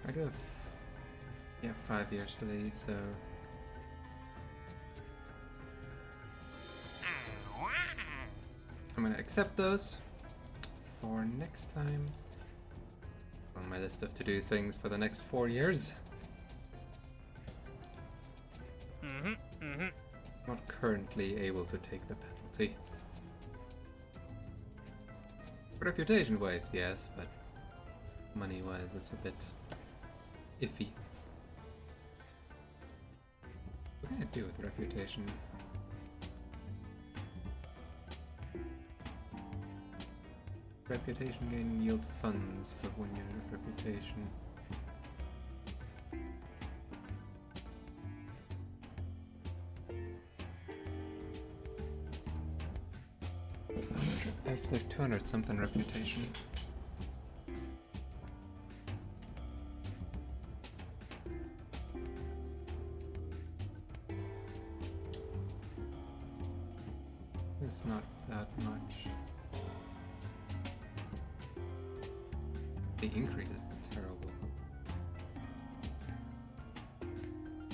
S1: I do have, 5 years for these, so I'm gonna accept those for next time on my list of to-do things for the next 4 years. Not currently able to take the penalty. Reputation-wise, yes, but money-wise, it's a bit iffy. What can I do with reputation? Reputation gain yield funds for 1 unit of reputation. I have like 200 something reputation. It's not that much. The increase is terrible.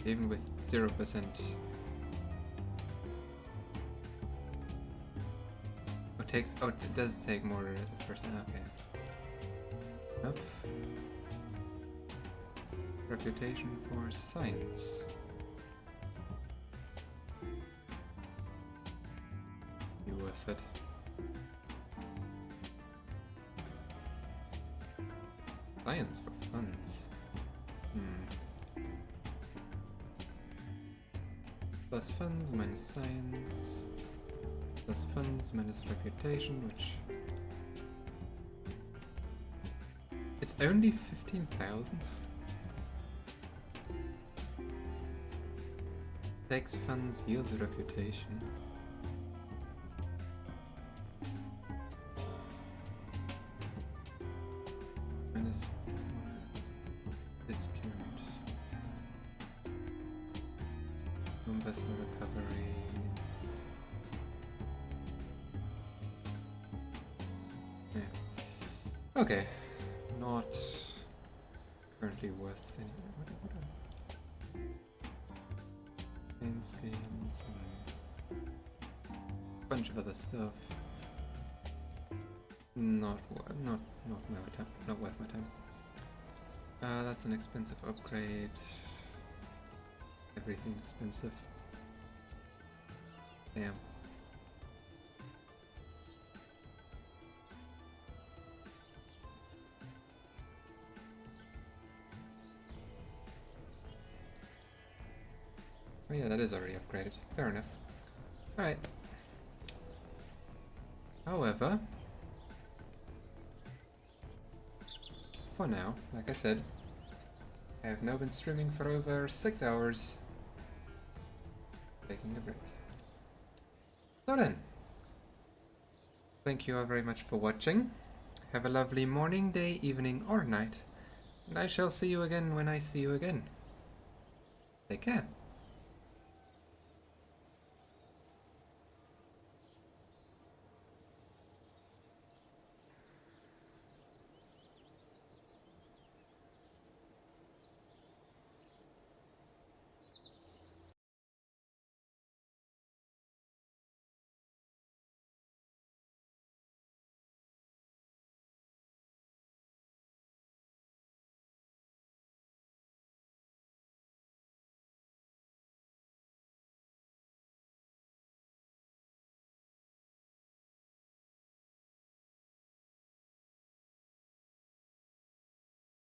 S1: Even with 0%. It does take more percent. Okay. Enough. Reputation for science. Be worth it. Science for funds. Plus funds minus science. Plus funds minus reputation, which... It's only 15,000? Takes funds, yields reputation. Minus discount. Investment recovery. Okay, not currently worth any. Games and a bunch of other stuff. Not worth my time. That's an expensive upgrade. Everything expensive. Damn. Oh yeah, that is already upgraded. Fair enough. Alright. However, for now, like I said, I have now been streaming for over 6 hours, taking a break. So then, thank you all very much for watching. Have a lovely morning, day, evening, or night, and I shall see you again when I see you again. Take care.